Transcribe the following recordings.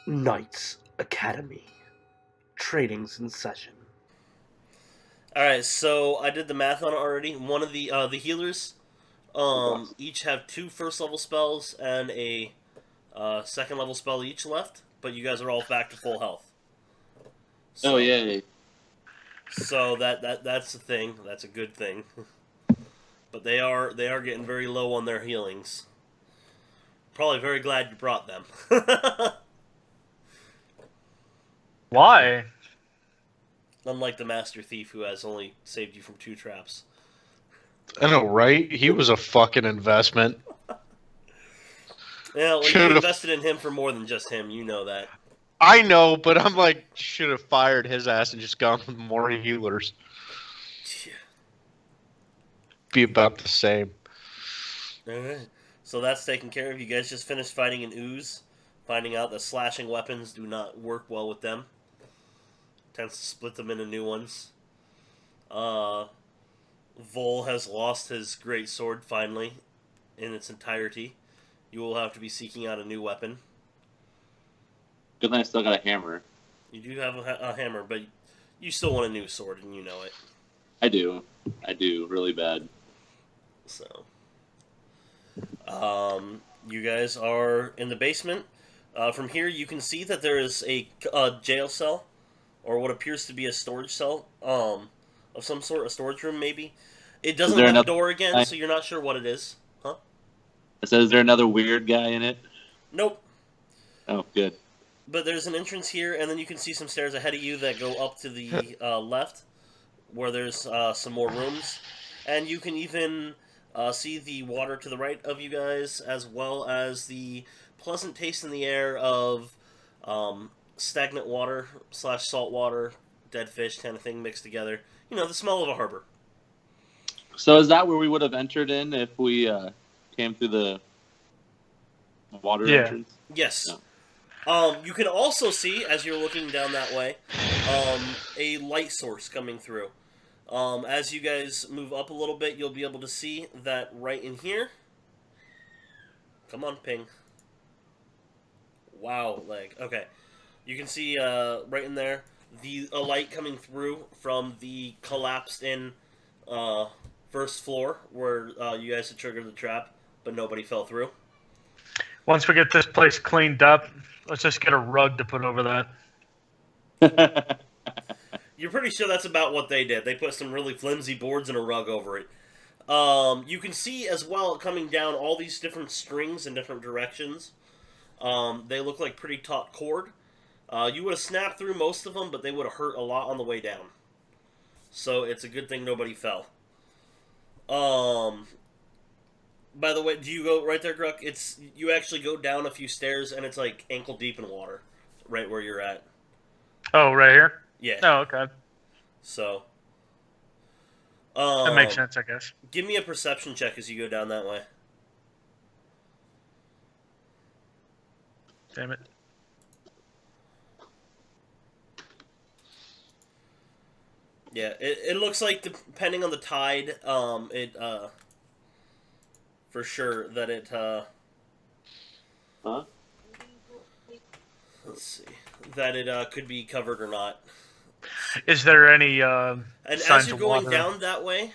Knights Academy. Training's in session. Alright, so I did the math on it already. One of the healers each have 2 first level spells and a second level spell each left, but you guys are all back to full health. Oh, So, yay. So that's the thing. That's a good thing. But they are getting very low on their healings. Probably very glad you brought them. Why? Unlike the Master Thief, who has only saved you from 2 traps. I know, right? He was a fucking investment. Yeah, well, you Should've- invested in him for more than just him. You know that. I know, but I'm like, should have fired his ass and just gone with more healers. Be about the same. Alright. So that's taken care of. You guys just finished fighting an ooze, finding out that slashing weapons do not work well with them. Tends to split them into new ones. Vol has lost his great sword finally, in its entirety. You will have to be seeking out a new weapon. Good thing I still got a hammer. You do have a hammer, but you still want a new sword, and you know it. I do. I do, really bad. So, you guys are in the basement. From here, you can see that there is a jail cell, or what appears to be a storage cell, of some sort, a storage room maybe. It doesn't have a door again, so you're not sure what it is. Huh? It says, is there another weird guy in it? Nope. Oh, good. But there's an entrance here, and then you can see some stairs ahead of you that go up to the left, where there's some more rooms. And you can even see the water to the right of you guys, as well as the pleasant taste in the air of stagnant water / salt water, dead fish kind of thing mixed together. You know, the smell of a harbor. So is that where we would have entered in if we came through the water entrance? Yes. No. You can also see, as you're looking down that way, a light source coming through. As you guys move up a little bit, you'll be able to see that right in here. Come on, ping. Wow, leg. Okay. You can see right in there a light coming through from the collapsed-in first floor where you guys had triggered the trap, but nobody fell through. Once we get this place cleaned up, let's just get a rug to put over that. You're pretty sure that's about what they did. They put some really flimsy boards and a rug over it. You can see as well coming down all these different strings in different directions. They look like pretty taut cord. You would have snapped through most of them, but they would have hurt a lot on the way down. So it's a good thing nobody fell. By the way, do you go right there, Gruck? You actually go down a few stairs, and it's like ankle deep in water, right where you're at. Oh, right here? Yeah. Oh, okay. So. That makes sense, I guess. Give me a perception check as you go down that way. Damn it. Yeah, it looks like depending on the tide, for sure that it, Huh? let's see, that it could be covered or not. Is there any And signs as you're of going water? down that way,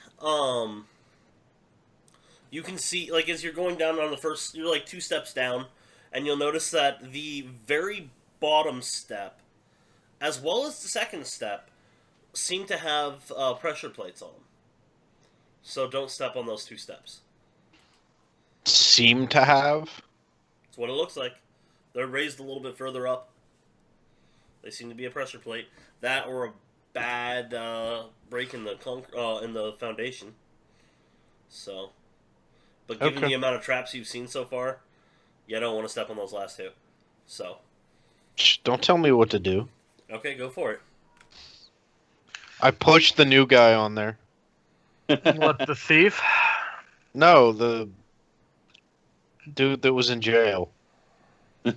you can see, like, as you're going down on the first, you're like 2 steps down, and you'll notice that the very bottom step, as well as the second step, seem to have pressure plates on them. So don't step on those 2 steps. Seem to have? That's what it looks like. They're raised a little bit further up. They seem to be a pressure plate. That or a bad break in the in the foundation. So, but given Okay. the amount of traps you've seen so far, you don't want to step on those last 2. So, Shh, don't tell me what to do. okay, go for it. I pushed the new guy on there. What, the thief? No, the dude that was in jail. You're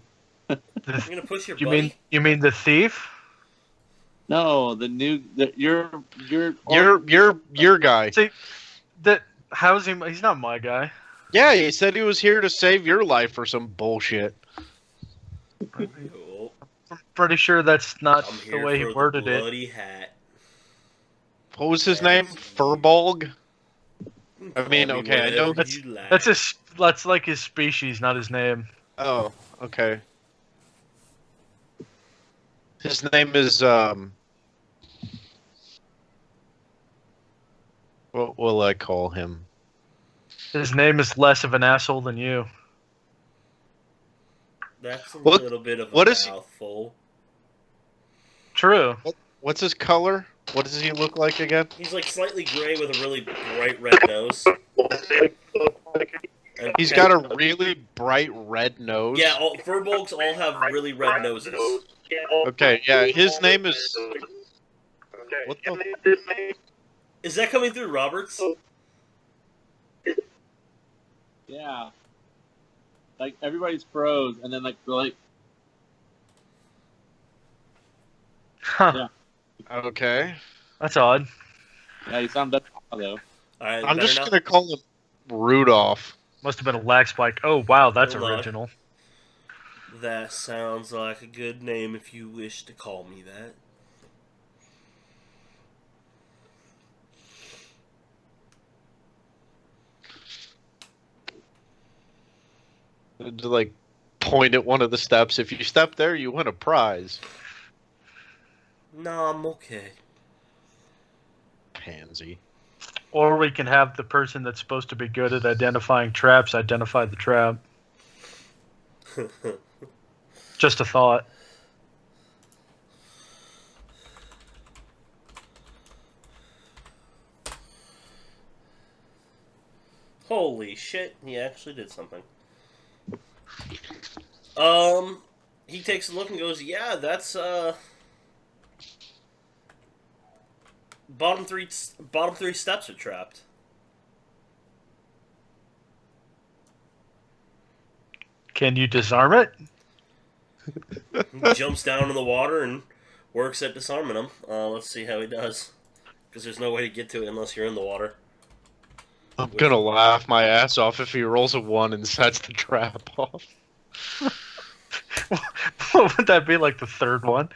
gonna push your You buddy. mean the thief? No, your Your guy. See, how's he? He's not my guy. Yeah, he said he was here to save your life or some bullshit. Cool. pretty sure that's not I'm the here way he for the worded it. bloody hat. What was his name? Furbolg? I mean, Call me okay, I know whatever that's... you like. That's like his species, not his name. Oh, okay. His name is, what will I call him? His name is less of an asshole than you. That's a What- little bit of a what is he- mouthful. True. What's his color? What does he look like again? He's like slightly gray with a really bright red nose. And, He's got a really bright red nose. Yeah, furbolgs all have really red noses. Okay, yeah, his name is... What the... Is that coming through Roberts? Yeah. Like everybody's froze, and then like Huh. Yeah. Okay. That's odd. yeah, you sound better now, though. Alright, I'm better just now? gonna call him Rudolph. Must have been a lag spike. Oh, wow, that's Hold on. original. That sounds like a good name if you wish to call me that. To like point at one of the steps. If you step there, you win a prize. No, I'm okay. Pansy. Or we can have the person that's supposed to be good at identifying traps identify the trap. Just a thought. Holy shit, he actually did something. He takes a look and goes, yeah, that's, bottom three steps are trapped. Can you disarm it? He jumps down in the water and works at disarming them. Let's see how he does. Because there's no way to get to it unless you're in the water. I'm gonna laugh my ass off if he rolls a 1 and sets the trap off. What would that be, like the third one?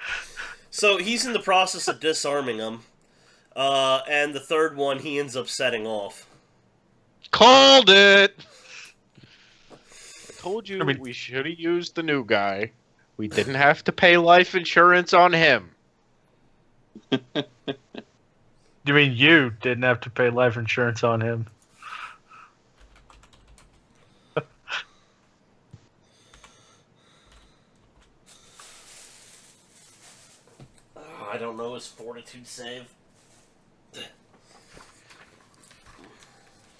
So he's in the process of disarming them. And the third one he ends up setting off. Called it! I told you I mean- we should have used the new guy. We didn't have to pay life insurance on him. You mean you didn't have to pay life insurance on him? I don't know his fortitude save.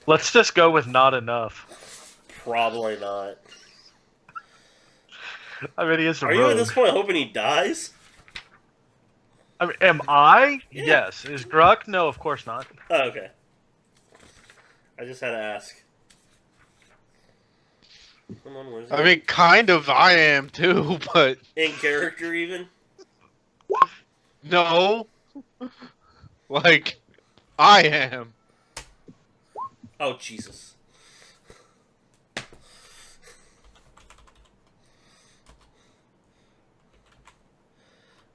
Let's just go with not enough. Probably not. I mean, he is a Are you rogue. at this point hoping he dies? I mean, am I? Yeah. Yes. Is Gruck? No, of course not. Oh, okay. I just had to ask. Come on, where's he? I mean, kind of I am too, but In character, even? no. Like, I am. Oh, Jesus.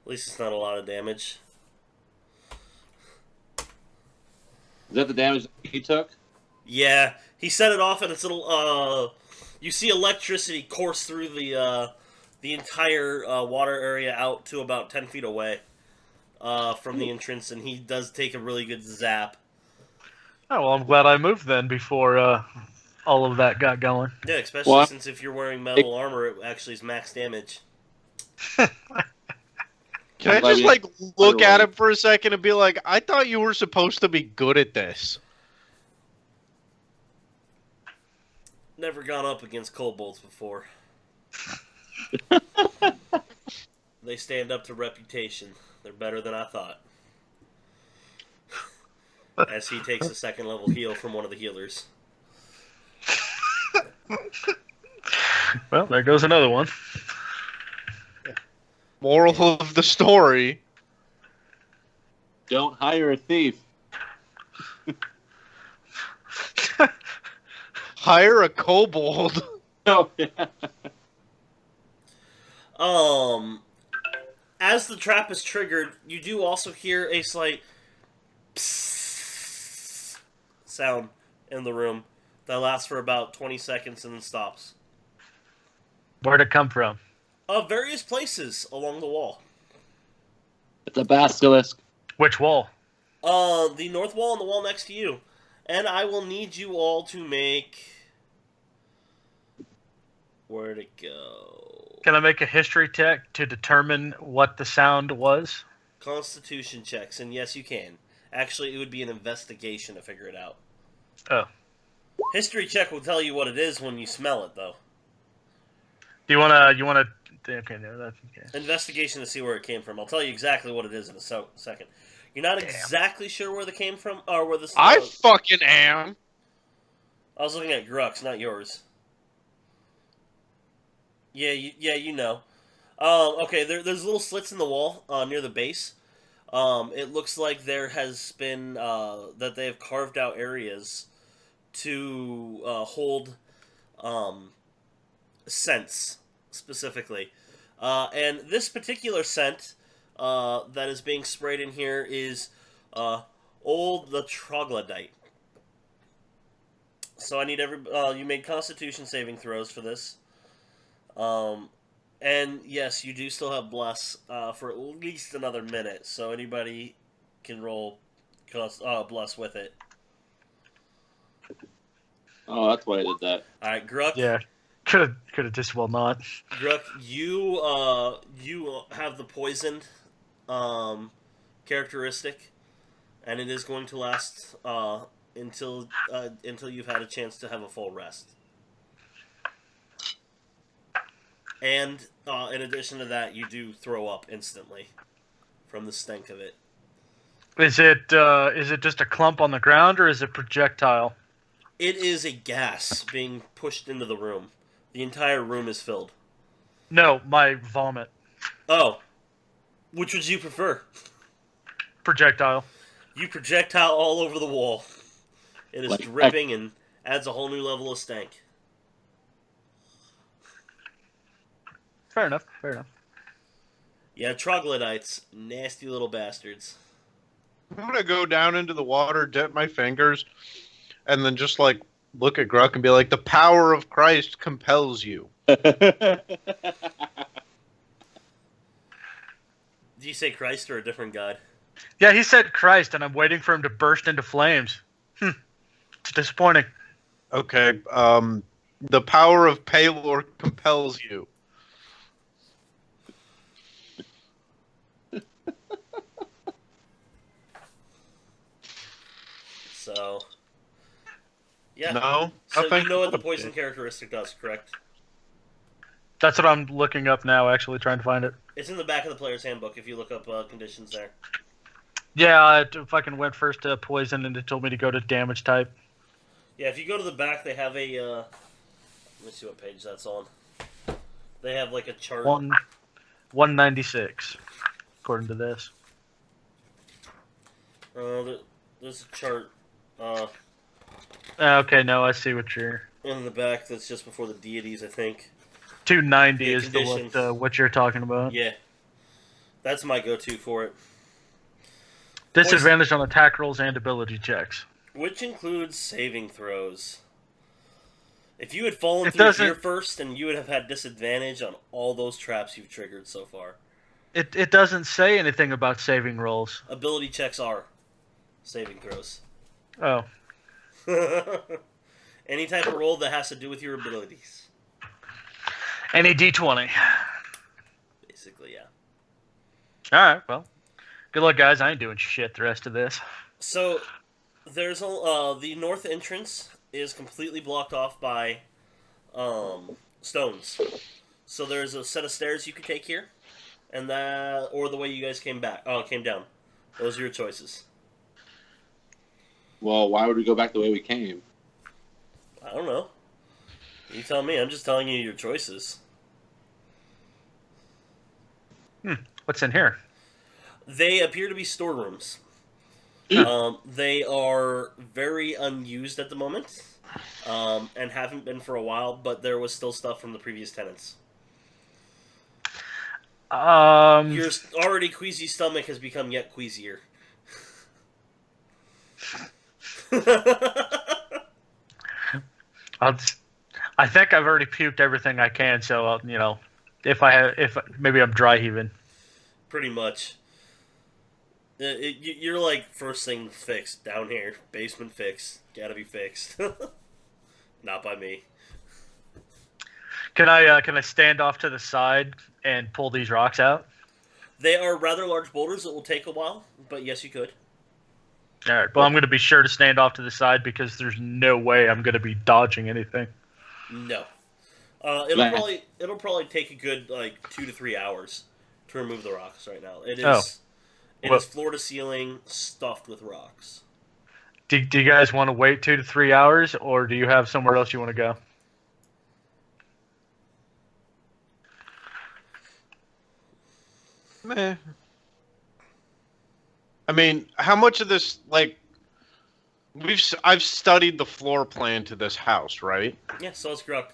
At least it's not a lot of damage. Is that the damage he took? Yeah, he set it off and it's little, you see electricity course through the entire, water area out to about 10 feet away, from the entrance, and he does take a really good zap. Oh, well, I'm glad I moved then before all of that got going. Yeah, especially Well, since if you're wearing metal armor, it actually is max damage. Can I just, like, look at him for a second and be like, I thought you were supposed to be good at this. Never gone up against kobolds before. They stand up to reputation. They're better than I thought. As he takes a second level heal from one of the healers. Well, there goes another one. Moral of the story. Don't hire a thief. Hire a kobold. Oh, yeah. As the trap is triggered, you do also hear a slight psst sound in the room that lasts for about 20 seconds and then stops. Where'd it come from? Various places along the wall. It's a basilisk. Which wall? The north wall and the wall next to you. And I will need you all to make... Where'd it go? Can I make a history check to determine what the sound was? Constitution checks, and yes, you can. Actually, it would be an investigation to figure it out. Oh. History check will tell you what it is when you smell it, though. Do you wanna? Okay, no, that's okay. Investigation to see where it came from. I'll tell you exactly what it is in a second. You're not exactly sure where they came from, or where this. I fucking am. I was looking at Grux, not yours. Yeah, you know. Okay, there's little slits in the wall near the base. It looks like there has been that they have carved out areas to hold scents specifically, and this particular scent that is being sprayed in here is old the troglodyte. So I need you made Constitution saving throws for this. And yes, you do still have Bless for at least another minute, so anybody can roll Bless with it. Oh, that's why I did that. Alright, Gruck. Yeah, could have just well not. Gruck, you have the poisoned characteristic, and it is going to last until you've had a chance to have a full rest. And in addition to that, you do throw up instantly from the stink of it. Is it just a clump on the ground, or is it projectile? It is a gas being pushed into the room. The entire room is filled. No, my vomit. Oh. Which would you prefer? Projectile. You projectile all over the wall. It is dripping and adds a whole new level of stank. Fair enough. Yeah, troglodytes. Nasty little bastards. I'm gonna go down into the water, dip my fingers, and then just like look at Gruck and be like, "The power of Christ compels you." Do you say Christ or a different god? Yeah, he said Christ, and I'm waiting for him to burst into flames. It's disappointing. Okay, the power of Palor compels you. So, yeah. No? So Nothing? you know what the poison characteristic does, correct? That's what I'm looking up now, actually, trying to find it. It's in the back of the player's handbook if you look up conditions there. Yeah, I fucking went first to poison, and it told me to go to damage type. Yeah, if you go to the back, they have a... let me see what page that's on. They have like a chart. 196, according to this. There's a chart Okay, no, I see what you're... in the back that's just before the deities, I think. 290 Yeah, is conditions. what you're talking about. Yeah. That's my go-to for it. Disadvantage on attack rolls and ability checks. Which includes saving throws. If you had fallen It through doesn't- here first, then you would have had disadvantage on all those traps you've triggered so far. It doesn't say anything about saving rolls. Ability checks are saving throws. Oh. Any type of roll that has to do with your abilities. Any D20. Basically, yeah. Alright, well. Good luck, guys. I ain't doing shit the rest of this. So, there's the north entrance is completely blocked off by stones. So there's a set of stairs you could take here, and that, or the way you guys came down. Those are your choices. Well, why would we go back the way we came? I don't know. You tell me. I'm just telling you your choices. What's in here? They appear to be storerooms. They are very unused at the moment, and haven't been for a while, but there was still stuff from the previous tenants. Your already queasy stomach has become yet queasier. I think I've already puked everything I can, so if maybe I'm dry heaving. Pretty much. You're like first thing fixed down here. Basement fixed. Gotta be fixed. Not by me. Can I stand off to the side and pull these rocks out? They are rather large boulders. It will take a while, but yes, you could. All right. Well, I'm going to be sure to stand off to the side because there's no way I'm going to be dodging anything. No. It'll probably take a good 2 to 3 hours to remove the rocks right now. It is floor to ceiling stuffed with rocks. Do you guys want to wait 2 to 3 hours, or do you have somewhere else you want to go? Meh. I mean, how much of this I've studied the floor plan to this house, right? Yeah, so it's Gruck.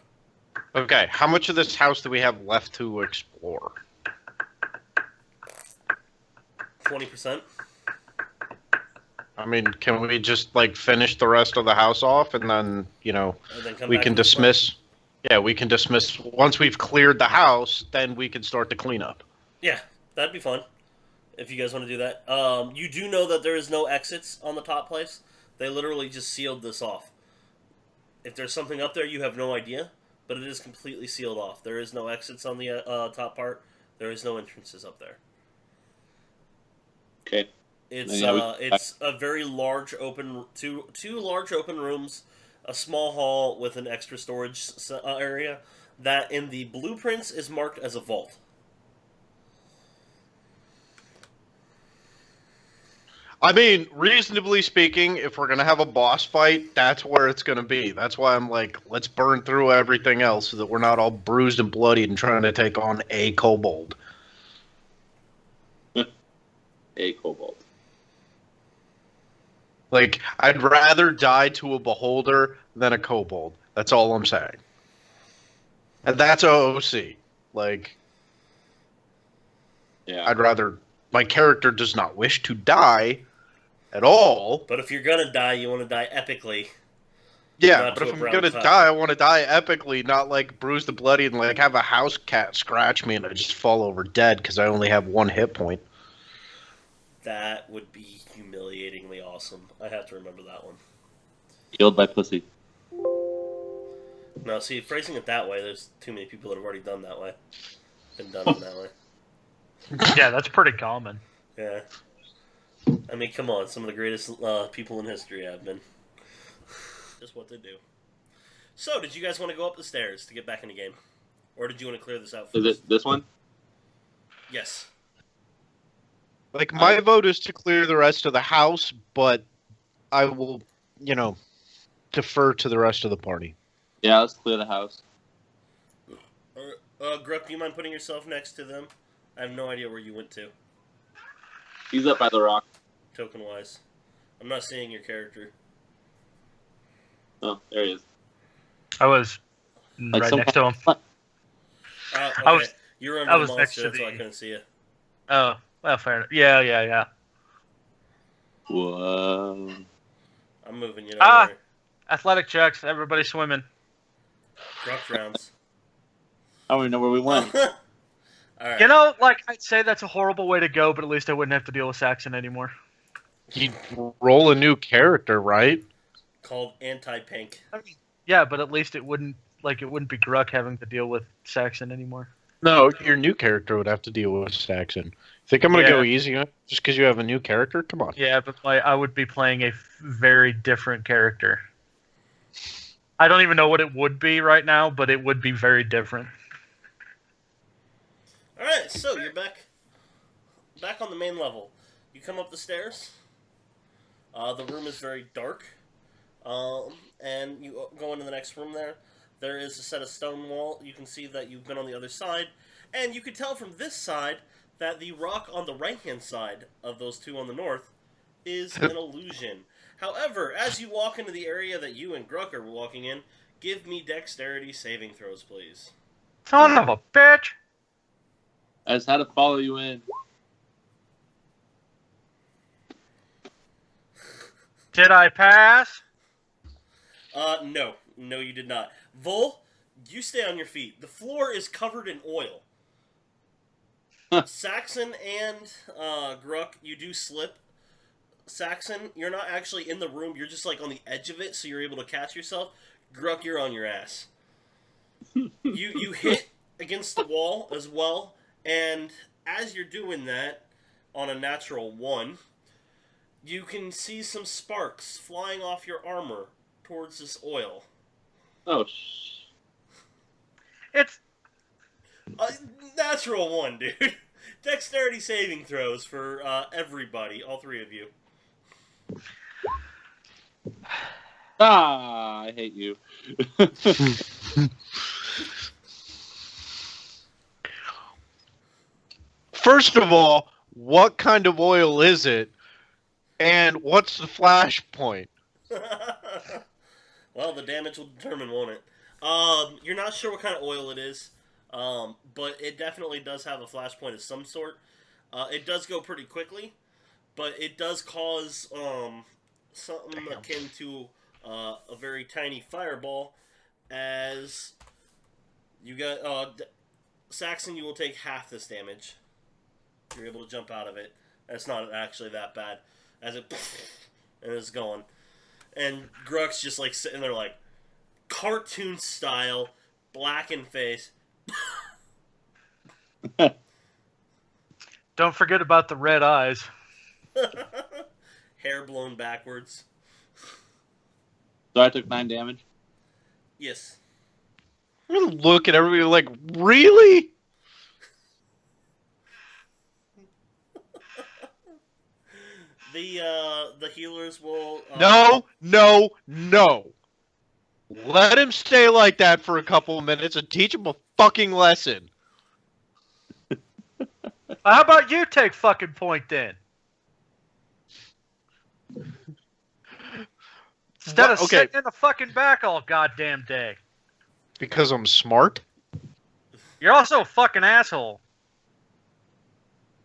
Okay, how much of this house do we have left to explore? 20%. I mean, can we just finish the rest of the house off and then, we can dismiss. Yeah, we can dismiss once we've cleared the house, then we can start the cleanup. Yeah, that'd be fun. If you guys want to do that. You do know that there is no exits on the top place. They literally just sealed this off. If there's something up there, you have no idea, but it is completely sealed off. There is no exits on the top part. There is no entrances up there. Okay. It's a very large open two large open rooms, a small hall with an extra storage area that in the blueprints is marked as a vault. I mean, reasonably speaking, if we're going to have a boss fight, that's where it's going to be. That's why I'm like, let's burn through everything else so that we're not all bruised and bloodied and trying to take on a kobold. A kobold. I'd rather die to a beholder than a kobold. That's all I'm saying. And that's OOC. Yeah. I'd rather... My character does not wish to die at all. But if you're gonna die, you want to die epically. Yeah, but if I'm gonna die, I want to die epically, not bruised and bloody and have a house cat scratch me and I just fall over dead because I only have 1 hit point. That would be humiliatingly awesome. I have to remember that one. Killed by pussy. No, see, phrasing it that way, there's too many people that have already done that way. Been done it that way. Yeah, that's pretty common. Yeah. I mean, come on. Some of the greatest people in history have been. Just what they do. So, did you guys want to go up the stairs to get back in the game? Or did you want to clear this out first? Is it this one? Yes. My vote is to clear the rest of the house, but I will, defer to the rest of the party. Yeah, let's clear the house. Gruck, do you mind putting yourself next to them? I have no idea where you went to. He's up by the rock. Token-wise. I'm not seeing your character. Oh, there he is. I was right next to him. Okay. You were under the next monster, to so I couldn't see you. Oh, well, fair enough. Yeah. Whoa. I'm moving you. Athletic checks. Everybody swimming. Gruck drowns. I don't even know where we went. Alright. I'd say that's a horrible way to go, but at least I wouldn't have to deal with Saxon anymore. You'd roll a new character, right? Called Anti-Pink. Yeah, but at least it wouldn't be Gruck having to deal with Saxon anymore. No, your new character would have to deal with Saxon. Think I'm going to go easy on just because you have a new character? Come on. Yeah, but I would be playing a very different character. I don't even know what it would be right now, but it would be very different. Alright, so you're back on the main level. You come up the stairs. The room is very dark. And you go into the next room there. There is a set of stone wall. You can see that you've been on the other side. And you can tell from this side that the rock on the right-hand side of those two on the north is an illusion. However, as you walk into the area that you and Gruck are walking in, give me dexterity saving throws, please. Son of a bitch! I just had to follow you in. Did I pass? No. No, you did not. Vol, you stay on your feet. The floor is covered in oil. Saxon and Gruck, you do slip. Saxon, you're not actually in the room. You're just like on the edge of it, so you're able to catch yourself. Gruck, you're on your ass. You hit against the wall as well, and as you're doing that, on a natural 1, you can see some sparks flying off your armor towards this oil. Oh, It's Natural 1, dude. Dexterity saving throws for everybody, all 3 of you. I hate you. First of all, what kind of oil is it? And what's the flash point? Well, the damage will determine, won't it? You're not sure what kind of oil it is, but it definitely does have a flash point of some sort. It does go pretty quickly, but it does cause something akin to a very tiny fireball. As you got Saxon, you will take half this damage. You're able to jump out of it. That's not actually that bad. As it and it's going, and Gruck's just like sitting there like cartoon style, black in face. don't forget about the red eyes. Hair blown backwards. So I took 9 damage. Yes. I'm gonna look at everybody like, really? The healers will. No. Let him stay like that for a couple of minutes and teach him a fucking lesson. How about you take fucking point then? Instead of Okay. sitting in the fucking back all goddamn day. Because I'm smart? You're also a fucking asshole.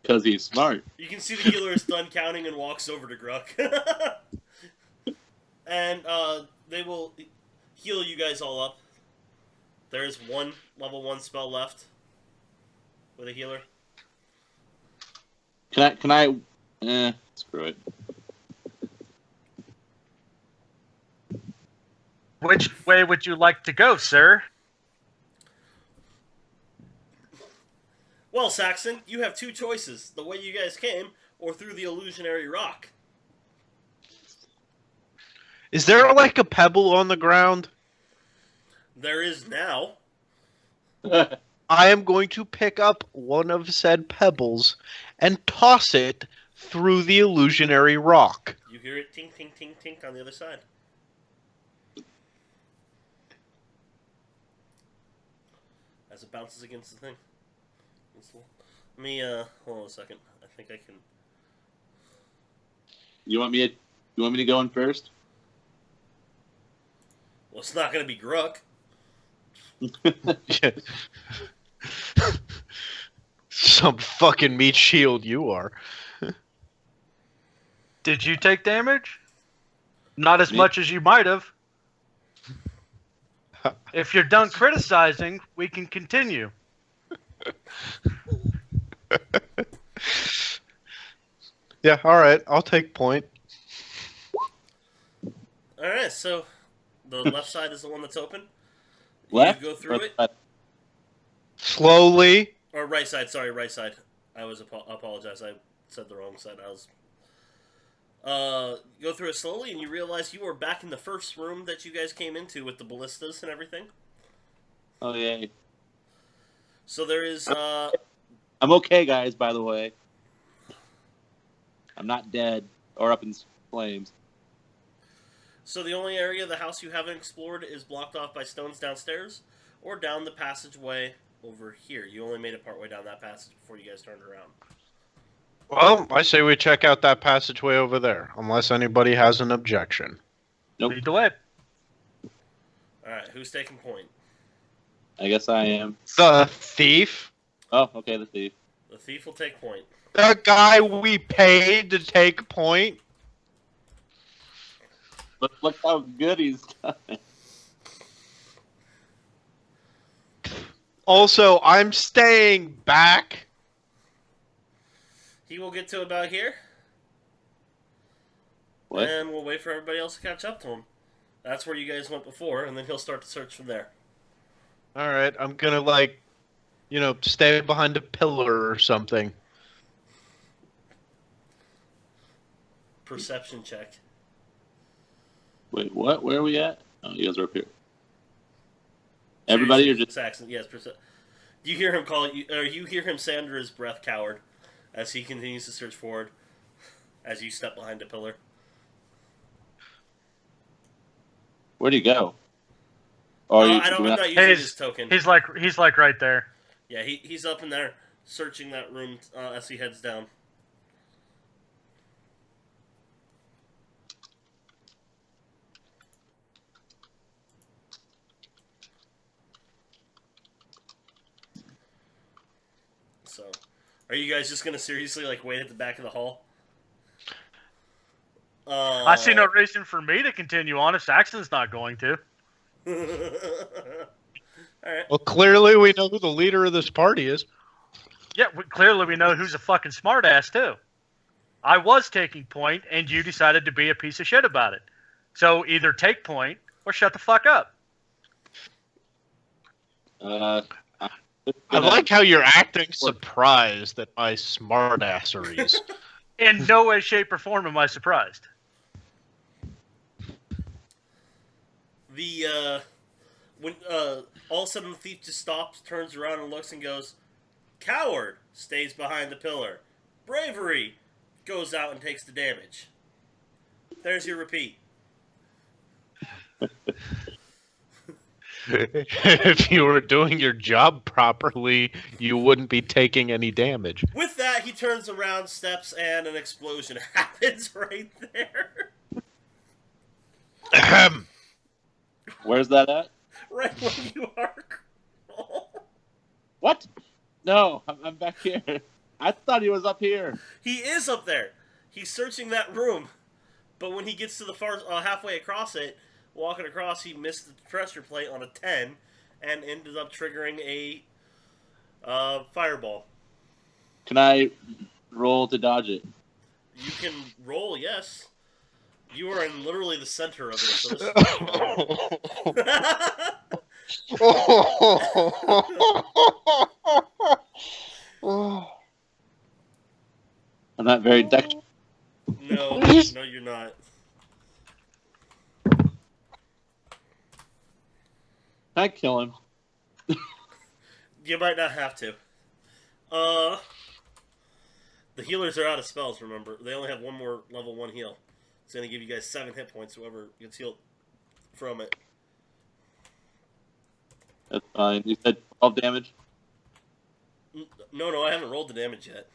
Because he's smart. You can see the healer is done counting and walks over to Gruck. And they will heal you guys all up. There is one level 1 spell left with a healer. Can I screw it. Which way would you like to go, sir? Well, Saxon, you have 2 choices. The way you guys came, or through the illusionary rock. Is there like a pebble on the ground? There is now. I am going to pick up one of said pebbles and toss it through the illusionary rock. You hear it tink, tink, tink, tink on the other side. As it bounces against the thing. Let me, hold on a second. I think I can... You want me to go in first? Well, it's not going to be Gruck. Some fucking meat shield you are. Did you take damage? Not as Me? much as you might have. If you're done criticizing, we can continue. Yeah, alright, I'll take point. Alright, so the left side is the one that's open. Left? You go through it. Slowly. Or right side, sorry, right side. I apologize, I said the wrong side. Go through it slowly, and you realize you are back in the first room that you guys came into with the ballistas and everything. Oh, yay. So there is, I'm okay, guys, by the way. I'm not dead or up in flames. so the only area of the house you haven't explored is blocked off by stones downstairs, or down the passageway over here. You only made it partway down that passage before you guys turned around. Well, I say we check out that passageway over there, unless anybody has an objection. Nope. Lead the way. Alright, who's taking point? I guess I am. The thief? Oh, okay, the thief. The thief will take point. The guy we paid to take point. But look how good he's done. Also, I'm staying back. He will get to about here. What? And we'll wait for everybody else to catch up to him. That's where you guys went before, and then he'll start to search from there. All right, I'm gonna like, stay behind a pillar or something. Perception check. Wait, what? Where are we at? Oh, you guys are up here. Everybody, or just Saxon? Yes. You hear him call you, or you hear him say under his breath, "Coward," as he continues to search forward. As you step behind a pillar. where'd he go? Oh, I'm not using his token. He's like right there. Yeah, he's up in there searching that room as he heads down. So, are you guys just gonna seriously wait at the back of the hall? I see no reason for me to continue on if Saxon's not going to. Alright. Well, clearly we know who the leader of this party is. Yeah, clearly we know who's a fucking smartass too. I was taking point, and you decided to be a piece of shit about it. So either take point or shut the fuck up. I like how you're acting surprised at my smartasseries. In no way, shape, or form am I surprised. When all of a sudden the thief just stops, turns around and looks and goes, "Coward," stays behind the pillar. "Bravery," goes out and takes the damage. There's your repeat. If you were doing your job properly, you wouldn't be taking any damage. With that, he turns around, steps, and an explosion happens right there. Ahem. Where's that at? Right where you are. What? No, I'm back here. I thought he was up here. He is up there. He's searching that room. But when he gets to the far halfway across it, walking across, he missed the pressure plate on a 10 and ended up triggering a fireball. Can I roll to dodge it? You can roll, yes. You are in literally the center of it. So to I'm not very dexterous. No, you're not. Can I kill him? You might not have to. The healers are out of spells, remember. They only have one more level 1 heal. It's going to give you guys 7 hit points, whoever gets healed from it. That's fine. You said 12 damage? No, I haven't rolled the damage yet.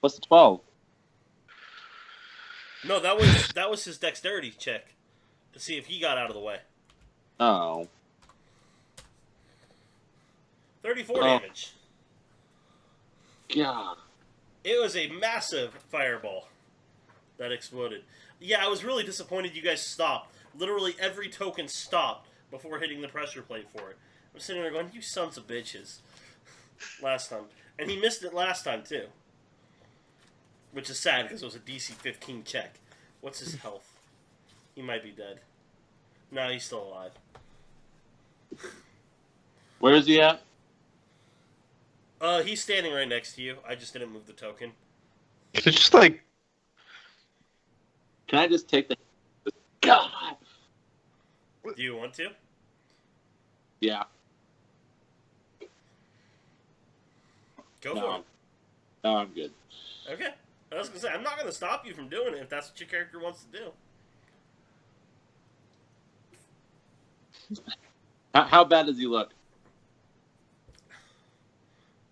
What's the 12? No, that was his dexterity check to see if he got out of the way. Oh. 34 damage. God. It was a massive fireball that exploded. Yeah, I was really disappointed you guys stopped. Literally every token stopped before hitting the pressure plate for it. I'm sitting there going, "You sons of bitches." Last time. And he missed it last time, too. Which is sad, because it was a DC 15 check. What's his health? He might be dead. No, he's still alive. Where is he at? He's standing right next to you. I just didn't move the token. It's just like... Can I just take the... God! Do you want to? Yeah. Go for it. No, I'm good. Okay. I was going to say, I'm not going to stop you from doing it if that's what your character wants to do. How bad does he look?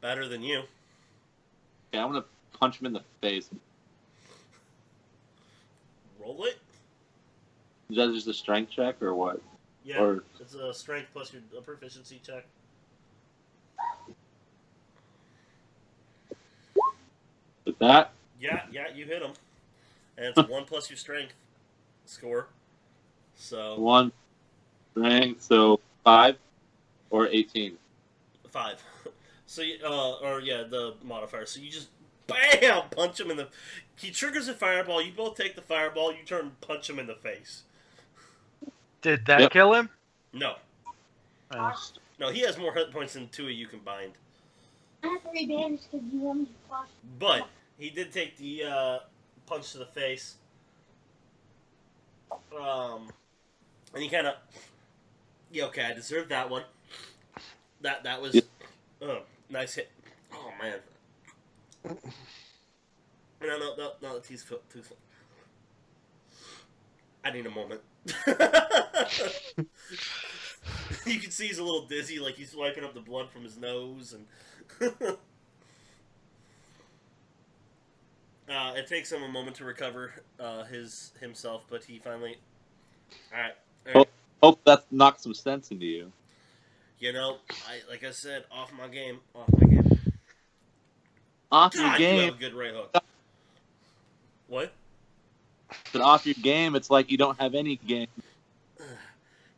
Better than you. Okay, I'm gonna punch him in the face. Roll it? Is that just a strength check or what? Yeah, or... it's a strength plus your proficiency check. With that, Yeah, you hit him, and it's a 1 plus your strength score. So 1 strength, so 5 or 18. 5. So the modifier. So you just bam punch him in the. He triggers a fireball. You both take the fireball. You turn and punch him in the face. Did that Yep. kill him? No, no, he has more hit points than 2 of you combined. I have 3 bandages because you want me to flush. But he did take the punch to the face. And he kind of, yeah, okay, I deserved that one. That was, nice hit. Oh man. No, too slow. I need a moment. You can see he's a little dizzy, like he's wiping up the blood from his nose, and it takes him a moment to recover himself, but he finally. All right. Hope that knocked some sense into you. You know, like I said, off my game. Off your God, you game. have a good right hook. What? But off your game, it's like you don't have any game.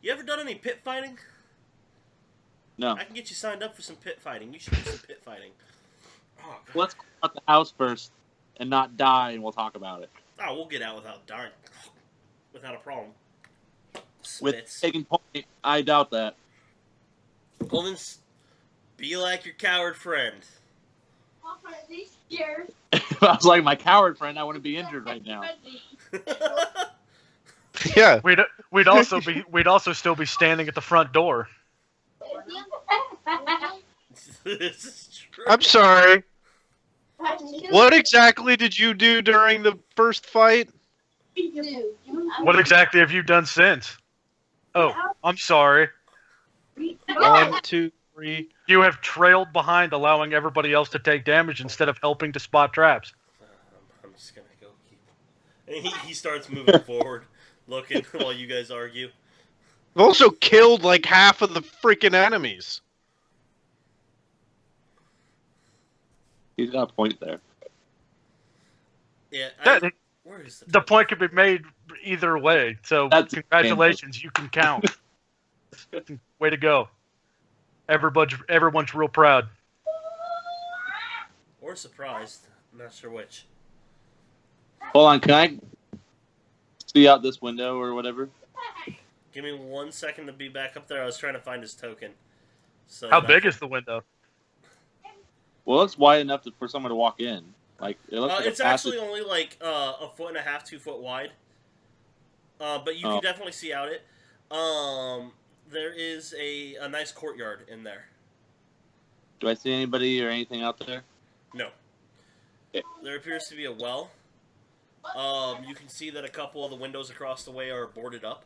You ever done any pit fighting? No. I can get you signed up for some pit fighting. You should do some pit fighting. Oh, God. Let's clear out the house first and not die, and we'll talk about it. Oh, we'll get out without dying. Without a problem. With Spits. taking point, I doubt that. Well, then, be like your coward friend. Papa, are they scared? If I was like my coward friend, I wouldn't be injured right now. Yeah. We'd also still be standing at the front door. This is true. I'm sorry. What exactly did you do during the first fight? What exactly have you done since? Oh, I'm sorry. 1, 2, 3. You have trailed behind, allowing everybody else to take damage instead of helping to spot traps. I'm just gonna go keep. And he starts moving forward, looking while you guys argue. I've also killed like half of the freaking enemies. He's got a point there. Yeah. Where is The point could be made either way. So That's congratulations, you can count. Way to go. Everyone's real proud. Or surprised. I'm not sure which. Hold on, can I see out this window or whatever? Give me 1 second to be back up there. I was trying to find his token. So How big is the window? Well, it's wide enough for someone to walk in. Like it looks like it's a passage. actually only like 1.5 feet, 2 foot wide. But you can definitely see out it. There is a nice courtyard in there. Do I see anybody or anything out there? No. Okay. There appears to be a well. You can see that a couple of the windows across the way are boarded up.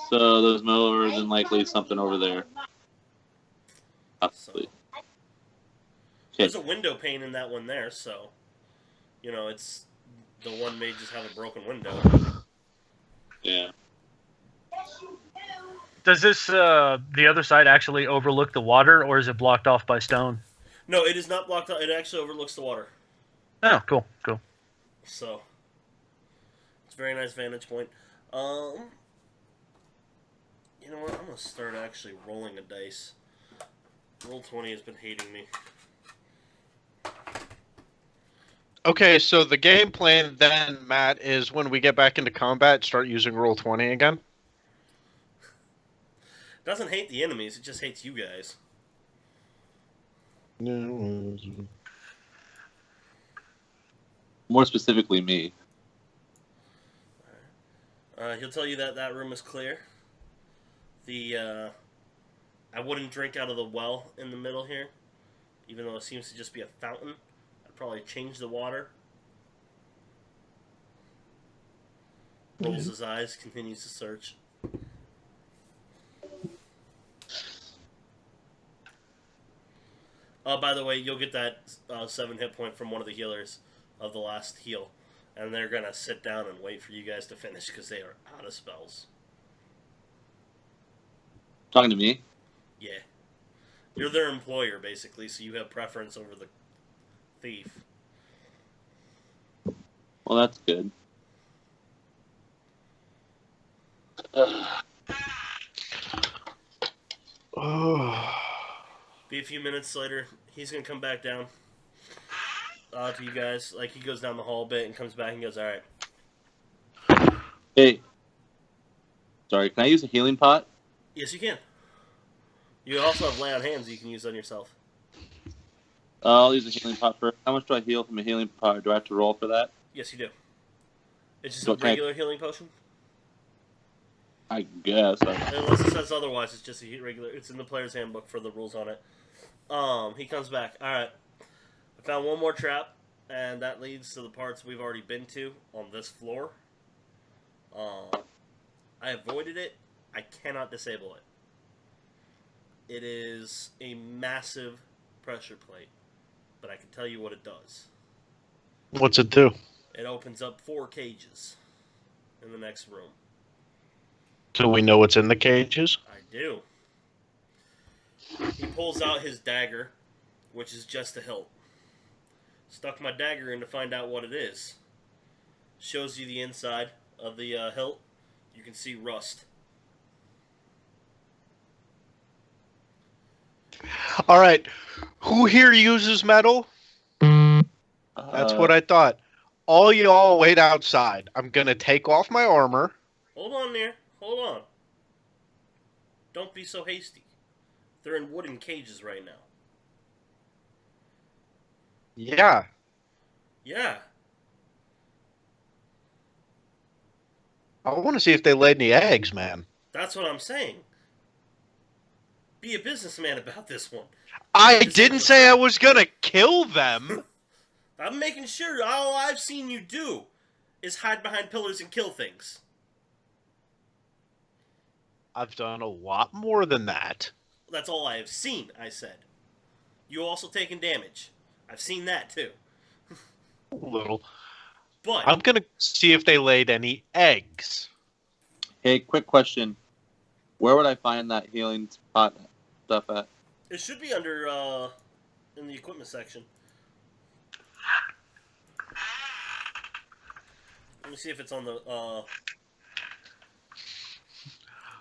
So there's more than likely something over there. Possibly. There's a window pane in that one there, so it's the one may just have a broken window. Yeah. Does this the other side actually overlook the water, or is it blocked off by stone? No, it is not blocked out. It actually overlooks the water. Oh, cool. So it's a very nice vantage point. You know what? I'm gonna start actually rolling a dice. Roll20 has been hating me. Okay, so the game plan then, Matt, is when we get back into combat, start using Roll20 again? It doesn't hate the enemies, it just hates you guys. More specifically, me. He'll tell you that room is clear. I wouldn't drink out of the well in the middle here, even though it seems to just be a fountain. I'd probably change the water. Rolls his eyes, continues to search. By the way, you'll get that 7 hit point from one of the healers of the last heal. And they're going to sit down and wait for you guys to finish because they are out of spells. Talking to me? Yeah. You're their employer, basically, so you have preference over the thief. Well, that's good. Oh. Be a few minutes later, he's gonna come back down to you guys. Like, he goes down the hall a bit and comes back and goes, "All right." Hey. Sorry, can I use a healing pot? Yes, you can. You also have lay on hands you can use on yourself. I'll use a healing pot first. How much do I heal from a healing pot? Do I have to roll for that? Yes, you do. It's just So a regular healing potion. I guess. Unless it says otherwise, it's just a regular. It's in the player's handbook for the rules on it. He comes back. All right. I found one more trap, and that leads to the parts we've already been to on this floor. I avoided it. I cannot disable it. It is a massive pressure plate, but I can tell you what it does. What's it do? It opens up 4 cages in the next room. So we know what's in the cages? I do. He pulls out his dagger, which is just a hilt. Stuck my dagger in to find out what it is. Shows you the inside of the hilt. You can see rust. All right. Who here uses metal? That's what I thought. All y'all wait outside. I'm going to take off my armor. Hold on there. Hold on. Don't be so hasty. They're in wooden cages right now. Yeah. Yeah. I want to see if they laid any eggs, man. That's what I'm saying. Be a businessman about this one. I didn't say I was going to kill them. I'm making sure all I've seen you do is hide behind pillars and kill things. I've done a lot more than that. That's all I have seen, I said. You also taken damage. I've seen that too. A little. But I'm going to see if they laid any eggs. Hey, quick question. Where would I find that healing pot stuff at? it should be under in the equipment section. Let me see if it's on the Potion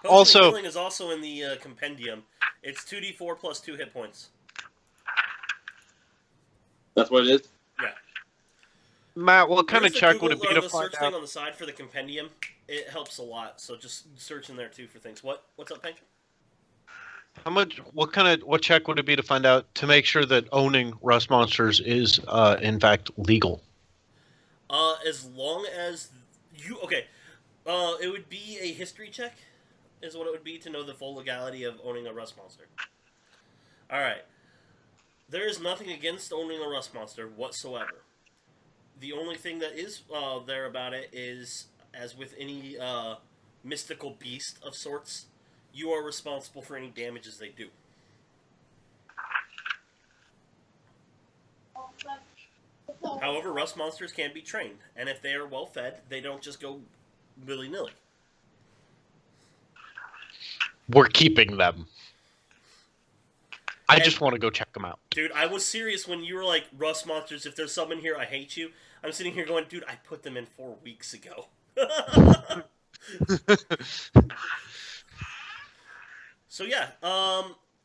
Also- of healing is also in the compendium. It's 2d4 plus 2 hit points. That's what it is? Yeah. Matt, what kind of There's the check would it Google- be or to the find search thing out? on the side for the compendium? It helps a lot. So just search in there too for things. What's up, Pink? What check would it be to find out to make sure that owning rust monsters is in fact legal? As long as you it would be a history check, is what it would be to know the full legality of owning a rust monster. All right, there is nothing against owning a rust monster whatsoever. The only thing that is there about it is, as with any mystical beast of sorts, you are responsible for any damages they do. However, rust monsters can be trained, and if they are well fed, they don't just go willy-nilly. We're keeping them. I And- just want to go check them out. Dude, I was serious when you were like, rust monsters, if there's some in here, I hate you. I'm sitting here going, dude, I put them in 4 weeks ago. So yeah,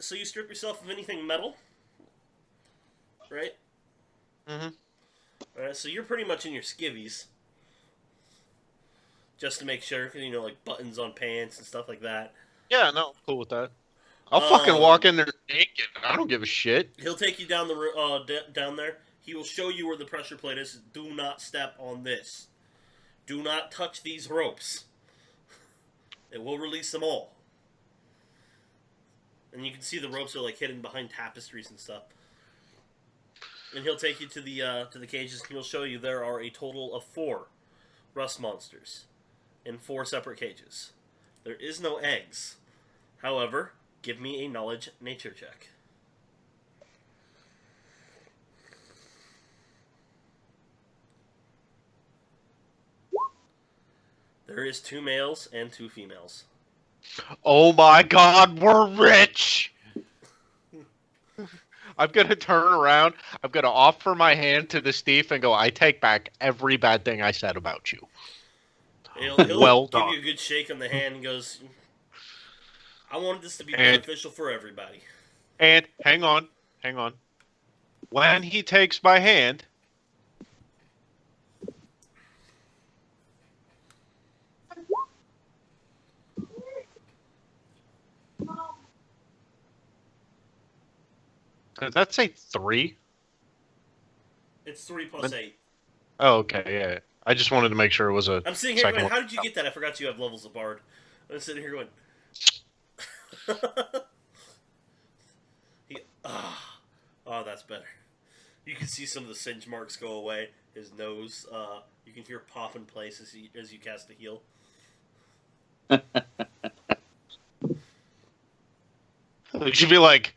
so you strip yourself of anything metal, right? Mm-hmm. Alright, so you're pretty much in your skivvies. Just to make sure, you know, like buttons on pants and stuff like that. Yeah, no, I'm cool with that. I'll fucking walk in there naked. I don't give a shit. He'll take you down down there. He will show you where the pressure plate is. Do not step on this. Do not touch these ropes. It will release them all. And you can see the ropes are like hidden behind tapestries and stuff. And he'll take you to the cages, and he'll show you there are a total of 4 rust monsters in 4 separate cages. There is no eggs. However, give me a knowledge nature check. There is 2 males and 2 females. Oh my god, we're rich! I'm gonna turn around. I'm gonna offer my hand to this thief and go, I take back every bad thing I said about you. He'll Well give done. you a good shake on the hand and goes, I wanted this to be And- beneficial for everybody. And hang on. When he takes my hand, does that say 3? It's 3 plus 8. Oh, okay, yeah. I just wanted to make sure it was a I'm sitting here second going, one. how did you get that? I forgot you have levels of Bard. I'm sitting here going... Oh, that's better. You can see some of the singe marks go away. His nose, you can hear pop in place as you cast a heal. It should be like,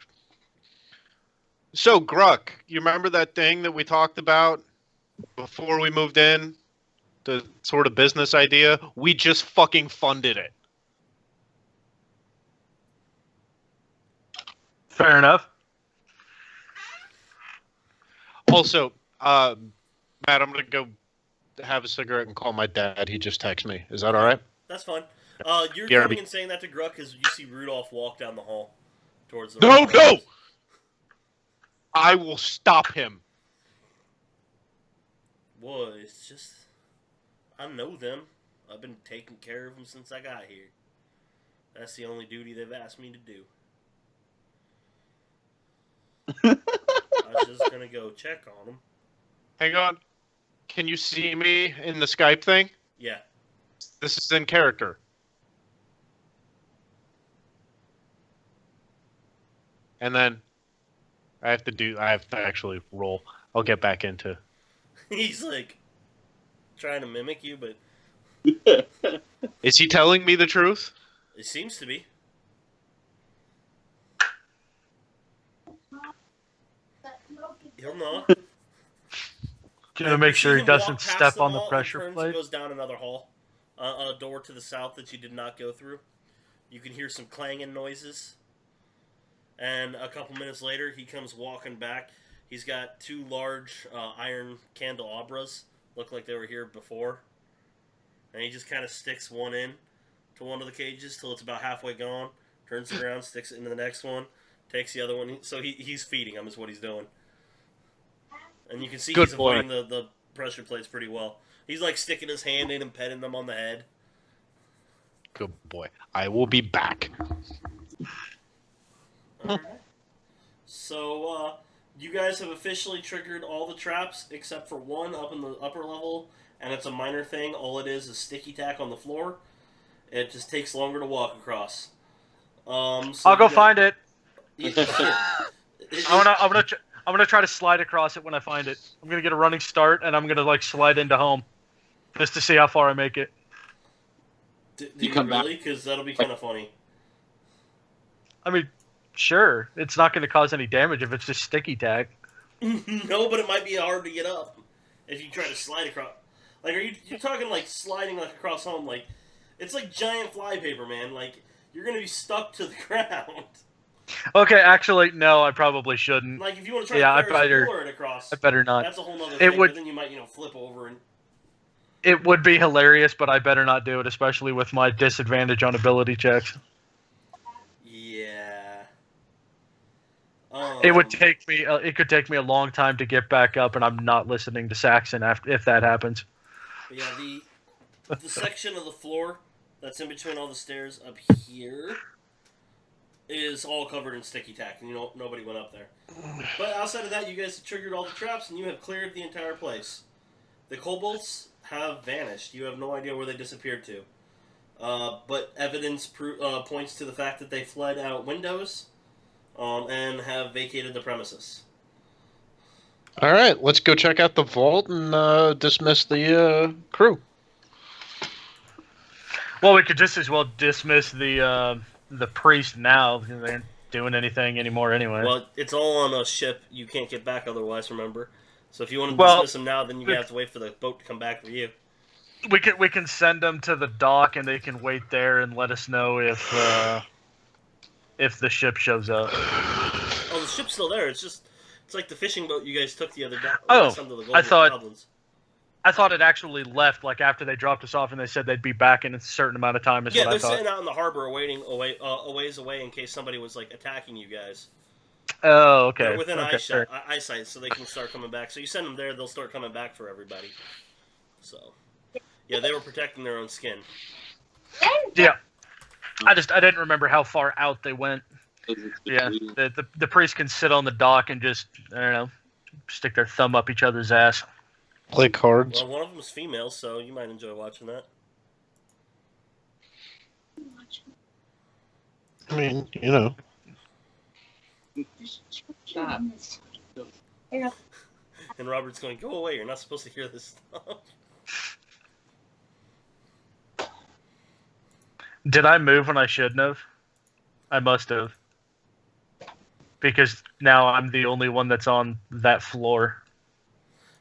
so Gruck, you remember that thing that we talked about before we moved in? The sort of business idea? We just fucking funded it. Fair enough. Also, Matt, I'm going to go have a cigarette and call my dad. He just texted me. Is that all right? That's fine. You're BRB. coming and saying that to Gruck as you see Rudolph walk down the hall towards the... No! I will stop him. Boy, it's just... I know them. I've been taking care of them since I got here. That's the only duty they've asked me to do. I was just gonna go check on them. Hang on. Can you see me in the Skype thing? Yeah. This is in character. And then I have to actually roll. I'll get back into. He's like trying to mimic you, but Is he telling me the truth? it seems to be. He'll know. Gonna make sure he doesn't step the on the hall and pressure turns and plate. goes down another hall, a door to the south that you did not go through. You can hear some clanging noises, and a couple minutes later, he comes walking back. He's got 2 large iron candelabras, look like they were here before, and he just kind of sticks one in to one of the cages till it's about halfway gone. Turns it around, sticks it into the next one, takes the other one. So he's feeding them is what he's doing. And you can see Good he's boy. avoiding the pressure plates pretty well. He's like sticking his hand in and petting them on the head. Good boy. I will be back. Alright. So, you guys have officially triggered all the traps except for one up in the upper level, and it's a minor thing. All it is sticky tack on the floor. It just takes longer to walk across. So I'll go find it. it. I'm gonna try to slide across it when I find it. I'm gonna get a running start, and I'm gonna like slide into home, just to see how far I make it. Do You come back. really? Because that'll be kind of funny. I mean, sure, it's not gonna cause any damage if it's just sticky tag. No, but it might be hard to get up if you try to slide across. Like, you're talking like sliding like across home? Like, it's like giant flypaper, man. Like, you're gonna be stuck to the ground. Okay, actually, no, I probably shouldn't. Like, if you want to try Yeah, I to Ferris better- Bueller it across, I better not. that's a whole nother It thing. would- But then you might, flip over and. It would be hilarious, but I better not do it, especially with my disadvantage on ability checks. Yeah. It would take me. It could take me a long time to get back up, and I'm not listening to Saxon if that happens. But yeah, the section of the floor that's in between all the stairs up here is all covered in sticky tack, and nobody went up there. But outside of that, you guys have triggered all the traps, and you have cleared the entire place. The kobolds have vanished. You have no idea where they disappeared to. But evidence points to the fact that they fled out windows and have vacated the premises. All right, let's go check out the vault and dismiss the crew. Well, we could just as well dismiss the priest now. Because they aren't doing anything anymore anyway. Well, it's all on a ship. You can't get back otherwise, remember? So if you want to Well, dismiss them now, then you have to wait for the boat to come back for you. We can send them to the dock, and they can wait there and let us know if the ship shows up. Oh, the ship's still there. It's just It's like the fishing boat you guys took the other day. Oh, I thought- Goblins. I thought it actually left, like, after they dropped us off and they said they'd be back in a certain amount of time is Yeah, what I they're thought. sitting out in the harbor a ways away in case somebody was, like, attacking you guys. Oh, okay. They're within Okay, fair. eyesight, so they can start coming back. So you send them there, they'll start coming back for everybody. So, yeah, they were protecting their own skin. Yeah. I didn't remember how far out they went. Yeah, the priest can sit on the dock and just, I don't know, stick their thumb up each other's ass. Play cards. Well, one of them is female, so you might enjoy watching that. I mean, you know. Stop. And Robert's going, go away, you're not supposed to hear this stuff. Did I move when I shouldn't have? I must have. Because now I'm the only one that's on that floor.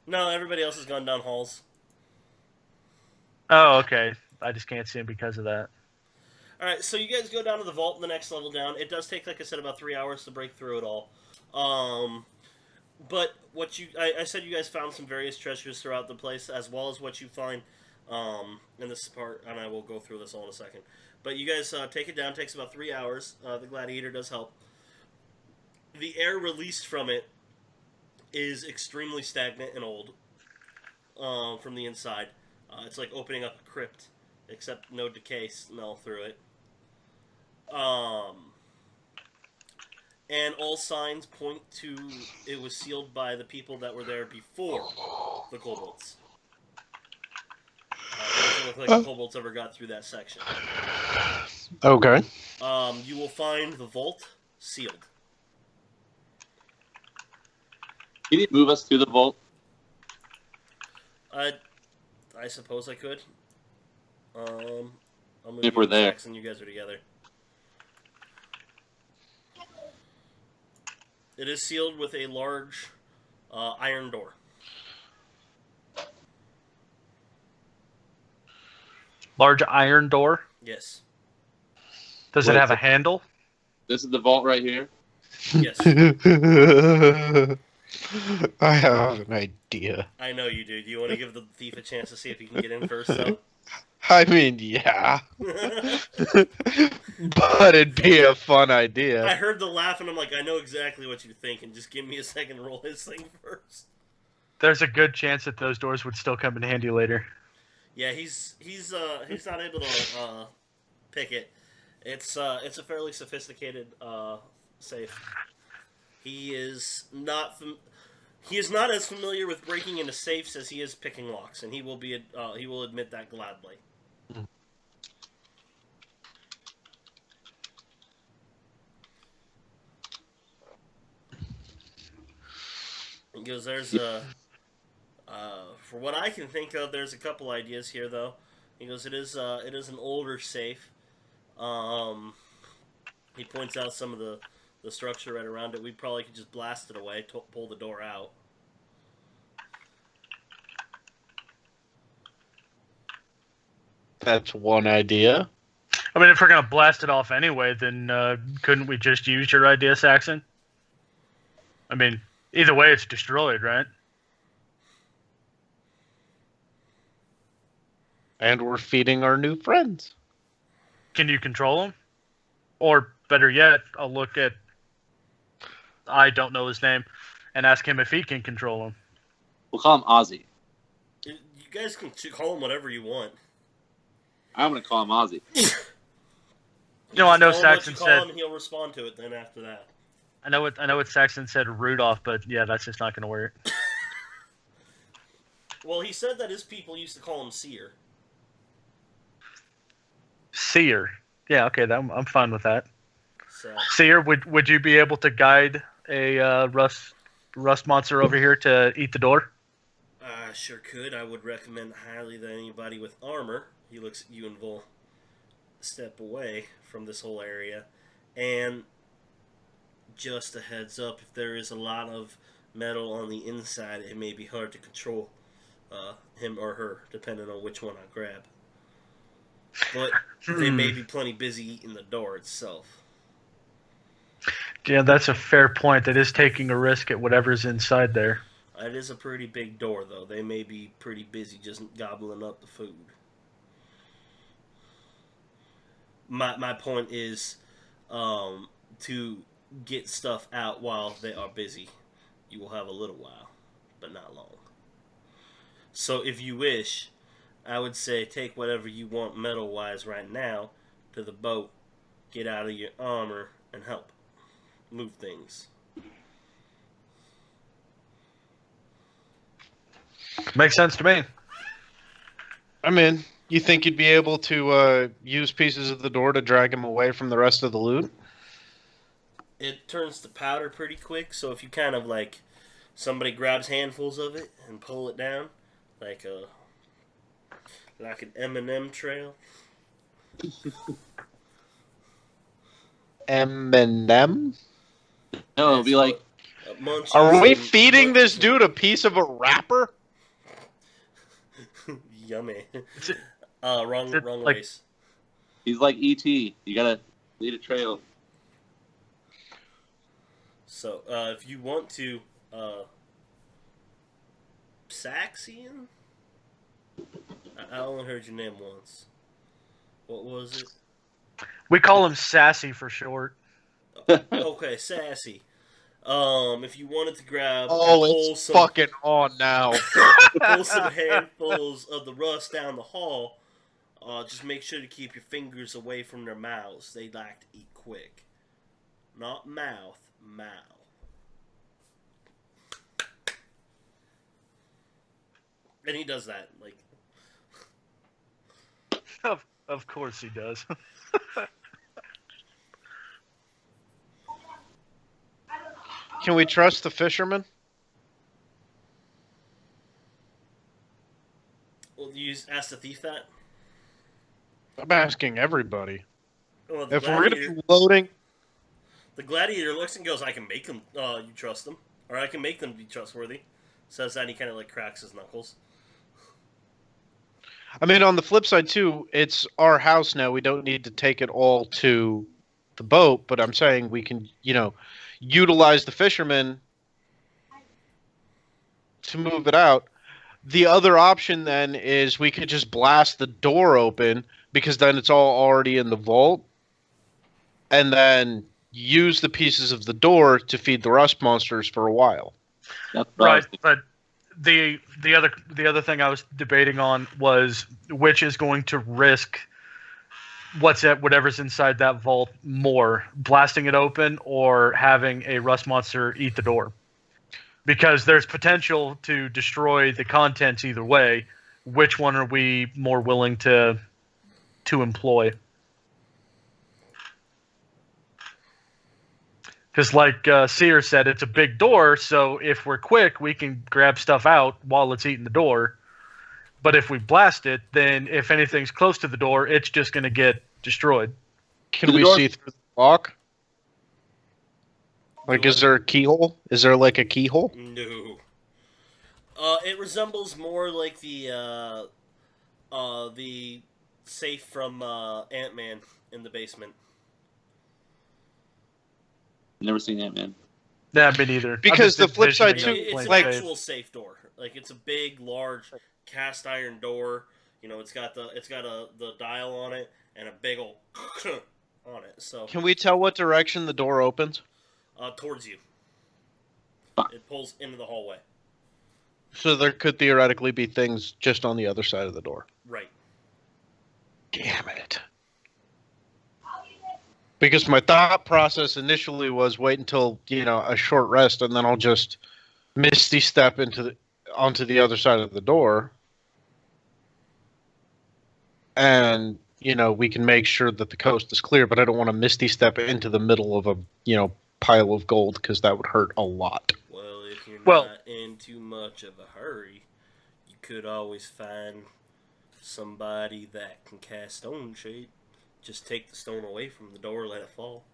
No, everybody else has gone down halls. Oh, okay. I just can't see him because of that. Alright, so you guys go down to the vault, the next level down. It does take, like I said, about 3 hours to break through it all. But what I said you guys found some various treasures throughout the place, as well as what you find in this part, and I will go through this all in a second. But you guys take it down. It takes about 3 hours. The gladiator does help. The air released from it is extremely stagnant and old from the inside. It's like opening up a crypt, except no decay smell through it. And all signs point to it was sealed by the people that were there before the kobolds. It doesn't look like the kobolds ever got through that section. Okay. You will find the vault sealed. Can you move us to the vault? I suppose I could. I'll move If you we're and there. Saxon, you guys are together. It is sealed with a large iron door. Large iron door. Yes. Does it Wait, have a so- handle? This is the vault right here. Yes. I have an idea. I know you do. Do you want to give the thief a chance to see if he can get in first, though? I mean, yeah. But it'd be a fun I idea. heard the laugh, and I'm like, I know exactly what you think, and just give me a second to roll his thing first. There's a good chance that those doors would still come in handy later. Yeah, he's not able to pick it. It's a fairly sophisticated safe. He is not as familiar with breaking into safes as he is picking locks, and he will admit that gladly. Because there's for what I can think of, there's a couple ideas here though. He goes, it is an older safe. He points out some of the structure right around it. We probably could just blast it away, pull the door out. That's one idea. I mean, if we're gonna blast it off anyway, then couldn't we just use your idea, Saxon? I mean, either way, it's destroyed, right? And we're feeding our new friends. Can you control them? Or better yet, I'll look at I don't know his name and ask him if he can control them. We'll call him Ozzy. You guys can call him whatever you want. I'm gonna call him Ozzy. No, I know Tell him what Saxon you call said. him, and he'll respond to it. Then after that, I know what Saxon said Rudolph, but yeah, that's just not going to work. well, he said that his people used to call him Seer. Seer. Yeah, okay, I'm fine with that. So Seer, would you be able to guide a rust monster over here to eat the door? I sure could. I would recommend highly that anybody with armor. He looks at you and Vol step away from this whole area, and just a heads up, if there is a lot of metal on the inside, it may be hard to control him or her, depending on which one I grab. But they may be plenty busy eating the door itself. Yeah, that's a fair point. That is taking a risk at whatever's inside there. It is a pretty big door, though. They may be pretty busy just gobbling up the food. My point is to get stuff out while they are busy. You will have a little while, but not long. So if you wish, I would say take whatever you want metal-wise right now to the boat, get out of your armor, and help move things. Makes sense to me. I mean, you think you'd be able to use pieces of the door to drag him away from the rest of the loot? It turns to powder pretty quick, so if you kind of like somebody grabs handfuls of it and pull it down like an M&M trail. M&M? No, it'll be like Are we feeding this dude a piece of a wrapper? Yummy. Wrong like- race. he's like ET. You gotta lead a trail. So, if you want to, Saxion? I only heard your name once. What was it? We call him Sassy for short. Okay, Sassy. If you wanted to grab Oh, pull it's some, fucking on now. pull some handfuls of the rust down the hall, just make sure to keep your fingers away from their mouths. They like to eat quick. Not mouth, mouth. And he does that, like... Of course he does. Can we trust the fisherman? Well, you ask the thief that? I'm asking everybody. Well, If we're gonna be loading, the gladiator looks and goes, I can make them, you trust them. Or I can make them be trustworthy. Says that and he kind of like cracks his knuckles. I mean, on the flip side too, it's our house now. We don't need to take it all to the boat, but I'm saying we can, utilize the fishermen to move it out. The other option then is we could just blast the door open because then it's all already in the vault, and then use the pieces of the door to feed the rust monsters for a while. That's what I was Right, but the other thing I was debating on was which is going to risk whatever's inside that vault more, blasting it open or having a rust monster eat the door. Because there's potential to destroy the contents either way. Which one are we more willing to employ? Because like Seer said, it's a big door, so if we're quick, we can grab stuff out while it's eating the door. But if we blast it, then if anything's close to the door, it's just going to get destroyed. Can we see through the lock? Like, is there a keyhole? Is there like a keyhole? No. It resembles more like the safe from Ant-Man in the basement. Never seen Ant-Man. Yeah, me neither. Because the flip side too, It's an like- actual safe door. Like it's a big, large cast iron door. It's got the dial on it and a big old on it. So Can we tell what direction the door opens? towards you, it pulls into the hallway. So there could theoretically be things just on the other side of the door. Right. Damn it. Because my thought process initially was wait until, a short rest and then I'll just misty step onto the other side of the door. And, we can make sure that the coast is clear, but I don't want to misty step into the middle of a, pile of gold because that would hurt a lot. Well, if you're Well- not in too much of a hurry, you could always find somebody that can cast stone shade. Just take the stone away from the door, let it fall.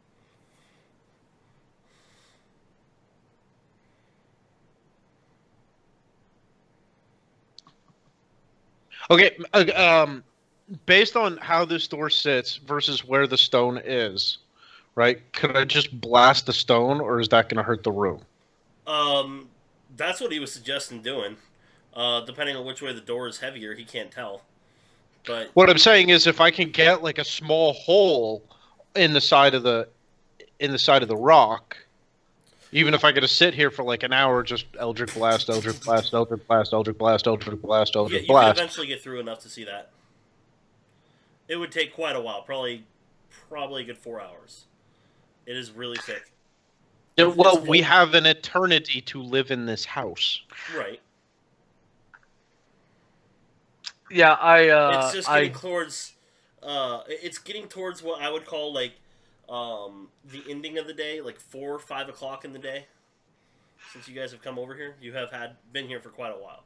Okay, based on how this door sits versus where the stone is, right? Could I just blast the stone, or is that going to hurt the room? That's what he was suggesting doing. Depending on which way the door is heavier, he can't tell. But What I'm saying is, if I can get like a small hole in the side of the rock, even if I got to sit here for like an hour, just Eldritch Blast, Eldritch Blast, Eldritch Blast, Eldritch Blast, Eldritch Blast, Eldritch you Blast. could eventually get through enough to see that. It would take quite a while, probably a good 4 hours. It is really thick. Yeah, well, we have an eternity to live in this house. Right. Yeah, it's just getting towards. It's getting towards what I would call like the ending of the day, like 4 or 5 o'clock in the day. Since you guys have come over here, you have been here for quite a while,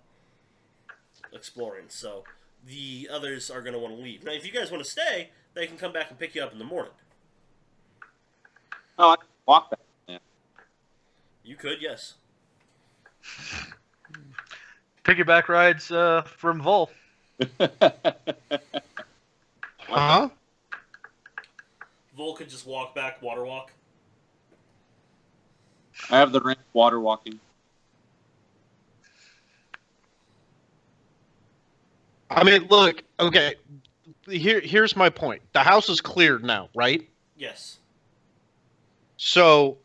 exploring. So the others are going to want to leave. Now, if you guys want to stay, they can come back and pick you up in the morning. Oh, I can walk back. Yeah. You could, yes. piggyback rides from Vol. Huh? Vol could just walk back, water walk. I have the rank water walking. I mean, look, okay. Here's my point. The house is cleared now, right? Yes. So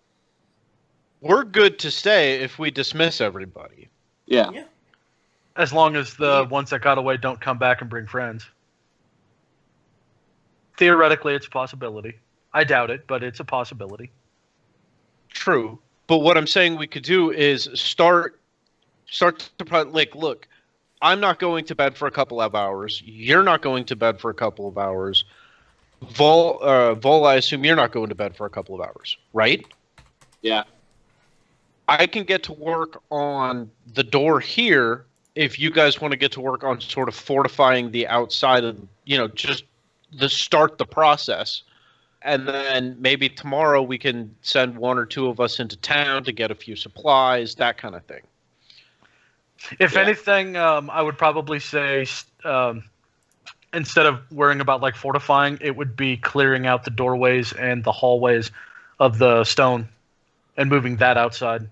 we're good to stay if we dismiss everybody. Yeah. Yeah. As long as the ones that got away don't come back and bring friends. Theoretically, it's a possibility. I doubt it, but it's a possibility. True. But what I'm saying we could do is start to like, look, I'm not going to bed for a couple of hours. You're not going to bed for a couple of hours. Vol, I assume you're not going to bed for a couple of hours, right? Yeah. I can get to work on the door here if you guys want to get to work on sort of fortifying the outside of, just start the process. And then maybe tomorrow we can send one or two of us into town to get a few supplies, that kind of thing. If anything, I would probably say instead of worrying about like fortifying, it would be clearing out the doorways and the hallways of the stone and moving that outside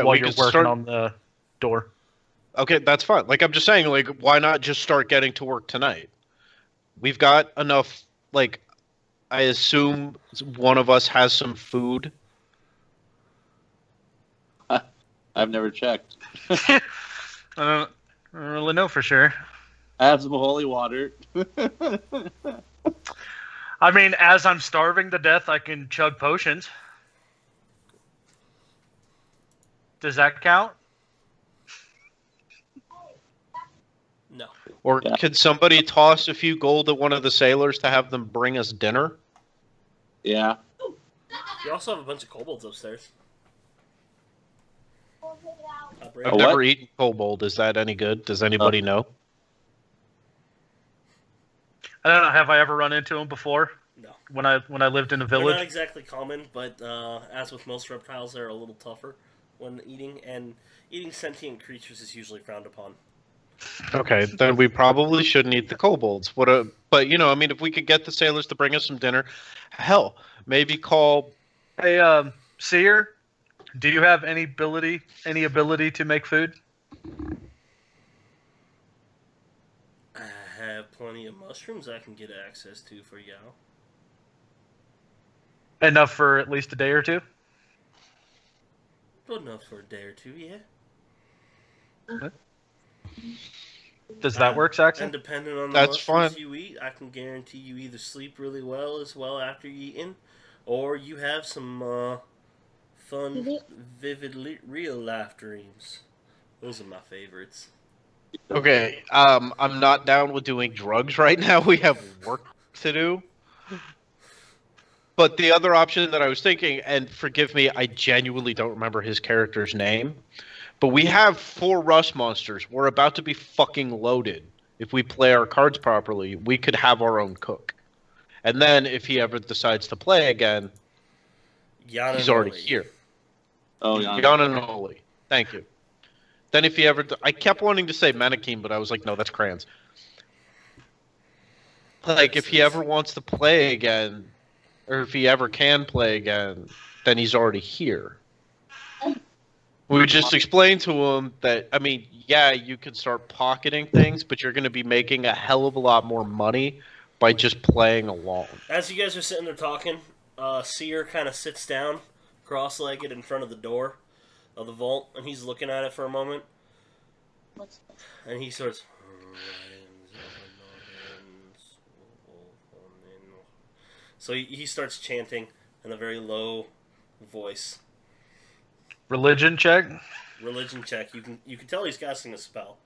while you're working on the door. Okay, that's fine. Like, I'm just saying, like, why not just start getting to work tonight? We've got enough, like, I assume one of us has some food. I've never checked. I don't really know for sure. I have some holy water. I mean, as I'm starving to death, I can chug potions. Does that count? No. Or could somebody toss a few gold at one of the sailors to have them bring us dinner? Yeah. You also have a bunch of kobolds upstairs. I've never eaten kobold. Is that any good? Does anybody know? I don't know. Have I ever run into them before? No. When I lived in a They're village? not exactly common, but as with most reptiles, they're a little tougher when eating, and eating sentient creatures is usually frowned upon. Okay, then we probably shouldn't eat the kobolds. But I mean, if we could get the sailors to bring us some dinner, hell, maybe call. Hey, Seer, do you have any ability to make food? I have plenty of mushrooms I can get access to for y'all. Enough for at least a day or two? Good enough for a day or two, yeah. Does that work, Saxon? And depending on the That's mushrooms fine. you eat, I can guarantee you either sleep really well as well after eating, or you have some fun, vivid, real life dreams. Those are my favorites. Okay, I'm not down with doing drugs right now. We have work to do. But the other option that I was thinking, and forgive me, I genuinely don't remember his character's name, but we have 4 rust monsters. We're about to be fucking loaded. If we play our cards properly, we could have our own cook. And then if he ever decides to play again, he's already here. Oh, yeah. Yananoli. Thank you. Then if he ever... I kept wanting to say Mannequin, but I was like, no, that's crayons. Like, if he ever wants to play again, or if he ever can play again, then he's already here. We just explained to him that, I mean, yeah, you can start pocketing things, but you're going to be making a hell of a lot more money by just playing along. As you guys are sitting there talking, Seer kind of sits down, cross-legged in front of the door of the vault, and he's looking at it for a moment. And he starts... So he starts chanting in a very low voice. Religion check. Religion check. You can tell he's casting a spell.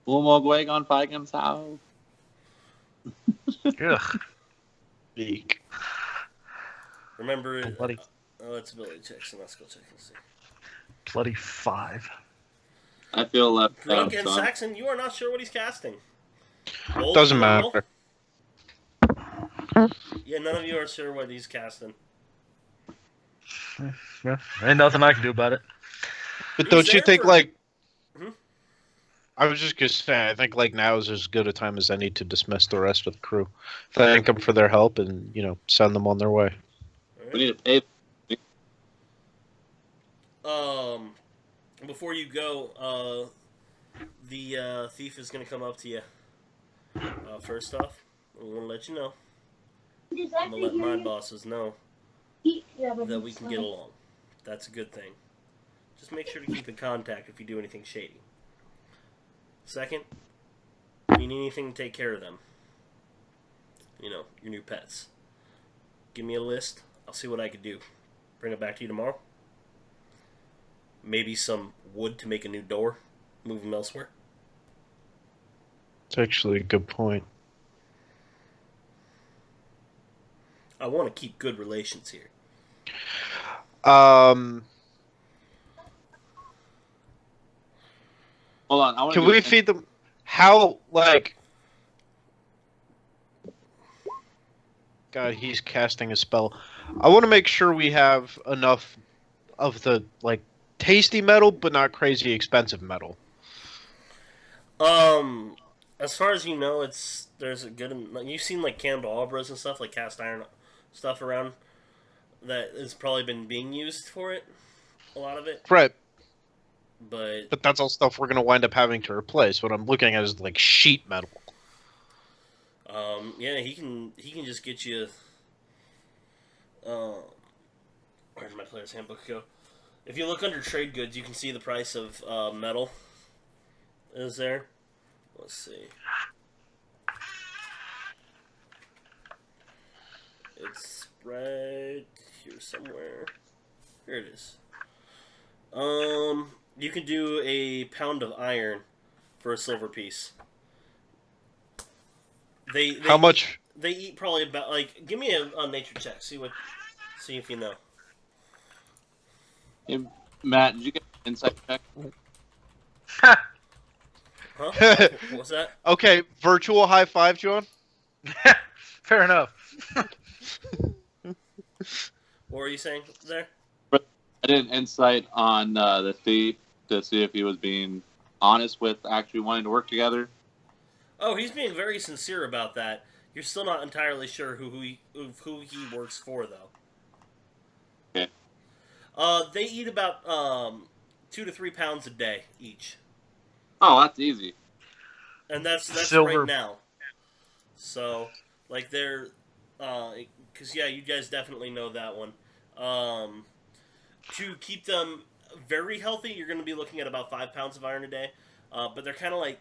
Umogwegon Feigen's house. Ugh. Eek. Remember, Bloody, it's ability checks, and let's go check and see. bloody 5. I feel left out, Grug and son. Saxon, you are not sure what he's casting. Roll, Doesn't roll. matter. Yeah, none of you are sure what he's casting. Yeah, ain't nothing I can do about it. But He's don't you there think, for- like... Hmm? I was just going to say, I think, like, now is as good a time as any to dismiss the rest of the crew. Thank them for their help and, send them on their way. We need to pay. Before you go, the thief is going to come up to you. First off, I want to let you know. Does that I'm going to let my figure bosses know that we can get along. That's a good thing. Just make sure to keep in contact if you do anything shady. Second, if you need anything to take care of them. Your new pets. Give me a list. I'll see what I can do. Bring it back to you tomorrow. Maybe some wood to make a new door. Move them elsewhere. It's actually a good point. I want to keep good relations here. Um, Hold on. I want can we feed them? How, like... God, he's casting a spell. I want to make sure we have enough of the, like, tasty metal, but not crazy expensive metal. As far as you know, there's a good. You've seen like candelabras and stuff, like cast iron stuff around that has probably been being used for it. A lot of it, Right. but But that's all stuff we're going to wind up having to replace. What I'm looking at is, like, sheet metal. yeah, he can just get you. Where's my player's handbook go? If you look under trade goods, you can see the price of metal. Is there? Let's see. It's right here somewhere. Here it is. You can do a pound of iron for a silver piece. They How much? They eat probably about like. Give me a nature check. See if you know. Hey, Matt, did you get an insight check? Huh? What's that? Okay, virtual high five, John. Fair enough. What were you saying there? I did an insight on the thief to see if he was being honest with actually wanting to work together. Oh, he's being very sincere about that. You're still not entirely sure who he works for, though. Okay. They eat about 2 to 3 pounds a day each, Oh, that's easy. and that's Silver. right now. So, like they're, because yeah, you guys definitely know that one. To keep them very healthy, you're going to be looking at about 5 pounds of iron a day. But they're kind of like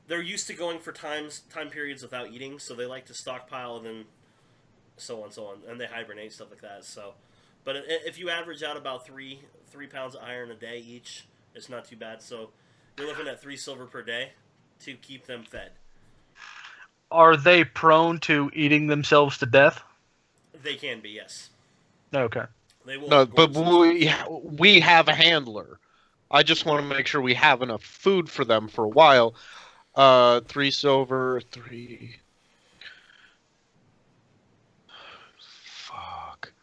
they're used to going for time periods without eating, so they like to stockpile and then so on, and they hibernate, stuff like that. So, but if you average out about 3 pounds of iron a day each, it's not too bad. So you're looking at 3 silver per day to keep them fed. Are they prone to eating themselves to death? They can be, yes. Okay. They will. No, gorge but themselves. we have a handler. I just want to make sure we have enough food for them for a while. 3 silver, 3. Fuck.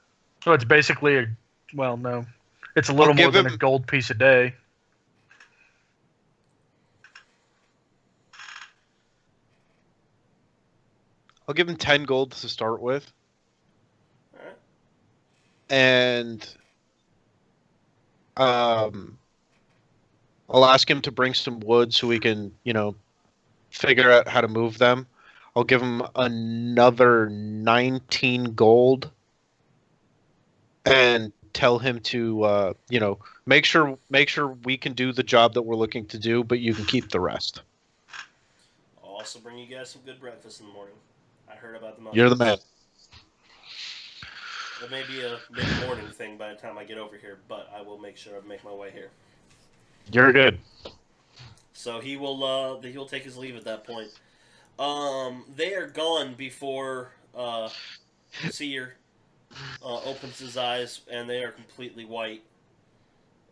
So it's basically no. It's a little more give than him- a gold piece a day. I'll give him 10 gold to start with. and I'll ask him to bring some wood so we can, figure out how to move them. I'll give him another 19 gold and tell him to, make sure we can do the job that we're looking to do, but you can keep the rest. I'll also bring you guys some good breakfast in the morning. I heard about the mushrooms. You're the man. It may be a mid-morning thing by the time I get over here, but I will make sure I make my way here. You're good. So he'll take his leave at that point. They are gone before Seer opens his eyes, and they are completely white.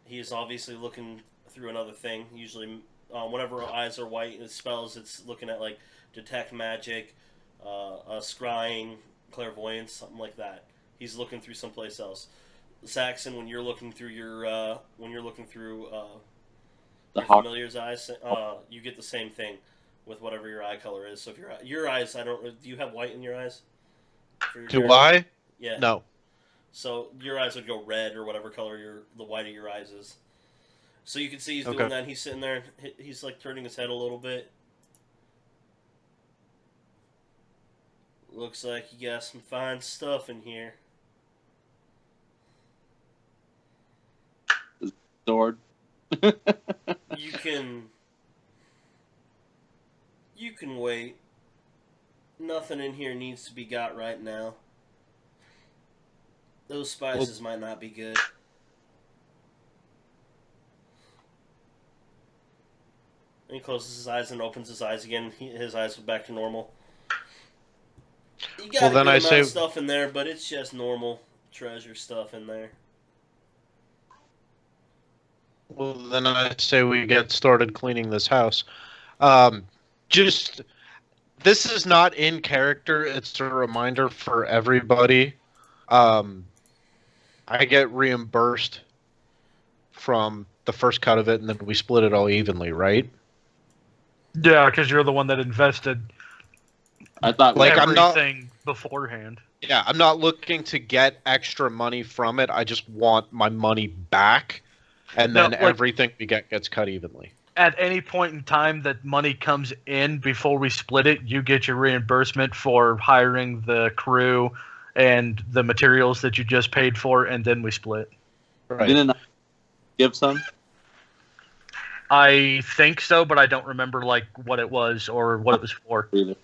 He is obviously looking through another thing. Usually, whenever eyes are white, it spells it's looking at like detect magic, scrying, clairvoyance, something like that. He's looking through someplace else. Saxon, when you're looking through your familiar's eyes, you get the same thing with whatever your eye color is. So if your eyes, do you have white in your eyes? Do I? Yeah. No. So your eyes would go red or whatever color the white of your eyes is. So you can see he's doing that. And he's sitting there. He's like turning his head a little bit. Looks like you got some fine stuff in here. Sword. You can wait. Nothing in here needs to be got right now. Those spices might not be good. And he closes his eyes and opens his eyes again. His eyes are back to normal. You got a good amount of stuff in there, but it's just normal treasure stuff in there. Well, then I say we get started cleaning this house. This is not in character. It's a reminder for everybody. I get reimbursed from the first cut of it, and then we split it all evenly, right? Yeah, because you're the one that invested. I thought everything beforehand. Yeah, I'm not looking to get extra money from it. I just want my money back, and then everything we get gets cut evenly. At any point in time that money comes in before we split it, you get your reimbursement for hiring the crew and the materials that you just paid for, and then we split. Right. Didn't I give some? I think so, but I don't remember what it was or what it was for. Either.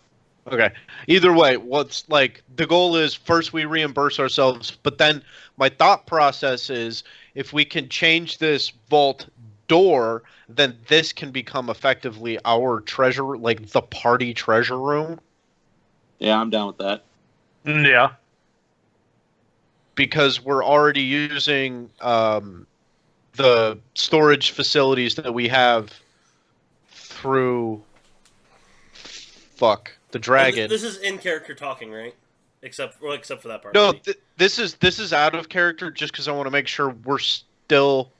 Okay. Either way, the goal is first we reimburse ourselves, but then my thought process is if we can change this vault door, then this can become effectively our treasure, like the party treasure room. Yeah, I'm down with that. Yeah. Because we're already using the storage facilities that we have through the dragon. This is in character talking, right? Except for that part. No, this is out of character just because I want to make sure we're still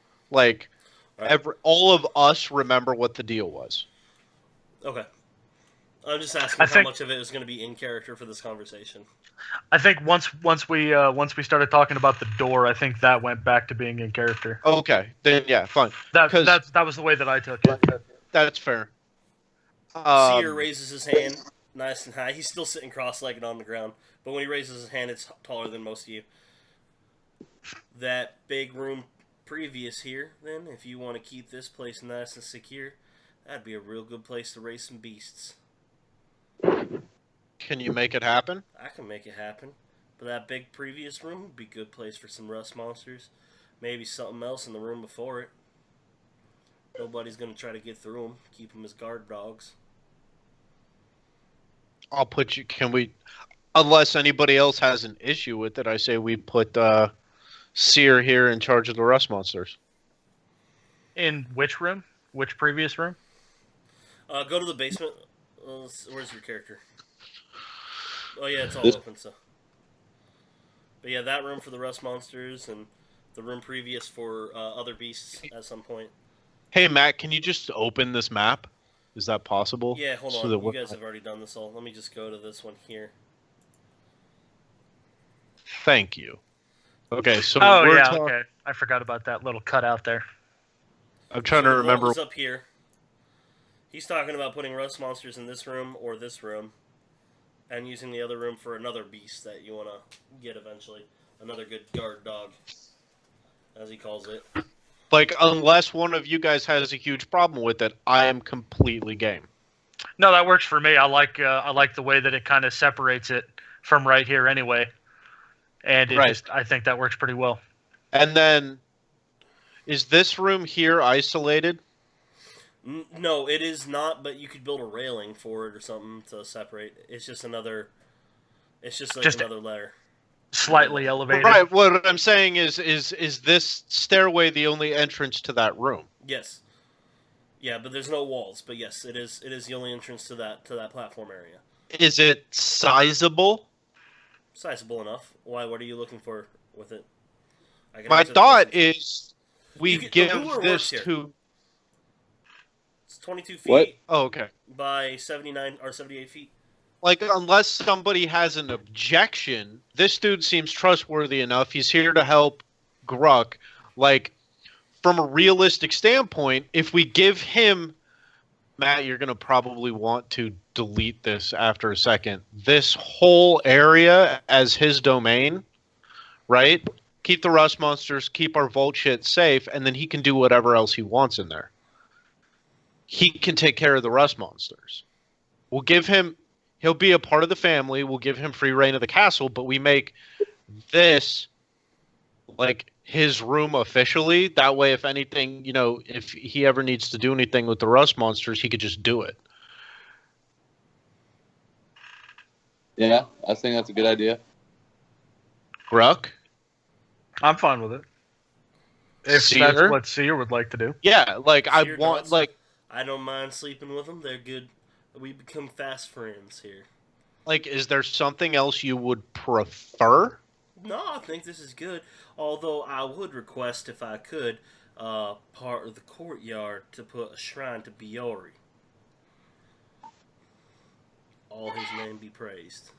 all of us remember what the deal was. Okay. I'm just asking how much of it is going to be in character for this conversation. I think once we started talking about the door, I think that went back to being in character. Okay, then yeah, fine. That was the way that I took it. That's fair. Seer raises his hand nice and high. He's still sitting cross-legged on the ground, but when he raises his hand, it's taller than most of you. That big room previous here, then, if you want to keep this place nice and secure, that'd be a real good place to raise some beasts. Can you make it happen? I can make it happen. But that big previous room would be a good place for some rust monsters. Maybe something else in the room before it. Nobody's going to try to get through them. Keep them as guard dogs. I'll put you... Can we... Unless anybody else has an issue with it, I say we put Seer here in charge of the rust monsters. In which room? Which previous room? Go to the basement. Where's your character? Oh yeah, it's all open, so. But yeah, that room for the rust monsters and the room previous for other beasts at some point. Hey Matt, can you just open this map? Is that possible? Yeah, hold on. You guys have already done this all. Let me just go to this one here. Thank you. Okay, so Oh we're yeah, talking. okay. I forgot about that little cutout there. I'm trying So to the vault remember. is up here. He's talking about putting rust monsters in this room or this room, and using the other room for another beast that you want to get eventually. Another good guard dog, as he calls it. Like, unless one of you guys has a huge problem with it, I am completely game. No, that works for me. I like the way that it kind of separates it from right here anyway, and I think that works pretty well. And then, is this room here isolated? No, it is not. But you could build a railing for it or something to separate. It's just another. It's just like another layer. Slightly elevated. Right. What I'm saying is this stairway the only entrance to that room? Yes. Yeah, but there's no walls. But yes, it is. It is the only entrance to that platform area. Is it sizable? Sizable enough. Why? What are you looking for with it? My thought is we give this to. It's 22 feet. What? Oh, okay. By 79 or 78 feet. Like, unless somebody has an objection, this dude seems trustworthy enough. He's here to help Gruck. Like, from a realistic standpoint, if we give him... Matt, you're going to probably want to delete this after a second. This whole area as his domain, right? Keep the rust monsters, keep our vault shit safe, and then he can do whatever else he wants in there. He can take care of the rust monsters. We'll give him... He'll be a part of the family. We'll give him free reign of the castle, but we make this like his room officially. That way, if anything, if he ever needs to do anything with the rust monsters, he could just do it. Yeah, I think that's a good idea. Gruck? I'm fine with it. If Seer? that's what Seer would like to do. Yeah, like I Seer want, dogs. like, I don't mind sleeping with them. They're good. We become fast friends here. like, is there something else you would prefer? No, I think this is good. Although I would request, if I could, part of the courtyard to put a shrine to Biori. All his name be praised.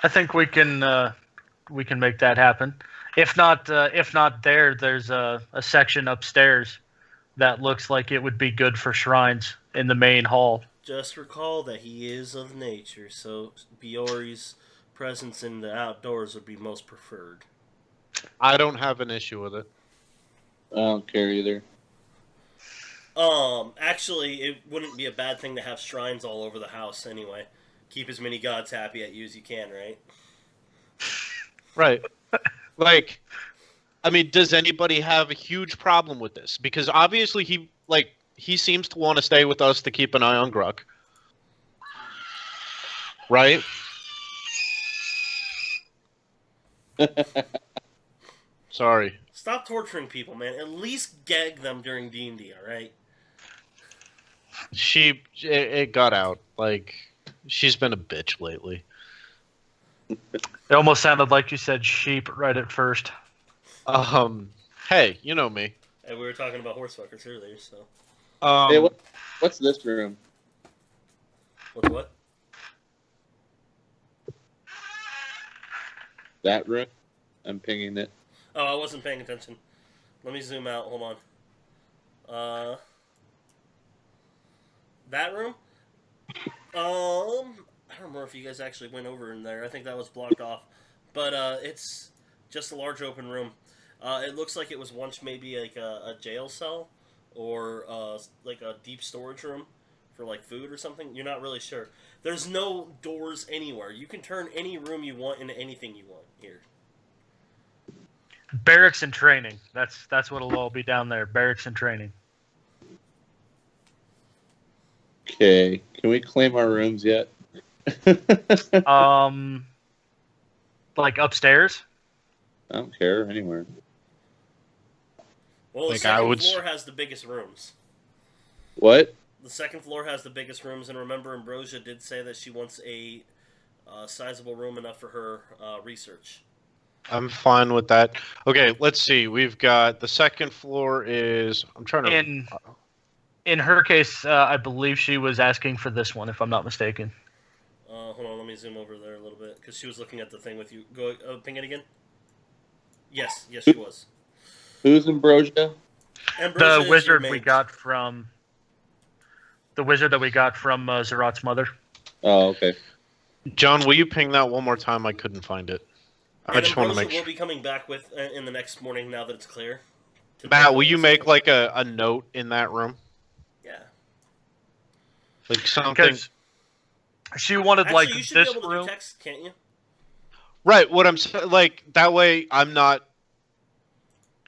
I think we can make that happen. If not there's a section upstairs that looks like it would be good for shrines in the main hall. Just recall that he is of nature, so Biori's presence in the outdoors would be most preferred. I don't have an issue with it. I don't care either. Actually, it wouldn't be a bad thing to have shrines all over the house anyway. Keep as many gods happy at you as you can, right? Right. Like, I mean, does anybody have a huge problem with this? Because obviously he seems to want to stay with us to keep an eye on Gruck. Right? Sorry. Stop torturing people, man. At least gag them during D&D, alright? It got out. Like, she's been a bitch lately. It almost sounded like you said sheep right at first. Hey, you know me. And we were talking about horsefuckers earlier, so... Hey, what's this room? What's what? That room? I'm pinging it. Oh, I wasn't paying attention. Let me zoom out. Hold on. That room? I don't remember if you guys actually went over in there. I think that was blocked off. But it's just a large open room. It looks like it was once maybe like a jail cell or like a deep storage room for like food or something. You're not really sure. There's no doors anywhere. You can turn any room you want into anything you want here. Barracks and training. That's what'll all be down there. Barracks and training. Okay, can we claim our rooms yet? Like upstairs? I don't care, anywhere. Well, the Like, second floor has the biggest rooms. What? The second floor has the biggest rooms, and remember, Ambrosia did say that she wants a sizable room enough for her research. I'm fine with that. Okay, let's see. We've got the second floor is... I'm trying to... In her case, I believe she was asking for this one, if I'm not mistaken. Hold on, let me zoom over there a little bit, because she was looking at the thing with you. Go ping it again. Yes, she was. Who's Ambrosia? Ambrosia The is wizard your we mage. got from Zerat's mother. Oh, okay. John, will you ping that one more time? I couldn't find it. I And just want to Ambrosia make will sure. be coming back with in the next morning now that it's clear. Matt, will you make like a note in that room? Yeah. Like something. Because she wanted Actually, you should this be able to room. do text, can't you? Right, what I'm saying, like, that way I'm not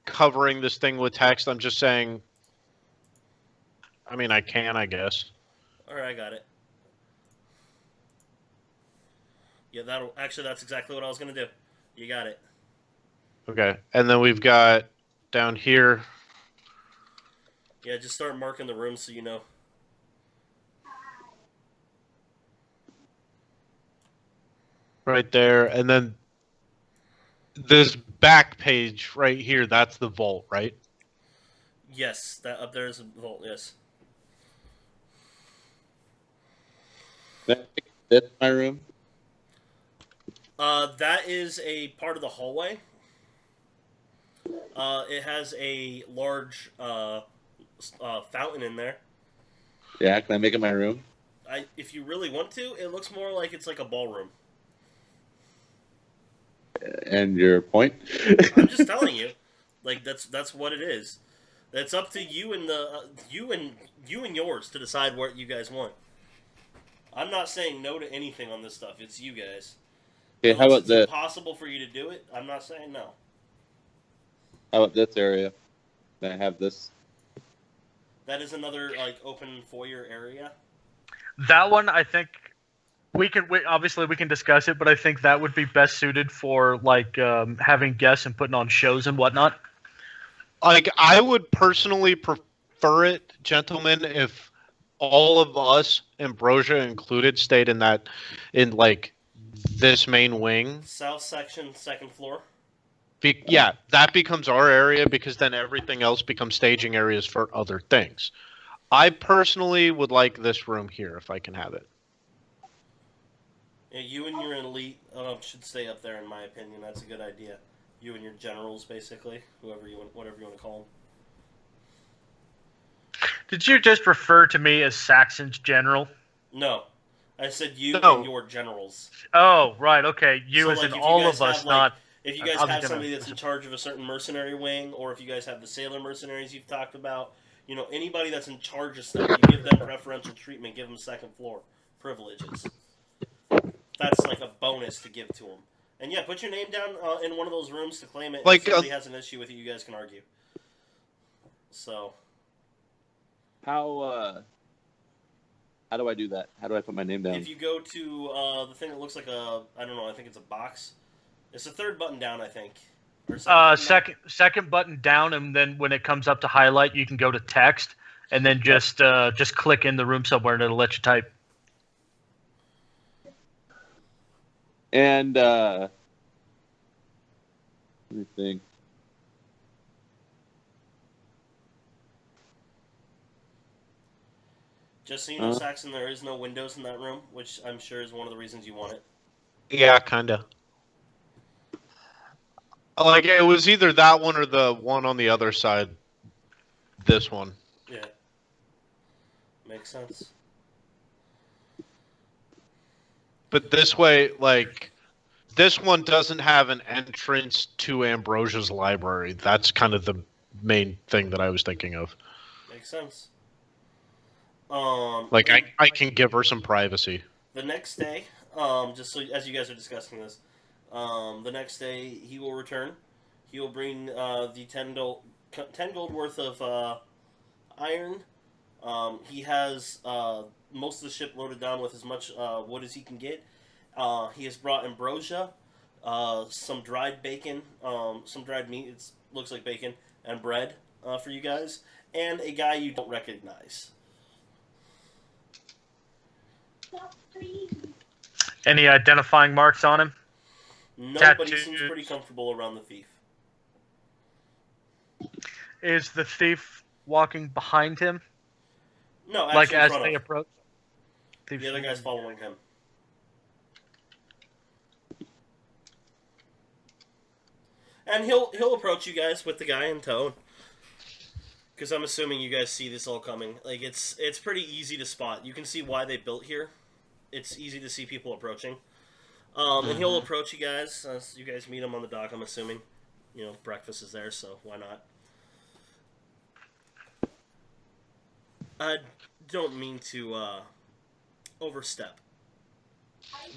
covering this thing with text. I'm just saying. I mean, I can, I guess. Alright, I got it. Yeah, that's exactly what I was gonna do. You got it. Okay, and then we've got down here. Yeah, just start marking the rooms so you know. Right there, and then this back page right here, that's the vault, right? Yes, that up there is a vault, yes. That's my room. That is a part of the hallway. It has a large fountain in there. Yeah, can I make it my room? If you really want to, it looks more like it's like a ballroom. And your point? I'm just telling you, like that's what it is. It's up to you and you and yours to decide what you guys want. I'm not saying no to anything on this stuff. It's you guys. Okay, how Unless about it's the? impossible for you to do it, I'm not saying no. How about this area? Can I have this? That is another like open foyer area. That one, I think obviously we can discuss it, but I think that would be best suited for like having guests and putting on shows and whatnot. Like, I would personally prefer it, gentlemen, if all of us, Ambrosia included, stayed in like this main wing. South section, second floor. Yeah, that becomes our area because then everything else becomes staging areas for other things. I personally would like this room here if I can have it. Yeah, you and your elite should stay up there, in my opinion. That's a good idea. You and your generals, basically, whatever you want to call them. Did you just refer to me as Saxon's general? No, I said you No. and your generals. Oh, right, okay. You So, as like, in if you all guys of us, have, like, not. If you guys I'm have gonna- somebody that's in charge of a certain mercenary wing, or if you guys have the sailor mercenaries you've talked about, anybody that's in charge of stuff, you give them preferential treatment, give them second floor privileges. That's like a bonus to give to them. And yeah, put your name down in one of those rooms to claim it. Like, If somebody has an issue with you guys can argue. So. How do I do that? How do I put my name down? If you go to the thing that looks like I don't know, I think it's a box. It's the third button down, I think. Or Second button down, and then when it comes up to highlight, you can go to text, and then just click in the room somewhere, and it'll let you type. And let me think. Just so you know, Saxon, there is no windows in that room, which I'm sure is one of the reasons you want it. Yeah, kinda. Like, it was either that one or the one on the other side. This one. Yeah. Makes sense. But this way, like, this one doesn't have an entrance to Ambrosia's library. That's kind of the main thing that I was thinking of. Makes sense. Like, I can give her some privacy. The next day, just so as you guys are discussing this, the next day he will return. He will bring the 10 gold worth of iron. He has most of the ship loaded down with as much wood as he can get. He has brought ambrosia, some dried bacon, some dried meat. It looks like bacon and bread for you guys, and a guy you don't recognize. Any identifying marks on him? No, but he seems Tattoos. pretty comfortable around the thief. Is the thief walking behind him, No, actually like in as front they of. approach? The other guy's following him. And he'll approach you guys with the guy in tow. Because I'm assuming you guys see this all coming. Like, it's pretty easy to spot. You can see why they built here. It's easy to see people approaching. And he'll approach you guys as you guys meet him on the dock, I'm assuming. You know, breakfast is there, so why not? I don't mean to overstep.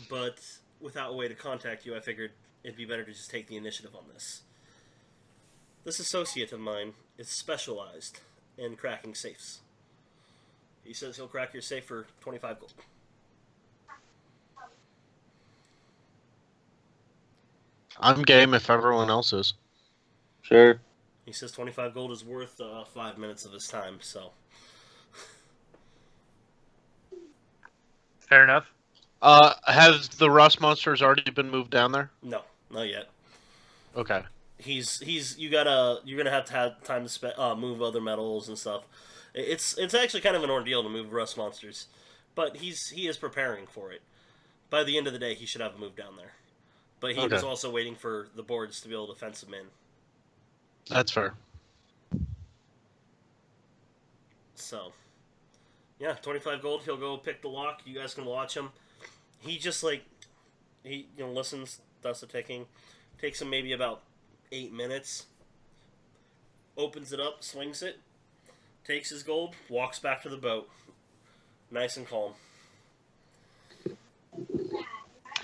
But without a way to contact you, I figured it'd be better to just take the initiative on this. This associate of mine is specialized in cracking safes. He says he'll crack your safe for 25 gold. I'm game if everyone else is. Sure. He says 25 gold is worth 5 minutes of his time, so... Fair enough. Have the rust monsters already been moved down there? No, not yet. Okay. You're gonna have to have time to move other metals and stuff. It's actually kind of an ordeal to move rust monsters, but he is preparing for it. By the end of the day, he should have moved down there. But he was also waiting for the boards to be able to fence him in. That's fair. So, yeah, 25 gold. He'll go pick the lock. You guys can watch him. He just listens, does the ticking. Takes him maybe about 8 minutes. Opens it up, swings it, takes his gold, walks back to the boat. Nice and calm.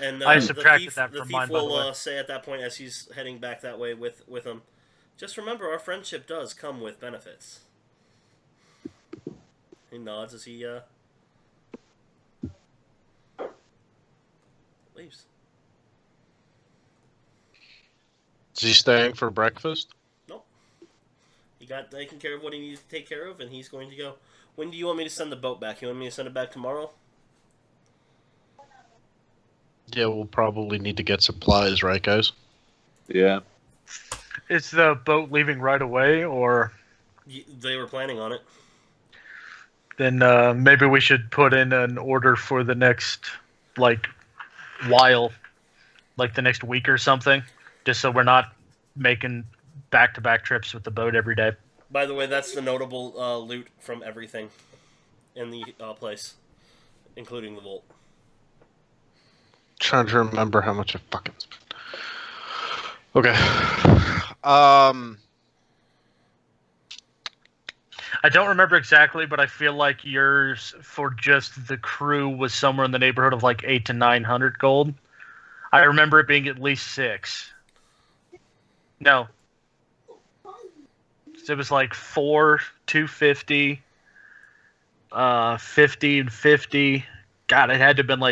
And I subtracted the that thief from mine, by the way. will say at that point as he's heading back that way with him, just remember our friendship does come with benefits. He nods as he leaves. Is he staying for breakfast? Nope. He got taken care of what he needs to take care of, and he's going to go. When do you want me to send the boat back? You want me to send it back tomorrow? Yeah, we'll probably need to get supplies, right, guys? Yeah. Is the boat leaving right away, or They were planning on it. then maybe we should put in an order for the next, while, the next week or something, just so we're not making back-to-back trips with the boat every day. By the way, that's the notable loot from everything in the place, including the vault. Trying to remember how much I fucking spent. Okay. I don't remember exactly, but I feel like yours for just the crew was somewhere in the neighborhood of 800 to 900 gold. I remember it being at least 6. No. So it was 4, 250, 50, and 50. God, it had to have been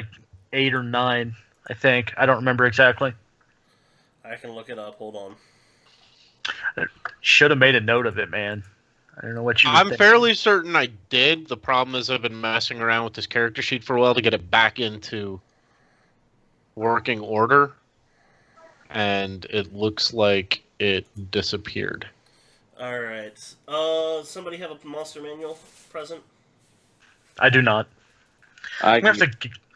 8 or 9, I think. I don't remember exactly. I can look it up. Hold on. Should have made a note of it, man. I don't know what you would I'm think. fairly certain I did. The problem is I've been messing around with this character sheet for a while to get it back into working order. And it looks like it disappeared. Alright. Somebody have a monster manual present? I do not. I I'm can, gonna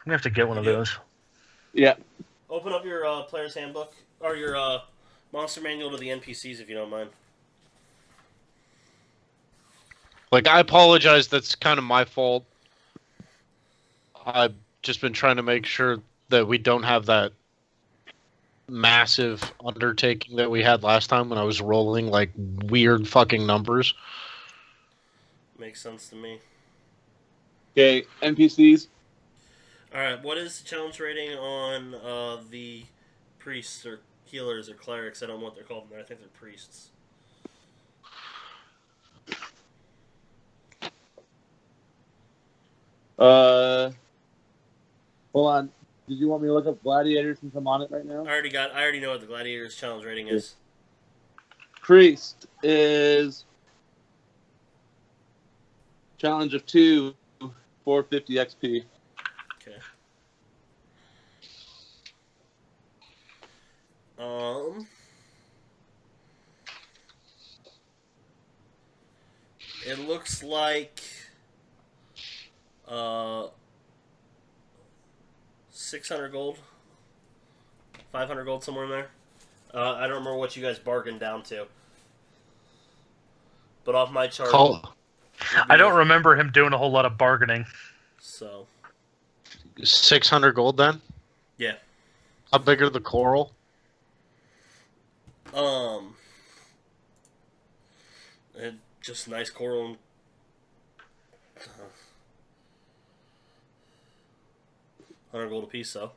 have to get one of You do? those. yeah. Open up your player's handbook, or your monster manual to the NPCs if you don't mind. I apologize. That's kind of my fault. I've just been trying to make sure that we don't have that massive undertaking that we had last time when I was rolling weird fucking numbers. Makes sense to me. Okay, NPCs. Alright, what is the challenge rating on the priests or healers or clerics? I don't know what they're called in there. I think they're priests. Hold on. Did you want me to look up gladiators since I'm on it right now? I already know what the gladiators challenge rating is. Priest is challenge of 2, 450 XP. Okay. It looks like 600 gold, 500 gold, somewhere in there. I don't remember what you guys bargained down to, but off my chart, Call I don't remember him doing a whole lot of bargaining. So 600 gold then. yeah, How big are the coral? just nice coral. And, 100 gold a piece, though.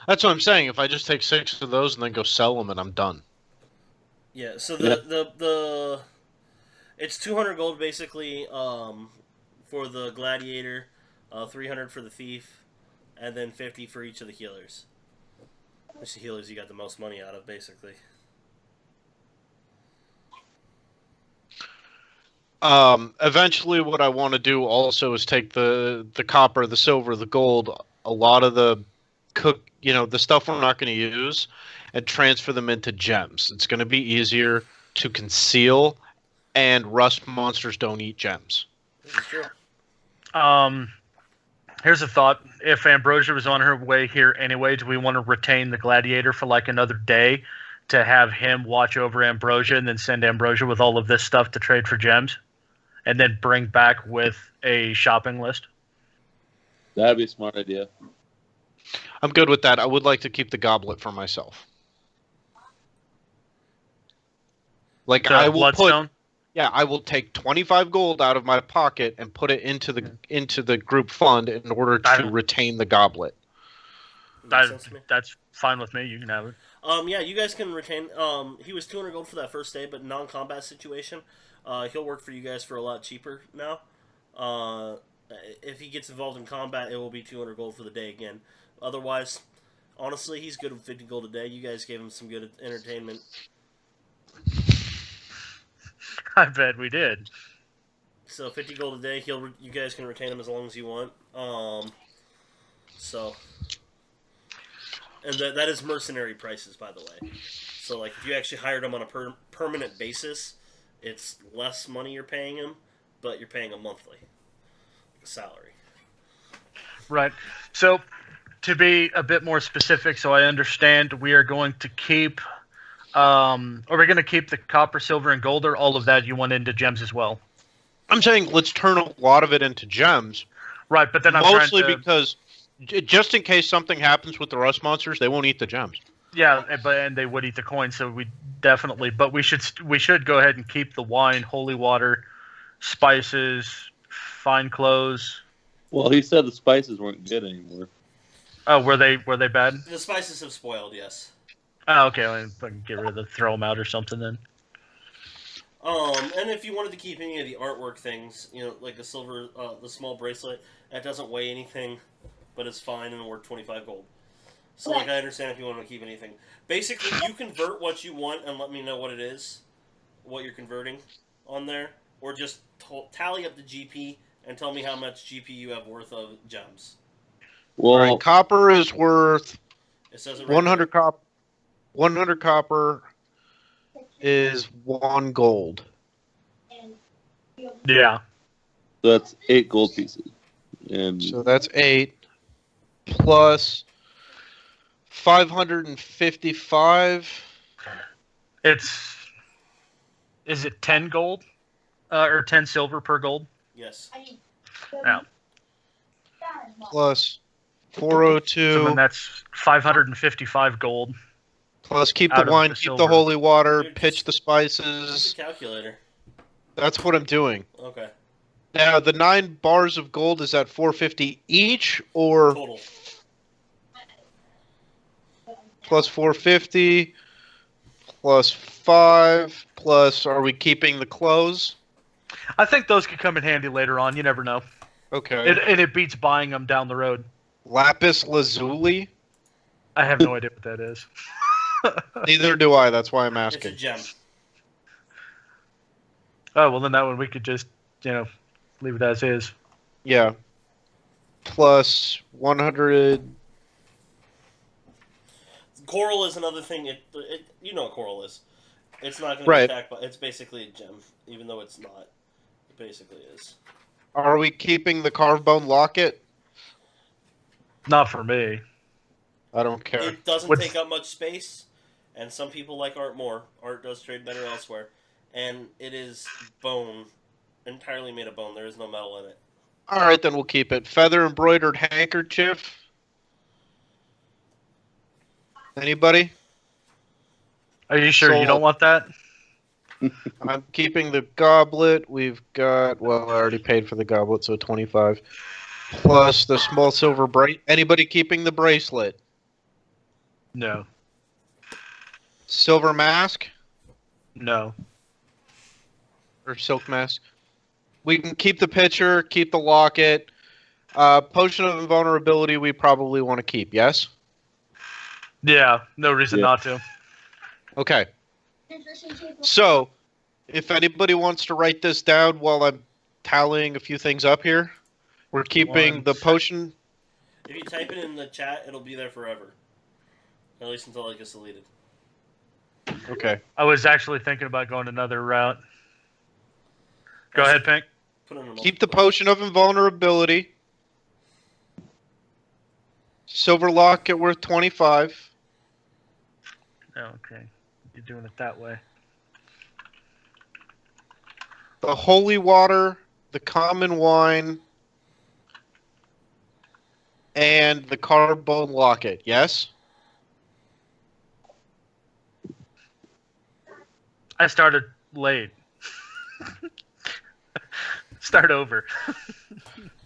That's what I'm saying. If I just take 6 of those and then go sell them, and I'm done. Yeah. So the it's 200 gold basically for the gladiator, 300 for the thief, and then 50 for each of the healers. Which the healers you got the most money out of, basically. Eventually, what I want to do also is take the copper, the silver, the gold, a lot of the the stuff we're not going to use, and transfer them into gems. It's going to be easier to conceal, and rust monsters don't eat gems. This is true. Here's a thought. If Ambrosia was on her way here anyway, do we want to retain the gladiator for like another day to have him watch over Ambrosia and then send Ambrosia with all of this stuff to trade for gems? And then bring back with a shopping list? That'd be a smart idea. I'm good with that. I would like to keep the goblet for myself. Like The I will Bloodstone? I will take 25 gold out of my pocket and put it into the group fund in order to retain the goblet. Makes sense to me. That's fine with me. You can have it. Yeah, you guys can retain. He was 200 gold for that first day, but non-combat situation, he'll work for you guys for a lot cheaper now. If he gets involved in combat, it will be 200 gold for the day again. Otherwise, honestly, he's good with 50 gold a day. You guys gave him some good entertainment. I bet we did. So 50 gold a day, you guys can retain him as long as you want. And that is mercenary prices, by the way. So like if you actually hired him on a permanent basis, it's less money you're paying him, but you're paying him monthly, like a salary. Right. So, to be a bit more specific, so I understand, we are going to keep, are we going to keep the copper, silver, and gold, or all of that you want into gems as well? I'm saying let's turn a lot of it into gems. Right, but then I'm mostly trying to, because just in case something happens with the rust monsters, they won't eat the gems. yeah, and they would eat the coin, so we definitely, but we should go ahead and keep the wine, holy water, spices, fine clothes. Well, he said the spices weren't good anymore. Oh, were they bad? The spices have spoiled, yes. Oh, okay, I can get rid of them, throw them out or something then. And if you wanted to keep any of the artwork things, like the silver, the small bracelet, that doesn't weigh anything, but it's fine and worth 25 gold. So, like, I understand if you want to keep anything. Basically, you convert what you want and let me know what it is, what you're converting on there, or just tally up the GP and tell me how much GP you have worth of gems. Well, All right, copper is worth It says it right 100 copper. 100 copper is 1 gold. Yeah. so that's 8 gold pieces. And So that's 8 plus 555. Is it 10 gold? Or 10 silver per gold? Yes. Yeah. Plus So 402. then that's 555 gold. Plus keep out the of wine, the keep silver. the holy water, Dude, pitch the Use spices. a calculator. That's what I'm doing. Okay. Now, the 9 bars of gold, is at 450 each, or Total. plus 450, plus 5, plus, are we keeping the clothes? I think those could come in handy later on. You never know. Okay. And it beats buying them down the road. Lapis lazuli? I have no idea what that is. Neither do I, that's why I'm It's a asking. gem. Oh, well, then that one we could just, leave it as is. Yeah. Plus 100. Coral is another thing. You know what coral is. It's not going to Right. be attacked, but it's basically a gem, even though it's not. It basically is. Are we keeping the carved bone locket? Not for me. I don't care. It doesn't What's- take up much space, And some people like art more. Art does trade better elsewhere. And it is bone, entirely made of bone. There is no metal in it. All right, then we'll keep it. Feather embroidered handkerchief. Anybody? Are you sure you Sold. don't want that? I'm keeping the goblet. We've got, well, I already paid for the goblet, so 25. Plus the small silver bracelet. Anybody keeping the bracelet? No. Silver mask? No. Or silk mask? We can keep the pitcher, keep the locket. Potion of invulnerability we probably want to keep, yes? Yeah, no reason Yeah. not to. Okay. So, if anybody wants to write this down while I'm tallying a few things up here, we're keeping One. the potion. If you type it in the chat, it'll be there forever. At least until it gets deleted. Okay. I was actually thinking about going another route. Go ahead, Pink. Put it in a Keep the multiple. potion of invulnerability. Silver locket worth 25. Oh, okay. You're doing it that way. The holy water, the common wine, and the carbone locket, yes? I started late. Start over.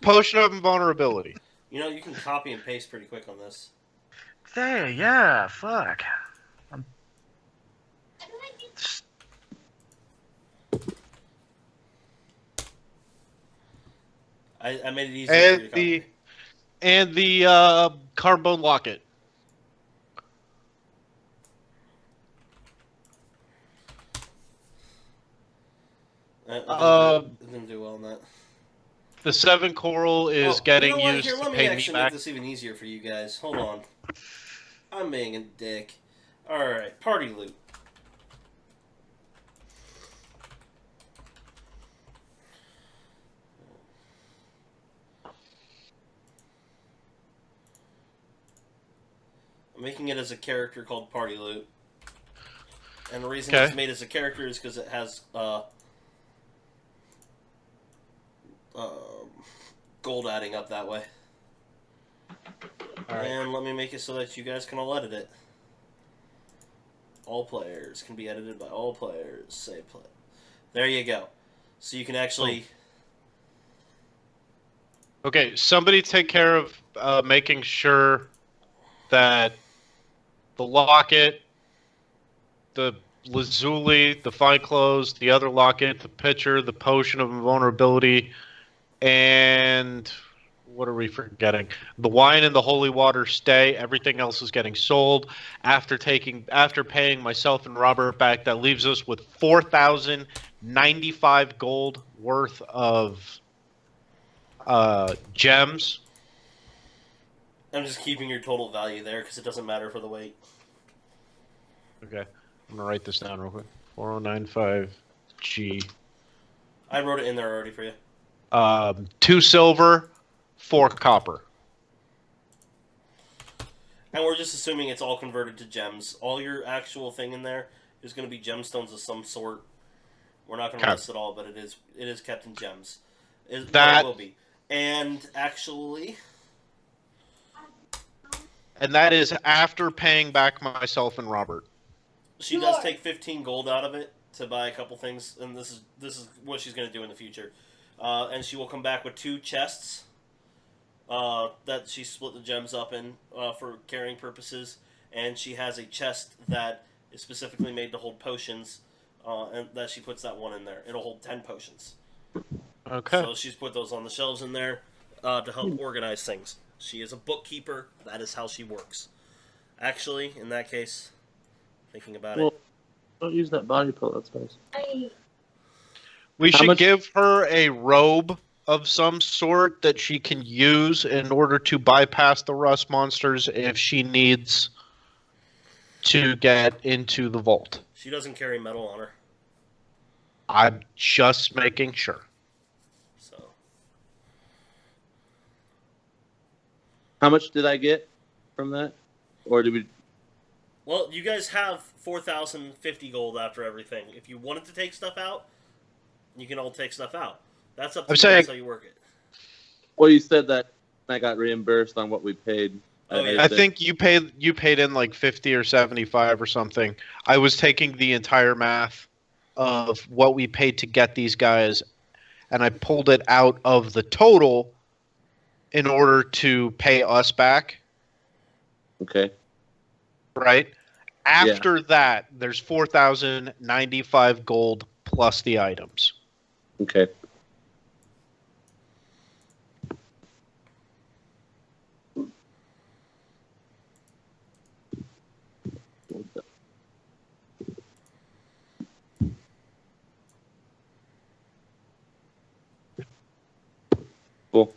Potion of invulnerability. You know, you can copy and paste pretty quick on this. There, yeah, fuck. I made it easy for you to And copy. the carbone locket. It didn't do well on that. The 7 coral is getting you know what? used Here, to let me pay me actually back. make this even easier for you guys. Hold on. I'm being a dick. Alright, party loot. I'm making it as a character called Party Loot. And the reason Okay. it's made as a character is because it has gold adding up that way. Alright. And let me make it so that you guys can all edit it. All players can be edited by all players. Say play. There you go. So you can actually... Okay, somebody take care of making sure that the locket, the lazuli, the fine clothes, the other locket, the pitcher, the potion of invulnerability, and what are we forgetting? The wine and the holy water stay. Everything else is getting sold. After paying myself and Robert back, that leaves us with 4,095 gold worth of gems. I'm just keeping your total value there because it doesn't matter for the weight. Okay, I'm gonna write this down real quick. 4095 G. I wrote it in there already for you. 2 silver, 4 copper. And we're just assuming it's all converted to gems. All your actual thing in there is going to be gemstones of some sort. We're not going to Okay. list it all, but it is kept in gems. That- It will be. And actually, And that is after paying back myself and Robert. she does take 15 gold out of it to buy a couple things, and this is what she's going to do in the future. And she will come back with 2 chests that she split the gems up in for carrying purposes, and she has a chest that is specifically made to hold potions, and that she puts that one in there. It'll hold 10 potions. Okay. So she's put those on the shelves in there to help organize things. She is a bookkeeper. That is how she works. Actually, in that case, thinking about Well, it, don't use that body pillow. That's nice. We How should much- give her a robe of some sort that she can use in order to bypass the rust monsters if she needs to get into the vault. she doesn't carry metal on her. I'm just making sure. So How much did I get from that? Or did we? Well, you guys have 4,050 gold after everything. If you wanted to take stuff out, you can all take stuff out. That's up to I'm you saying- guys how you work it. Well, you said that I got reimbursed on what we paid. Oh, yeah. I think you paid in like 50 or 75 or something. I was taking the entire math of what we paid to get these guys, and I pulled it out of the total in order to pay us back. Okay. Right? After that, there's 4,095 gold plus the items. Okay. Cool.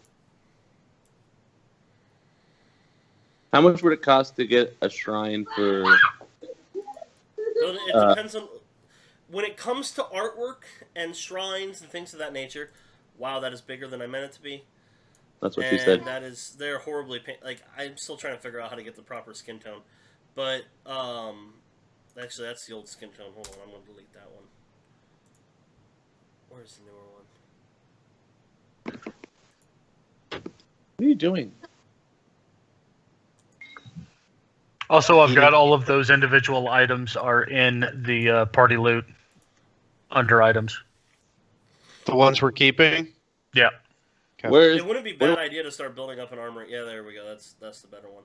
How much would it cost to get a shrine for? It depends on when it comes to artwork and shrines and things of that nature. Wow, that is bigger than I meant it to be. That's what and she said. they're horribly like I'm still trying to figure out how to get the proper skin tone, but actually that's the old skin tone. Hold on, I'm gonna delete that one. Where's the newer one? What are you doing? Also, I've got all of those individual items are in the party loot under items. The ones we're keeping? Yeah. Okay. Where is? It wouldn't be a bad idea to start building up an armory. Yeah, there we go. That's the better one.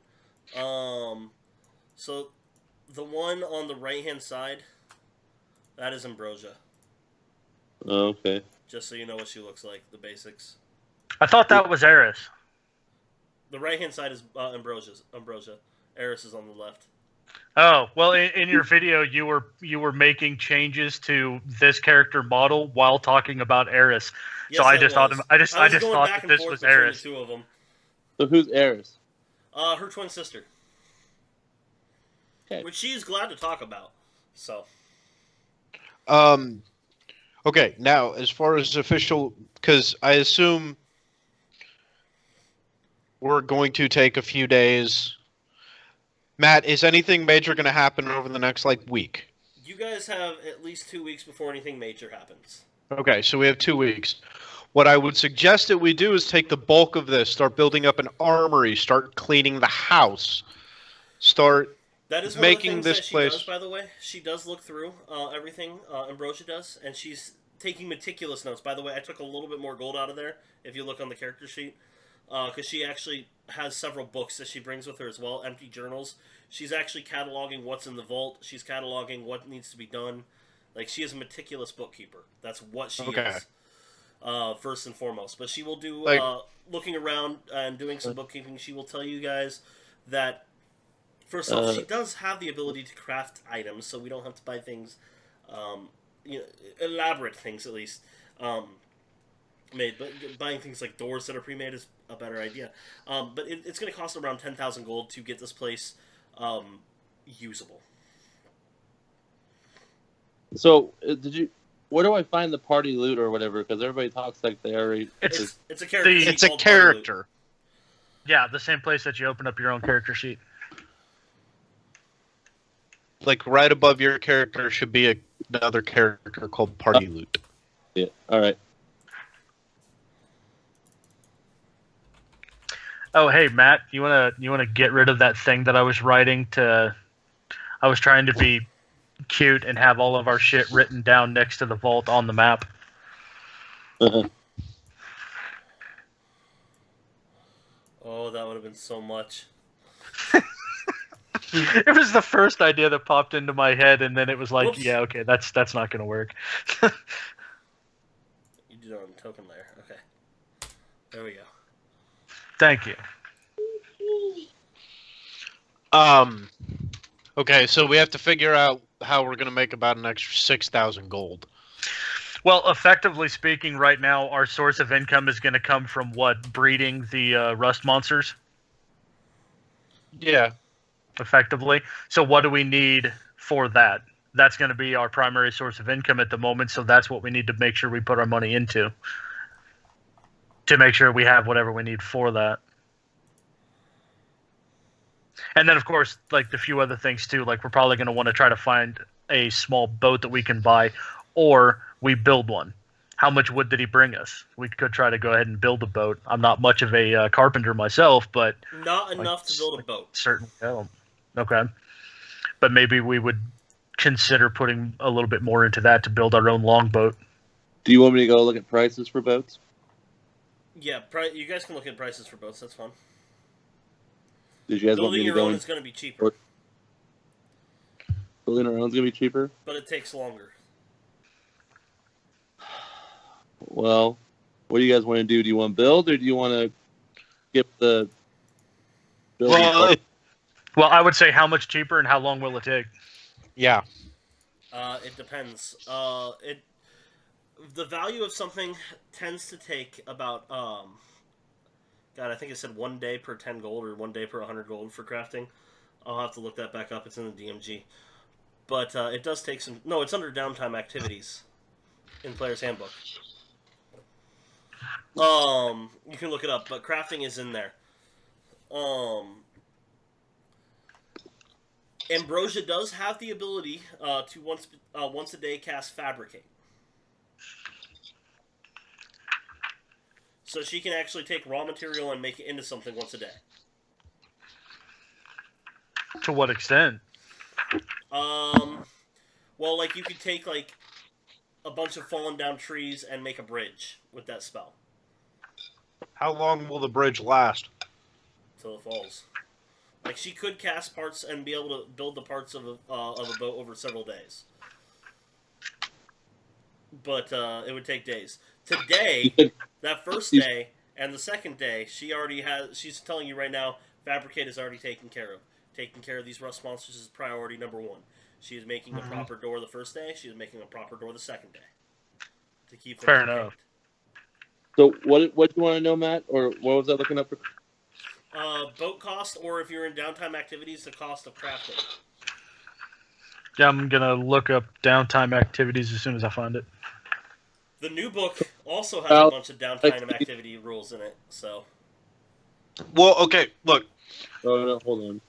So the one on the right hand side, that is Ambrosia. Oh, okay. Just so you know what she looks like, the basics. I thought that was Eris. The right hand side is Ambrosia. Eris is on the left. Oh, well, in your video, you were making changes to this character model while talking about Eris. Yes, so I just thought going back that and this forth was between Eris. the two of them. So who's Eris? Her twin sister. Okay. Which she is glad to talk about. So. Okay, now as far as official, because I assume we're going to take a few days. Matt, is anything major going to happen over the next week? You guys have at least 2 weeks before anything major happens. Okay, so we have 2 weeks. What I would suggest that we do is take the bulk of this, start building up an armory, start cleaning the house, start That is making one of the this things that place. she does, by the way. She does look through everything Ambrosia does, and she's taking meticulous notes. By the way, I took a little bit more gold out of there, if you look on the character sheet, because she actually has several books that she brings with her as well, empty journals. She's actually cataloging what's in the vault. She's cataloging what needs to be done. Like, she is a meticulous bookkeeper. That's what she is, first and foremost. But she will do, looking around and doing some bookkeeping, she will tell you guys that, first off, she does have the ability to craft items, so we don't have to buy things, elaborate things at least, made. But buying things like doors that are pre-made is a better idea. But it's going to cost around 10,000 gold to get this place usable. So where do I find the party loot or whatever? Because everybody talks like they already. It's a character. It's a character. Yeah, the same place that you open up your own character sheet. Like right above your character should be another character called Party Loot. Yeah. All right. Oh, hey Matt, you wanna get rid of that thing that I was writing to? I was trying to be cute and have all of our shit written down next to the vault on the map. Uh-huh. Oh, that would have been so much. It was the first idea that popped into my head, and then it was like, Whoops. yeah, okay, that's not gonna work. You did it on the token layer. Okay. There we go. Thank you. Okay, so we have to figure out how we're going to make about an extra 6,000 gold. Well, effectively speaking, right now our source of income is going to come from what? Breeding the rust monsters? Yeah. Effectively. So what do we need for that? That's going to be our primary source of income at the moment, so that's what we need to make sure we put our money into. To make sure we have whatever we need for that. And then, of course, like the few other things too. Like we're probably going to want to try to find a small boat that we can buy, or we build one. How much wood did he bring us? We could try to go ahead and build a boat. I'm not much of a carpenter myself, but Not enough to build a boat. certainly help. Okay, but maybe we would consider putting a little bit more into that to build our own longboat. Do you want me to go look at prices for boats? Yeah, you guys can look at prices for boats. That's fine. Did you guys want Building me to your go own in? is going to be cheaper, Building our own is gonna be cheaper. but it takes longer. Well, what do you guys want to do? Do you want to build, or do you want to skip the building part? Well, I would say how much cheaper and how long will it take? Yeah. It depends. The value of something tends to take about God, I think it said 1 day per 10 gold or 1 day per 100 gold for crafting. I'll have to look that back up. It's in the DMG. But it does take some... No, it's under downtime activities in Player's Handbook. You can look it up, but crafting is in there. Ambrosia does have the ability to once a day cast Fabricate. So she can actually take raw material and make it into something once a day. To what extent? Well, like you could take like a bunch of fallen down trees and make a bridge with that spell How long will the bridge last? till it falls. Like she could cast parts and be able to build the parts of a boat over several days, but it would take days. Today, that first day and the second day, she's telling you right now, Fabricate is already taken care of. Taking care of these rust monsters is priority number one. She is making a proper door the first day. She is making a proper door the second day. To keep things Fair contained. enough. So what do you want to know, Matt? Or what was that looking up for? Boat cost, or if you're in downtime activities, the cost of crafting. Yeah, I'm gonna look up downtime activities as soon as I find it. The new book also has a bunch of downtime activity rules in it, so... Well, okay, look. Oh no, hold on.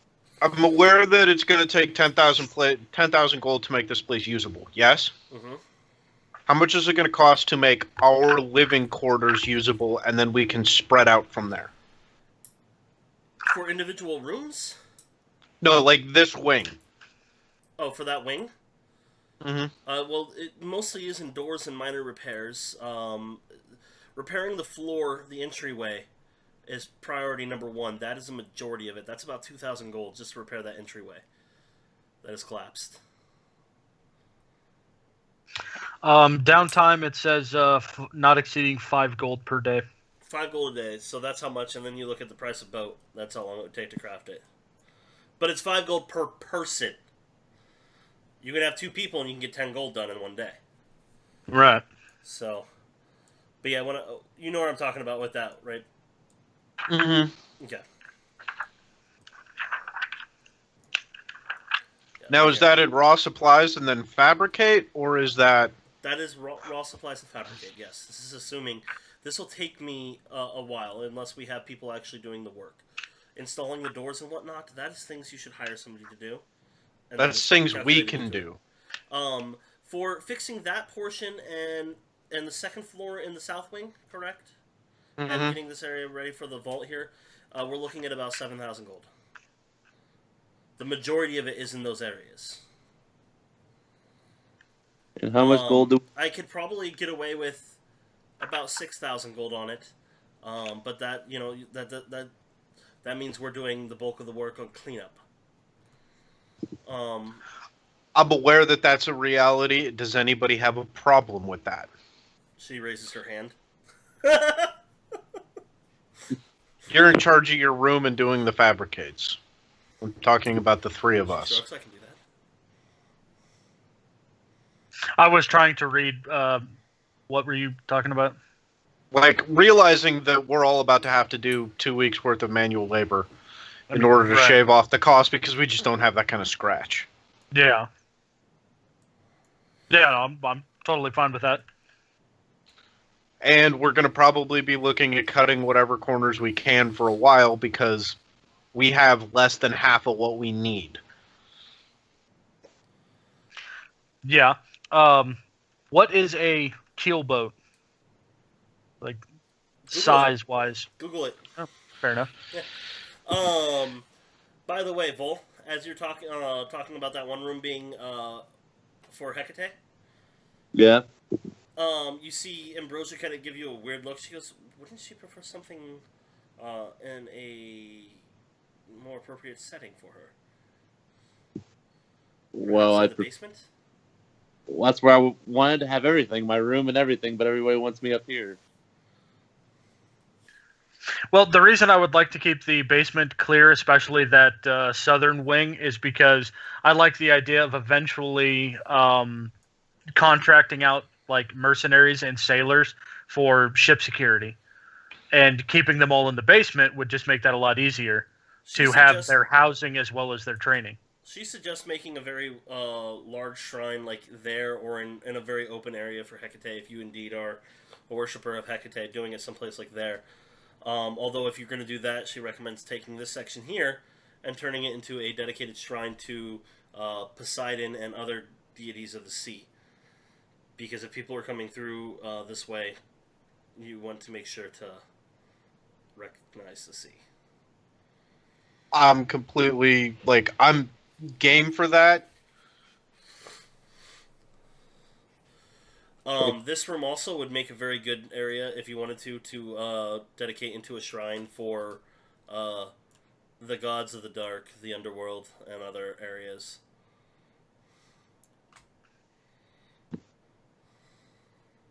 I'm aware that it's going to take 10,000 gold to make this place usable. Yes? Mm-hmm. How much is it going to cost to make our living quarters usable, and then we can spread out from there? For individual rooms? No, like this wing. Oh, for that wing? Mm-hmm. Well, it mostly is in doors and minor repairs. Repairing the floor, the entryway, is priority number one. That is a majority of it. That's about 2,000 gold just to repair that entryway that is collapsed. Downtime, it says not exceeding 5 gold per day. 5 gold a day, so that's how much, and then you look at the price of boat. That's how long it would take to craft it. But it's 5 gold per person. You can have 2 people and you can get 10 gold done in 1 day. Right. So, but yeah, you know what I'm talking about with that, right? Mm-hmm. Okay. Yeah, Now, is that in raw supplies and then fabricate, or is that... That is raw supplies and fabricate, yes. This is assuming... This will take me a while, unless we have people actually doing the work. Installing the doors and whatnot, that is things you should hire somebody to do. And That's things we can do. For fixing that portion and the second floor in the south wing, correct? Mm-hmm. And getting this area ready for the vault here, we're looking at about 7,000 gold. The majority of it is in those areas. And how much gold do? I could probably get away with about 6,000 gold on it, but that that means we're doing the bulk of the work on cleanup. I'm aware that that's a reality. Does anybody have a problem with that? She raises her hand. You're in charge of your room and doing the fabricates. I'm talking about the 3 of us. Strokes, I can do that. I was trying to read. What were you talking about? Like, realizing that we're all about to have to do 2 weeks worth of manual labor in order to shave off the cost because we just don't have that kind of scratch. Yeah. Yeah, no, I'm totally fine with that. And we're going to probably be looking at cutting whatever corners we can for a while because we have less than half of what we need. Yeah. What is a keel boat? Like size wise? Google it. Oh, fair enough. By the way, Vol, as you're talking about that one room being for Hecate, Yeah. you see Ambrosia kind of give you a weird look. She goes, "Wouldn't she prefer something in a more appropriate setting for her? Well, Perhaps in the basement." that's where I wanted to have everything, my room and everything, but everybody wants me up here. Well, the reason I would like to keep the basement clear, especially that southern wing, is because I like the idea of eventually contracting out like mercenaries and sailors for ship security, and keeping them all in the basement would just make that a lot easier to have their housing as well as their training. She suggests making a very large shrine like there or in a very open area for Hecate if you indeed are a worshiper of Hecate, doing it someplace like there. Although if you're going to do that, she recommends taking this section here and turning it into a dedicated shrine to Poseidon and other deities of the sea. Because if people are coming through this way, you want to make sure to recognize the sea. I'm completely, I'm game for that. This room also would make a very good area if you wanted to dedicate into a shrine for the gods of the dark, the underworld, and other areas.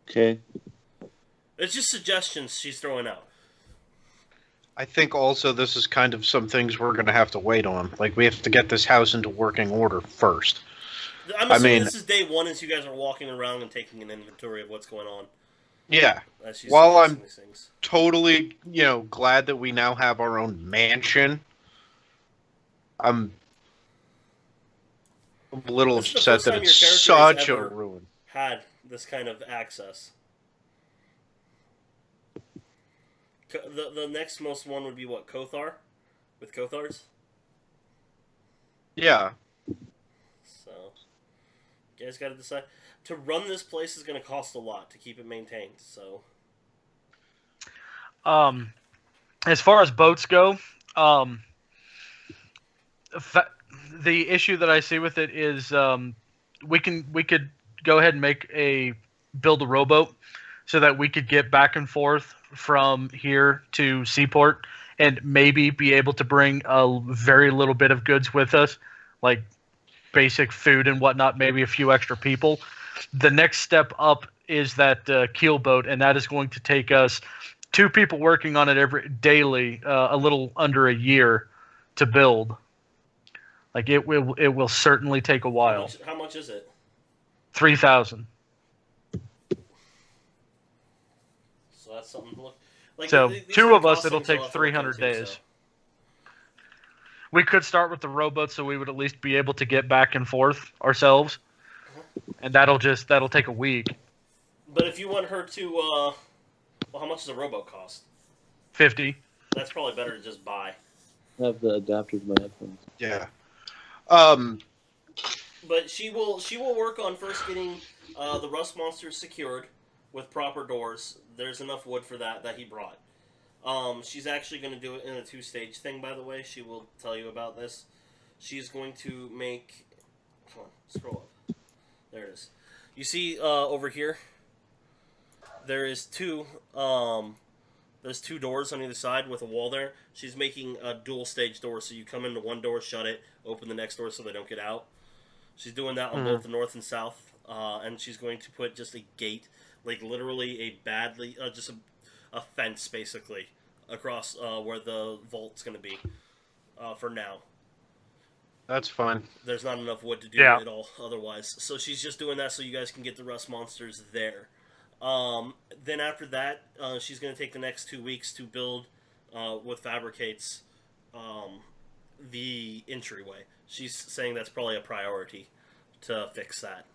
Okay. It's just suggestions she's throwing out. I think also this is kind of some things we're going to have to wait on. Like, we have to get this house into working order first. I'm assuming this is day one as you guys are walking around and taking an inventory of what's going on. Yeah. While I'm totally, glad that we now have our own mansion, I'm a little upset that it's such a ruin. Had this kind of access. The next most one would be what, Kothar? With Kothars? Yeah. So, you guys got to decide. To run this place is going to cost a lot to keep it maintained. So, as far as boats go, the issue that I see with it is we could go ahead and build a rowboat so that we could get back and forth from here to Seaport and maybe be able to bring a very little bit of goods with us, like basic food and whatnot, maybe a few extra people. The next step up is that keel boat, and that is going to take us 2 people working on it daily, a little under a year to build. Like it will certainly take a while. How much is it? 3,000. So that's something to look. Like, so these 2 of us, it'll things take 300 days. So. We could start with the rowboat, so we would at least be able to get back and forth ourselves, and that'll take a week. But if you want her to, well, how much does a rowboat cost? 50. That's probably better to just buy. I have the adapter to my headphones. Yeah. But she will work on first getting the rust monsters secured with proper doors. There's enough wood for that he brought. She's actually going to do it in a 2-stage thing, by the way. She will tell you about this. She's going to make... Come on, scroll up. There it is. You see over here, there is 2... there's 2 doors on either side with a wall there. She's making a dual-stage door, so you come into one door, shut it, open the next door so they don't get out. She's doing that on both the north and south, and she's going to put just a gate, like literally a badly... just a fence, basically, across where the vault's going to be for now. That's fine. There's not enough wood to do it all otherwise. So she's just doing that so you guys can get the rust monsters there. Then after that, she's going to take the next 2 weeks to build with fabricates the entryway. She's saying that's probably a priority to fix that.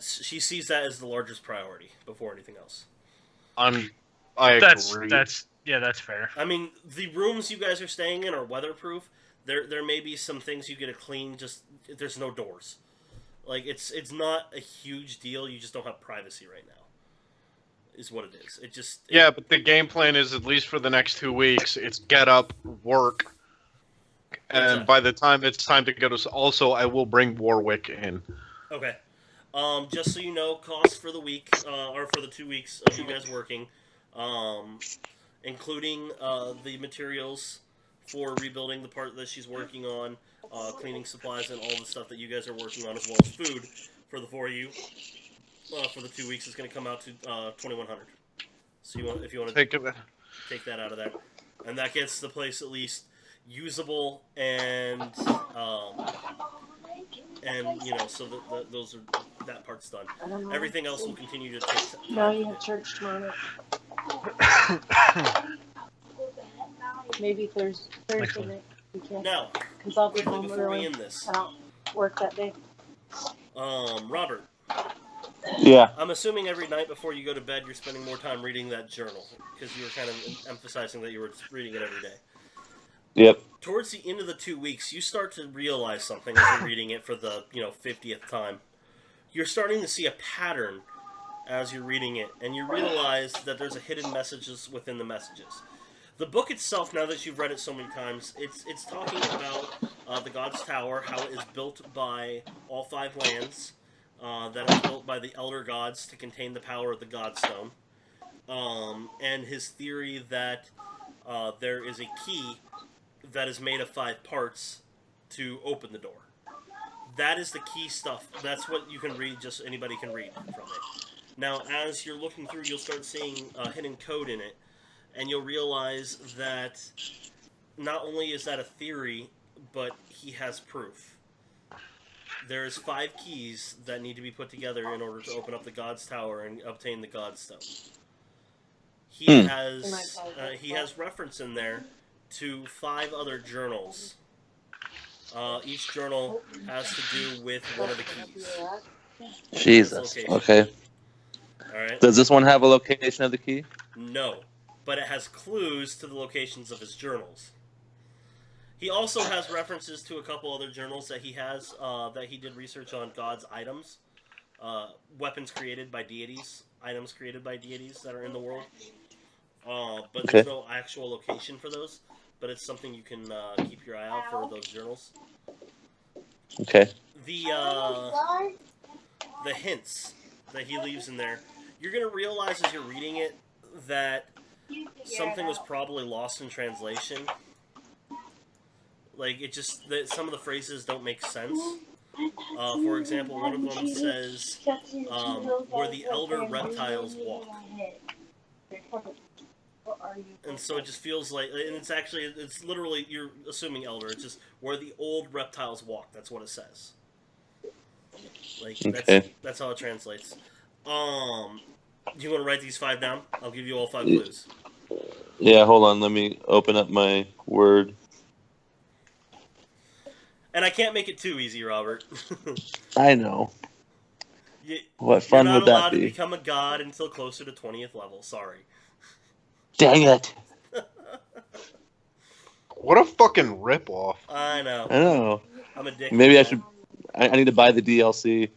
She sees that as the largest priority before anything else. I agree. Yeah, that's fair. I mean, the rooms you guys are staying in are weatherproof. There may be some things you get to clean. Just there's no doors. Like it's not a huge deal. You just don't have privacy right now. Is what it is. Yeah, but the game plan is, at least for the next 2 weeks, it's get up, work, and Exactly. by the time it's time to go to... Also, I will bring Warwick in. Okay. Just so you know, costs for the week, or for the 2 weeks of you guys working, including the materials for rebuilding the part that she's working on, cleaning supplies, and all the stuff that you guys are working on, as well as food for the 4 of you. For the 2 weeks, is going to come out to 2,100. So if you want to take that out of there, and that gets the place at least usable and so those are that part's done. Everything else will continue to take time. No, you have church tomorrow. Maybe Thursday night. We can't. Now, Because I'll be quickly home before we early. end this, I don't work that day. Robert, Yeah. I'm assuming every night before you go to bed, you're spending more time reading that journal because you were kind of emphasizing that you were reading it every day. Yep. Towards the end of the 2 weeks, you start to realize something as you're reading it for the 50th time. You're starting to see a pattern as you're reading it, and you realize that there's a hidden messages within the messages. The book itself, now that you've read it so many times, it's talking about the God's Tower, how it is built by all 5 lands, that is built by the Elder Gods to contain the power of the Godstone, and his theory that there is a key that is made of 5 parts to open the door. That is the key stuff. That's what you can read, just anybody can read from it. Now, as you're looking through, you'll start seeing hidden code in it, and you'll realize that not only is that a theory, but he has proof. There's 5 keys that need to be put together in order to open up the God's Tower and obtain the Godstone. He has reference in there to 5 other journals. Each journal has to do with one of the keys. Jesus. Okay. Alright? Does this one have a location of the key? No. But it has clues to the locations of his journals. He also has references to a couple other journals that he has, that he did research on God's items. Weapons created by deities. Items created by deities that are in the world. But there's no actual location for those. But it's something you can keep your eye out for, those journals. Okay. The hints that he leaves in there, you're going to realize as you're reading it that something was probably lost in translation. Like, some of the phrases don't make sense. For example, one of them says, where the elder reptiles walk. And so it just feels like, and it's literally, you're assuming elder, it's just where the old reptiles walk. That's what it says. Like, that's how it translates. Do you want to write these 5 down? I'll give you all 5 clues. Yeah, hold on. Let me open up my Word. And I can't make it too easy, Robert. I know. What fun would that be? You're not allowed to become a god until closer to 20th level. Sorry. Dang it. What a fucking ripoff. I know. I know. I'm a dick. Maybe I should... I need to buy the DLC.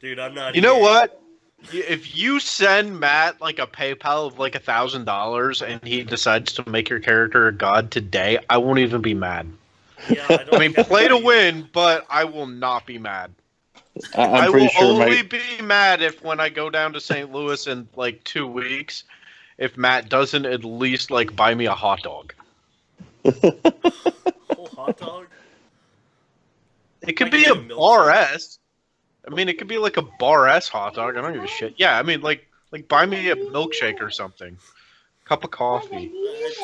Dude, I'm not... You know what? If you send Matt, like, a PayPal of, like, $1,000 and he decides to make your character a god today, I won't even be mad. Yeah, I mean, play to win, but I will not be mad. I'm pretty sure only be mad if when I go down to St. Louis in, like, 2 weeks, if Matt doesn't at least, like, buy me a hot dog. Whole hot dog? It could be a Bar S. I mean, it could be like a Bar S hot dog. I don't give a shit. Yeah, I mean, like buy me a milkshake or something. Cup of coffee.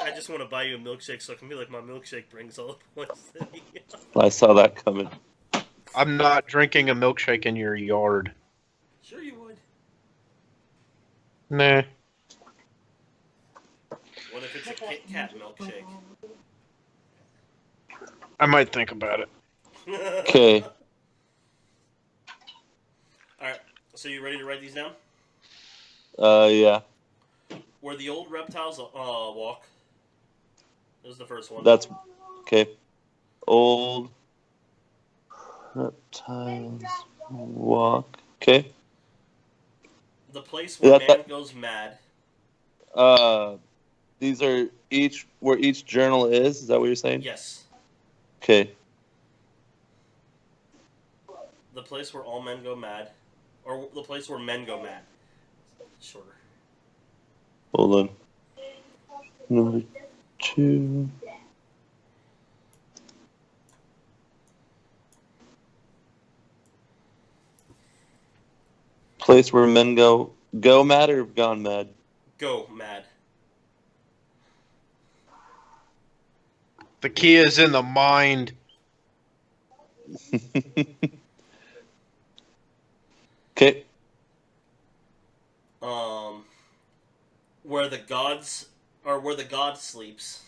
I just want to buy you a milkshake so I can be like, my milkshake brings all the points to me. I saw that coming. I'm not drinking a milkshake in your yard. Sure you would. Nah. What if it's a Kit Kat milkshake? I might think about it. Okay. Alright, so you ready to write these down? Yeah. Where the old reptiles walk. Is the first one. That's okay. Old reptiles walk. Okay. The place where Yeah, man goes mad. These are where each journal is. Is that what you're saying? Yes. Okay. The place where all men go mad, or the place where men go mad. Shorter. Hold on. Number 2. Place where men go mad or gone mad? Go mad. The key is in the mind. Okay. Where the god sleeps.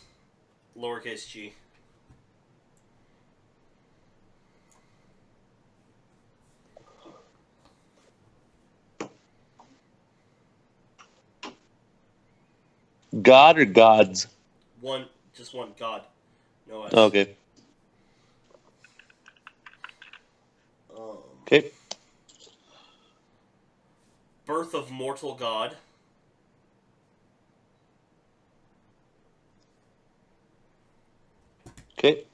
Lowercase g. God or gods? Just one god. No S. Okay. Okay. Birth of mortal god. Okay.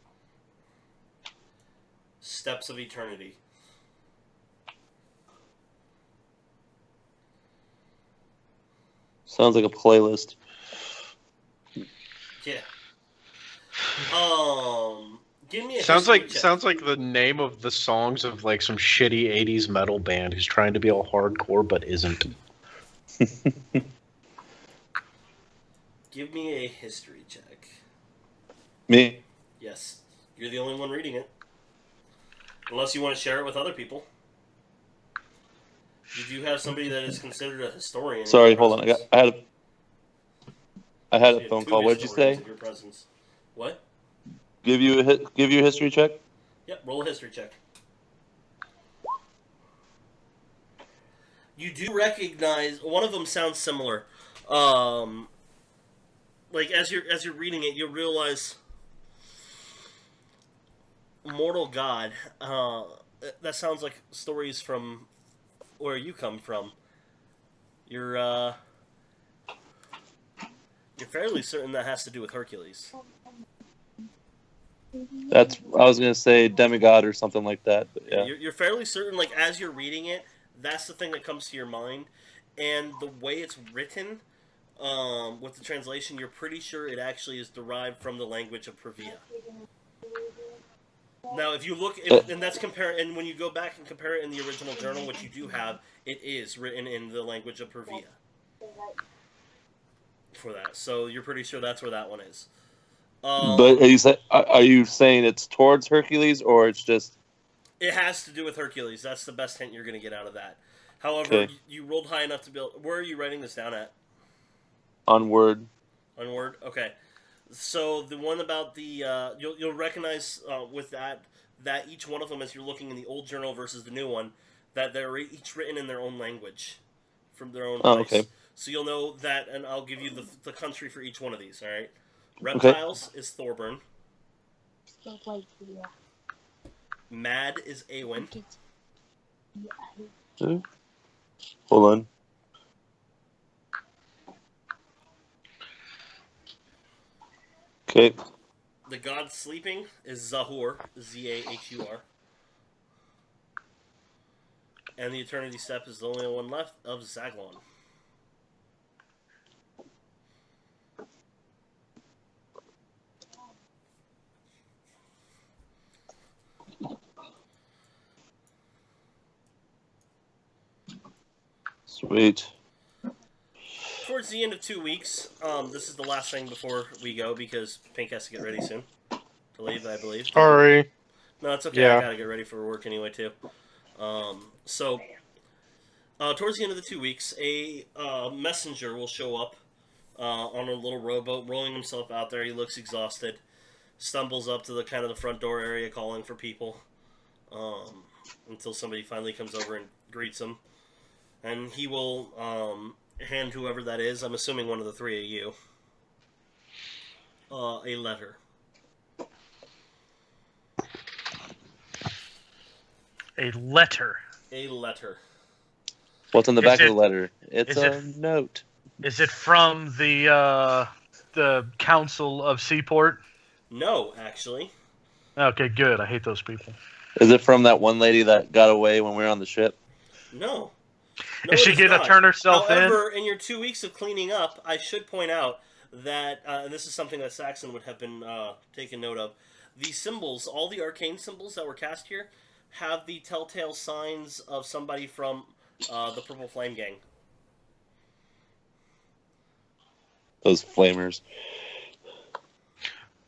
Steps of eternity. Sounds like a playlist. Yeah. Give me a Sounds history like check. sounds like the name of the songs of like some shitty '80s metal band who's trying to be all hardcore but isn't. Give me a history check. Me? Yes. You're the only one reading it. Unless you want to share it with other people. You do have somebody that is considered a historian. Sorry, in your hold on. presence. I had So a you phone have two call. What did you historians say? in your presence. What? Give you a history check? Yep, roll a history check. You do recognize one of them sounds similar. Like as you're reading it, you realize Mortal God. That sounds like stories from where you come from. You're fairly certain that has to do with Hercules. I was gonna say demigod or something like that. But yeah. You're fairly certain, like as you're reading it, that's the thing that comes to your mind, and the way it's written, with the translation, you're pretty sure it actually is derived from the language of Previa. Now, if you look, and that's and when you go back and compare it in the original journal, which you do have, it is written in the language of Previa. For that, so you're pretty sure that's where that one is. But are you saying it's towards Hercules or it's just? It has to do with Hercules. That's the best hint you're going to get out of that. However, Okay. you rolled high enough to build. Where are you writing this down at? On Word. On Word. Okay. So the one about the you'll recognize with that each one of them, as you're looking in the old journal versus the new one, that they're each written in their own language, from their own place. Okay. So you'll know that, and I'll give you the country for each one of these. All right. Reptiles is Thorburn. Stuff like yeah. Mad is Awen. Hold on. Okay. The god sleeping is Zahur, Zahur. And the eternity step is the only one left of Zaglon. Sweet. Towards the end of 2 weeks, this is the last thing before we go because Pink has to get ready soon to leave, I believe. Sorry. No, it's okay. Yeah. I gotta get ready for work anyway too. So towards the end of the 2 weeks, a messenger will show up on a little rowboat, rolling himself out there. He looks exhausted, stumbles up to the kind of the front door area, calling for people, until somebody finally comes over and greets him. And he will hand whoever that is, I'm assuming one of the three of you, a letter. A letter. A letter. What's on the Is back of it- the letter? It's is a it- note. Is it from the Council of Seaport? No, actually. Okay, good. I hate those people. Is it from that one lady that got away when we were on the ship? No. Is she it gonna not. turn herself However, in your 2 weeks of cleaning up, I should point out that, and this is something that Saxon would have been taken note of, the symbols, all the arcane symbols that were cast here, have the telltale signs of somebody from the Purple Flame Gang. Those flamers.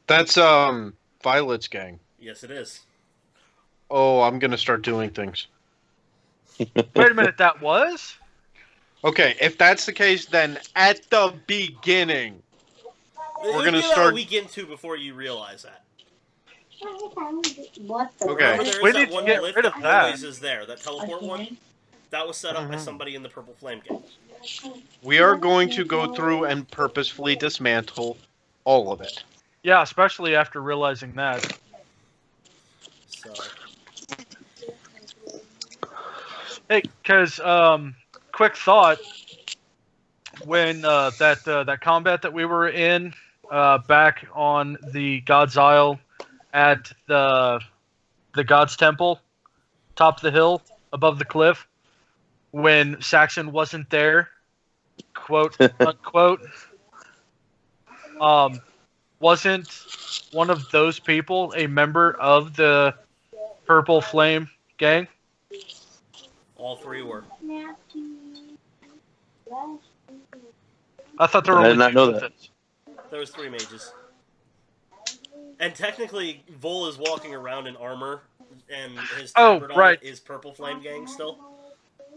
That's Violet's gang. Yes, it is. Oh, I'm gonna start doing things. Wait a minute, that was? Okay, if that's the case, then at the beginning, We're gonna a start- week into before you realize that. What the? Okay. Remember, there We is need that to one get lift rid that of that. always is there, that teleport one. That was set up by Mhm. somebody in the Purple Flame Gang. we are going to go through and purposefully dismantle all of it. Yeah, especially after realizing that. So, Hey, because quick thought, when that combat that we were in back on the God's Isle at the God's Temple, top of the hill above the cliff, when Saxon wasn't there, quote unquote, wasn't one of those people a member of the Purple Flame Gang? all three were. I thought there were I only did not two know of that. those. There was 3 mages. And technically, Vol is walking around in armor, and his Oh, tabard right. on it is Purple Flame Gang still.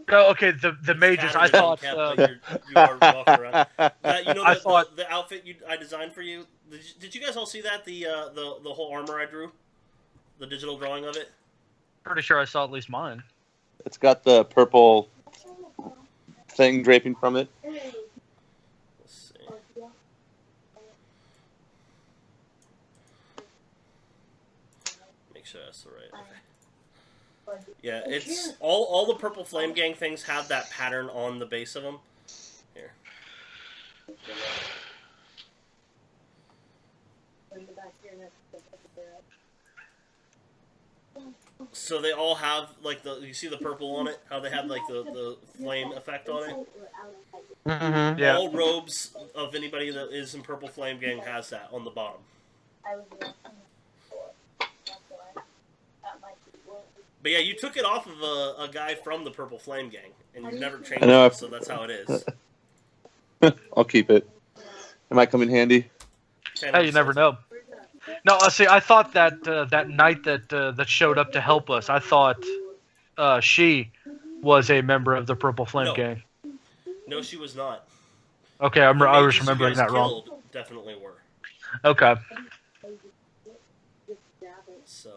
Oh, okay, the It's mages. I tattered and thought. unkempt, but you are walking around. That, I thought- the outfit I designed for you. Did you guys all see that? The whole armor I drew, the digital drawing of it. Pretty sure I saw at least mine. It's got the purple thing draping from it. Let's see. Make sure that's the right. Okay. Yeah, it's all the Purple Flame Gang things have that pattern on the base of them. Here. So they all have like you see the purple on it, how they have like the flame effect on it. Mm-hmm. Yeah. All robes of anybody that is in Purple Flame Gang has that on the bottom. But yeah, you took it off of a guy from the Purple Flame Gang, and you've never changed I know. it, so that's how it is. I'll keep it. It might come in handy. Hey, you never know. No, see, I thought that that knight that showed up to help us, I thought she was a member of the Purple Flame No. Gang. No, she was not. Okay, The I was mages you remembering guys that wrong. killed definitely were. Okay. So,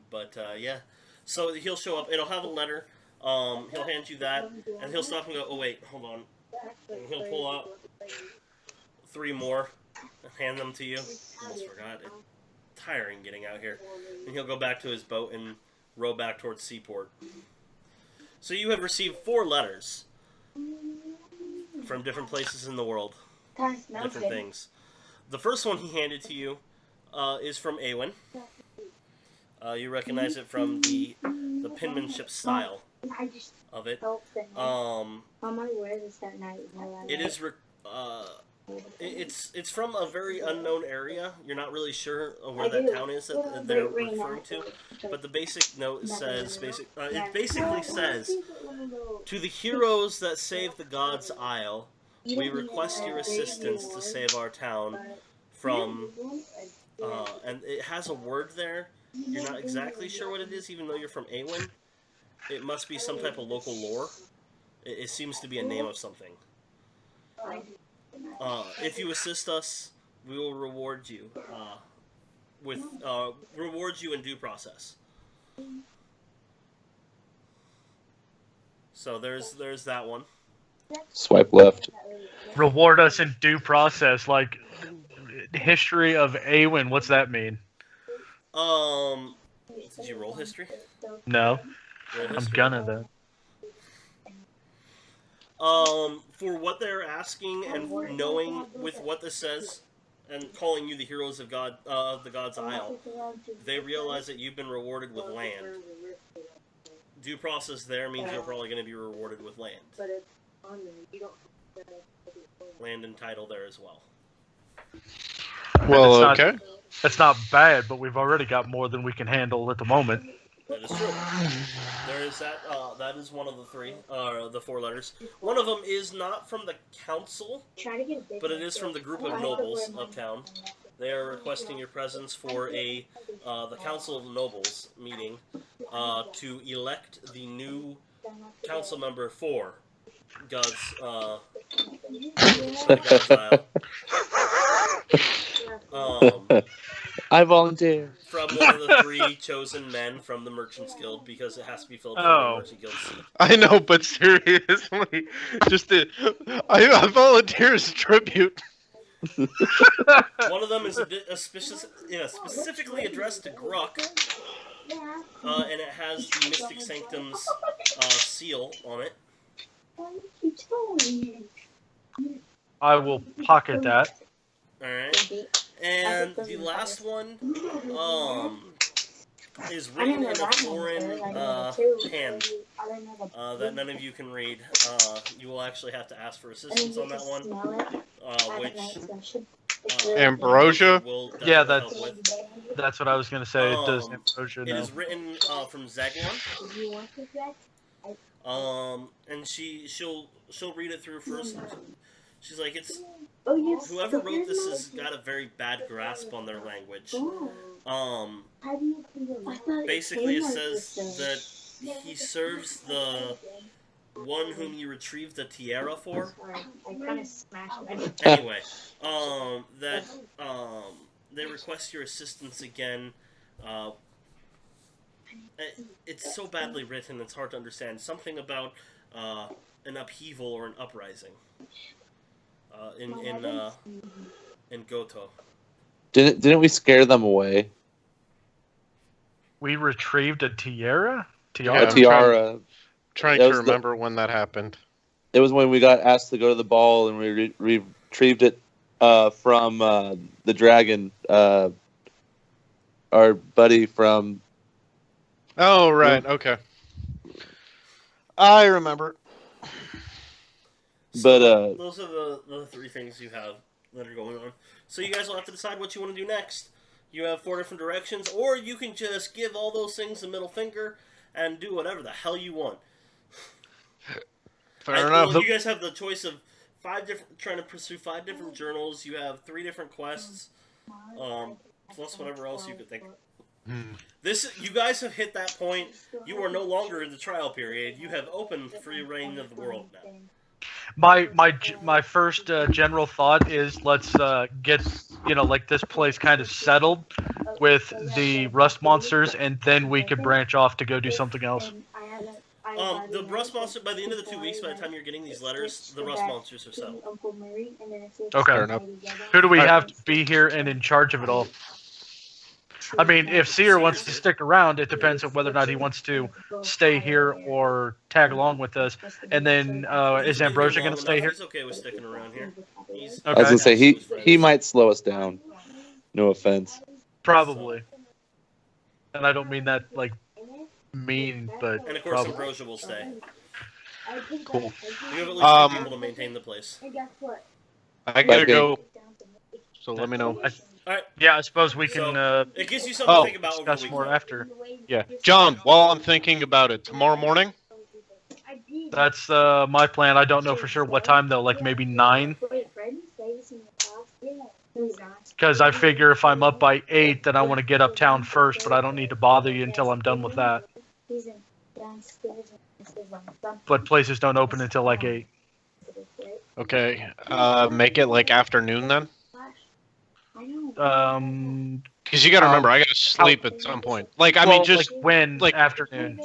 but yeah. So he'll show up. It'll have a letter. He'll hand you that, and he'll stop and go, "Oh wait, hold on." And he'll pull out 3 more and hand them to you. Almost forgot. It's tiring getting out here. And he'll go back to his boat and row back towards Seaport. So you have received 4 letters from different places in the world. Different things. The first one he handed to you is from Awen. You recognize it from the penmanship style of it. It is it's from a very unknown area. You're not really sure where that town is that they're referring to, but the basic note says it basically says, "To the heroes that saved the God's Isle, we request your assistance to save our town from." And it has a word there. You're not exactly sure what it is, even though you're from Awen. It must be some type of local lore. It seems to be a name of something. If you assist us, we will reward you in due process. So there's that one. Swipe left. Reward us in due process, like history of Awen. What's that mean? Did you roll history? No, Roll I'm history. gonna though. For what they're asking and knowing with what this says, and calling you the heroes of God, the God's Isle, they realize that you've been rewarded with land. Due process there means you're probably going to be rewarded with land. Land and title there as well. Well, It's not- okay. That's not bad, but we've already got more than we can handle at the moment. That is true. There is that. That is one of the three, the 4 letters. One of them is not from the council, but it is from the group of nobles of town. They are requesting your presence for the Council of Nobles meeting to elect the new council member for God's Isle. I volunteer. From one of the 3 chosen men from the Merchants Guild, because it has to be filled from the Merchant Guild seat. I know, but seriously, I volunteer as a tribute. One of them is specifically addressed to Gruck, and it has the Mystic Sanctum's seal on it. I will pocket that. Alright. And the last one is written in a foreign hand that none of you can read. You will actually have to ask for assistance on that one, which Ambrosia? will Yeah, definitely help with. That's what I was gonna say. Does Ambrosia It know? is written from Zeglon. And she'll read it through first. She's like, whoever wrote this has got a very bad grasp on their language. Basically, it says that he serves the one whom you retrieved the tiara for. Anyway, that they request your assistance again. It's so badly written, it's hard to understand. Something about an upheaval or an uprising. In Goto. Didn't we scare them away? We retrieved a tiara. Yeah, A tiara. Trying That to was remember when that happened. It was when we got asked to go to the ball, and we retrieved it from the dragon, our buddy from. Oh, right, okay. I remember. But those are the 3 things you have that are going on. So you guys will have to decide what you want to do next. You have 4 different directions, or you can just give all those things the middle finger and do whatever the hell you want. Fair enough. Well, you guys have the choice of trying to pursue 5 different journals. You have 3 different quests, plus whatever else you could think. You guys have hit that point. You are no longer in the trial period. You have opened free reign of the world now. My first general thought is let's get this place kind of settled with the rust monsters, and then we could branch off to go do something else. The rust monster, by the end of the 2 weeks, by the time you're getting these letters, the rust monsters are settled. Okay. Fair enough. Who do we have to be here and in charge of it all? I mean, if Seer wants to stick around, it depends on whether or not he wants to stay here or tag along with us. And then, is Ambrosia going to stay here? He's okay with sticking around here. I was gonna say he might slow us down. No offense. Probably. And I don't mean that like mean, but And of course, probably. Ambrosia will stay. Cool. You have at least 3 people to maintain the place. I gotta Okay. go. So let me know. Alright, Yeah, I suppose we can it gives you something to think about over the discuss week. more after. Yeah. John, while I'm thinking about it, tomorrow morning? That's my plan. I don't know for sure what time though, like maybe 9. Because I figure if I'm up by 8, then I want to get uptown first, but I don't need to bother you until I'm done with that. But places don't open until like 8. Okay. Make it like afternoon then? Because you gotta remember, I gotta sleep at some point. Like, I mean, just like when like- afternoon.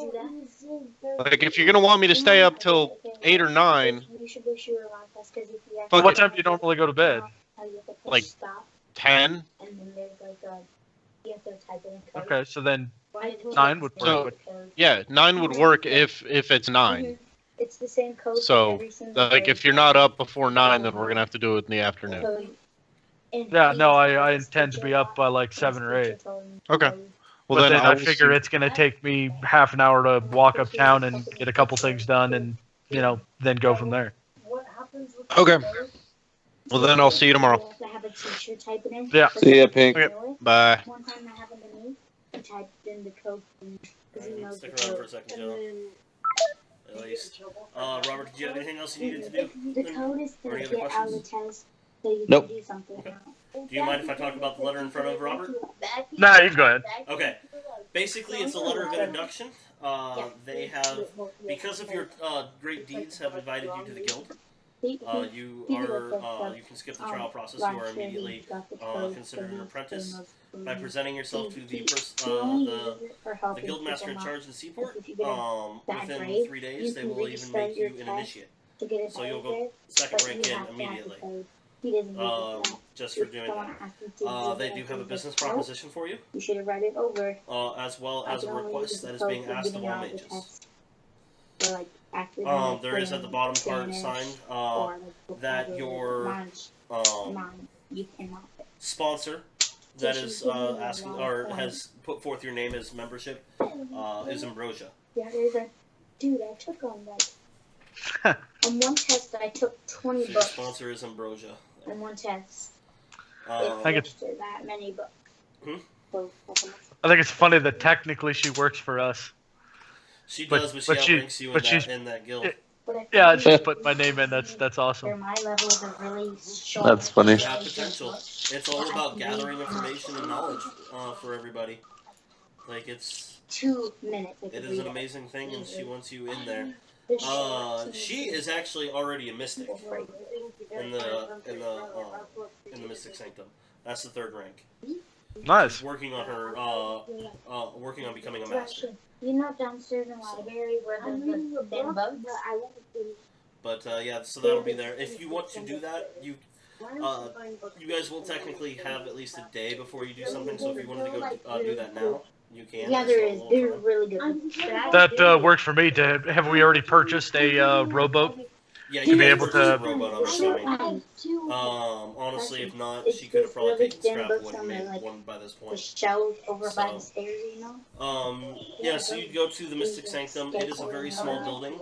Like, if you're gonna want me to stay up till 8 or 9, You should wish you were around us, 'cause if you Fuck What it. time do you normally go to bed? how you have to push Like- stop, 10. and then there's like a, you have to type in a code. Okay, so then I put 9 would So- work. code. Yeah, 9 would work if it's 9. Mhm. It's the same code. for So, every single like, day. if you're not up before 9, then we're gonna have to do it in the afternoon. Code. And Yeah, no, please, I this intend to teacher be up by like this 7 or 8. teacher told me, Okay. "Oh, Well, But then I will figure see- it's going to take me half an hour to walk uptown and get a couple things done and, then go from there. what happens with Okay. the code? Well, then I'll see you tomorrow. You have to have a teacher type it in. Yeah. but See ya, they Pink. don't know it. Bye. One time that happened to me. I typed in the code because he Alright, knows the stick around for a code. second, Joe. At least. Robert, did you have anything else you needed to do? The code is Or to any other get out of the questions? test so you Nope. can do something. Okay. Do you mind if I talk about the letter in front of Robert? Nah, you can go ahead. Okay. Basically, it's a letter of introduction. They have, because of your great deeds, have invited you to the guild. You can skip the trial process. You are immediately considered an apprentice. By presenting yourself to the guild master in charge in Seaport, within 3 days they will even make you an initiate. So you'll go second rank in immediately. Just for doing that. They do have a business proposition for you, You should have read it over. as well as a request that is being asked of all mages. There is at the bottom part signed that your you cannot. sponsor that is asking or has put forth your name as membership is Ambrosia. Yeah, there's a dude I took on that. On one test I took So 20 your books. sponsor is Ambrosia. On one test. Um, think it's- Registered that many books. Hmm? So, I think it's funny that technically she works for us. she but- does, but but she she- outranks you but she's- in that guild. but I Yeah, I think just put my name in. That's they're awesome. my levels are really short. That's funny. You have potential. It's all about gathering information and knowledge for everybody. Like it's 2 minutes. I it could is read an amazing thing, and she wants you in there. This short, She is actually already a mystic Right. in the Mystic Sanctum. That's the 3rd rank. Nice. She's working on her working on becoming a master. You know downstairs in the library where there's the thin bugs? But yeah, so that'll be there. If you want to do that, you guys will technically have at least a day before you do something. So if you wanted to go do that now, you can. Yeah, There's there still a is. little They're time. really good. That works for me. Have we already purchased a rowboat? Yeah, to you be guys able purchased a to- robot, I'm assuming. Honestly, if not, she could have probably taken scrap wood and made one by this The point. shelves over by So- the stairs, you know? Yeah, so you go to the Mystic Sanctum. It is a very small building.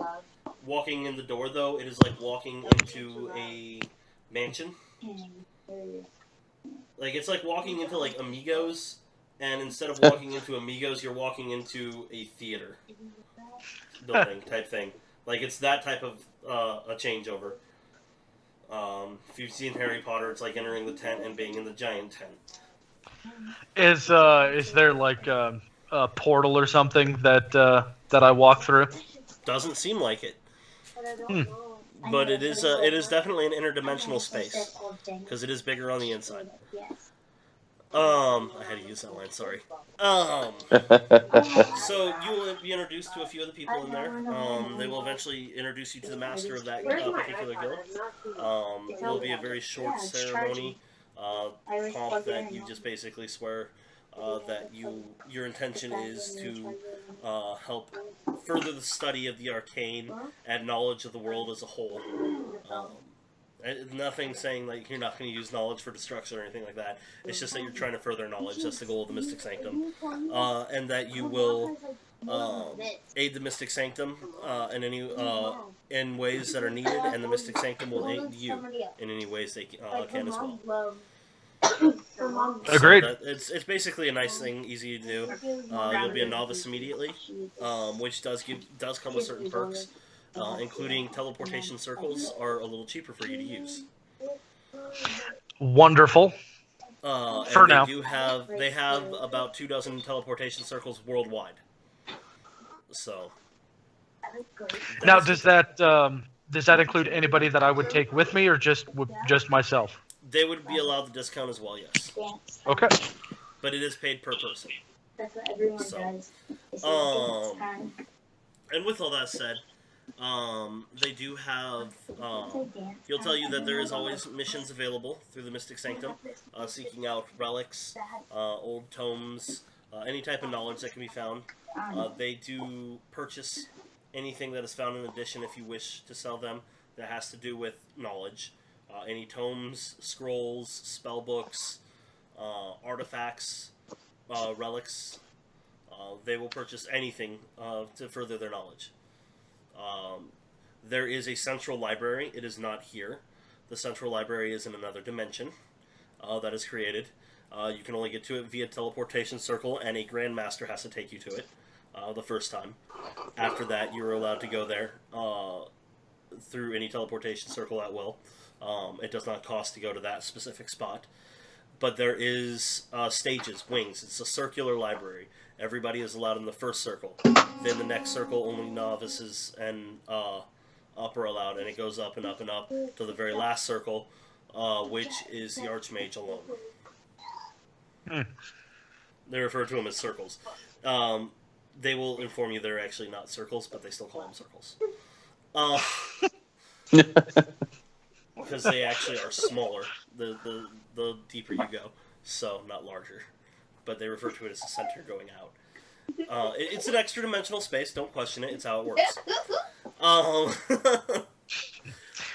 Walking in the door, though, it is like walking into a mansion. Like, it's like walking into, like, Amigos, and instead of walking into Amigos, you're walking into a theater building type thing. Like, it's that type of a changeover. If you've seen Harry Potter, it's like entering the tent and being in the giant tent. Is there like a portal or something that I walk through? Doesn't seem like it, Hmm. but it is definitely an interdimensional space because it is bigger on the inside. Yes. I had to use that line. Sorry. So you will be introduced to a few of the people in there. They will eventually introduce you to the master of that particular guild. It will be a very short ceremony. Pomp that you just basically swear that your intention is to help further the study of the arcane and knowledge of the world as a whole. Nothing saying like you're not going to use knowledge for destruction or anything like that. It's just that you're trying to further knowledge. That's the goal of the Mystic Sanctum, and that you will aid the Mystic Sanctum in ways that are needed, and the Mystic Sanctum will aid you in any ways they can as well. Agreed. So it's basically a nice thing, easy to do. You'll be a novice immediately, which does come with certain perks, including teleportation circles are a little cheaper for you to use. Wonderful. For now. They have about 24 teleportation circles worldwide. So Now, does that include anybody that I would take with me, or just myself? they would be allowed the discount as well, yes. Okay. But it is paid per person. That's what everyone So, does. It's um, time. And with all that said, they do have. He'll tell you that there is always missions available through the Mystic Sanctum, seeking out relics, old tomes, any type of knowledge that can be found. They do purchase anything that is found in addition if you wish to sell them that has to do with knowledge. Any tomes, scrolls, spell books, artifacts, relics. They will purchase anything to further their knowledge. There is a central library. It is not here. The central library is in another dimension that is created. You can only get to it via teleportation circle, and a Grandmaster has to take you to it the first time. After that, you're allowed to go there through any teleportation circle at will. It does not cost to go to that specific spot. But there is stages, wings. It's a circular library. Everybody is allowed in the first circle. Then the next circle, only novices and up are allowed, and it goes up and up and up to the very last circle, which is the Archmage alone. They refer to them as circles. They will inform you they're actually not circles, but they still call them circles. Because they actually are smaller the deeper you go, so not larger. But they refer to it as the center going out. It's an extra dimensional space. Don't question it. It's how it works.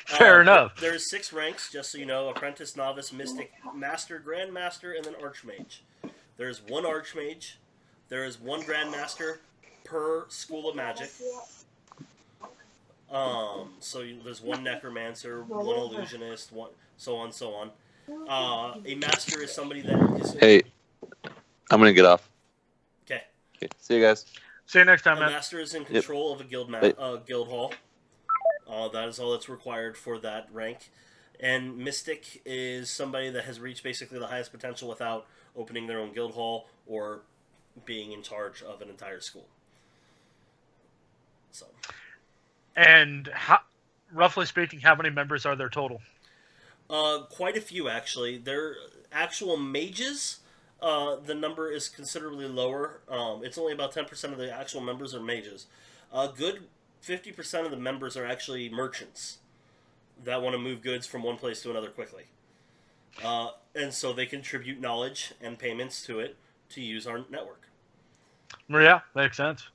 Fair enough. There's 6 ranks, just so you know: apprentice, novice, mystic, master, grandmaster, and then archmage. There's 1 archmage. There is 1 grandmaster per school of magic. There's 1 necromancer, 1 illusionist, 1 so on, so on. A master is somebody that is. Hey, I'm gonna get off. Okay. See you guys. See you next time, A man. master is in control of a guild guild hall. That is all that's required for that rank. And mystic is somebody that has reached basically the highest potential without opening their own guild hall or being in charge of an entire school. So. And roughly speaking, how many members are there total? Quite a few, actually. They're actual mages. The number is considerably lower. It's only about 10% of the actual members are mages. A good 50% of the members are actually merchants that want to move goods from one place to another quickly. And so they contribute knowledge and payments to it to use our network. Yeah, makes sense.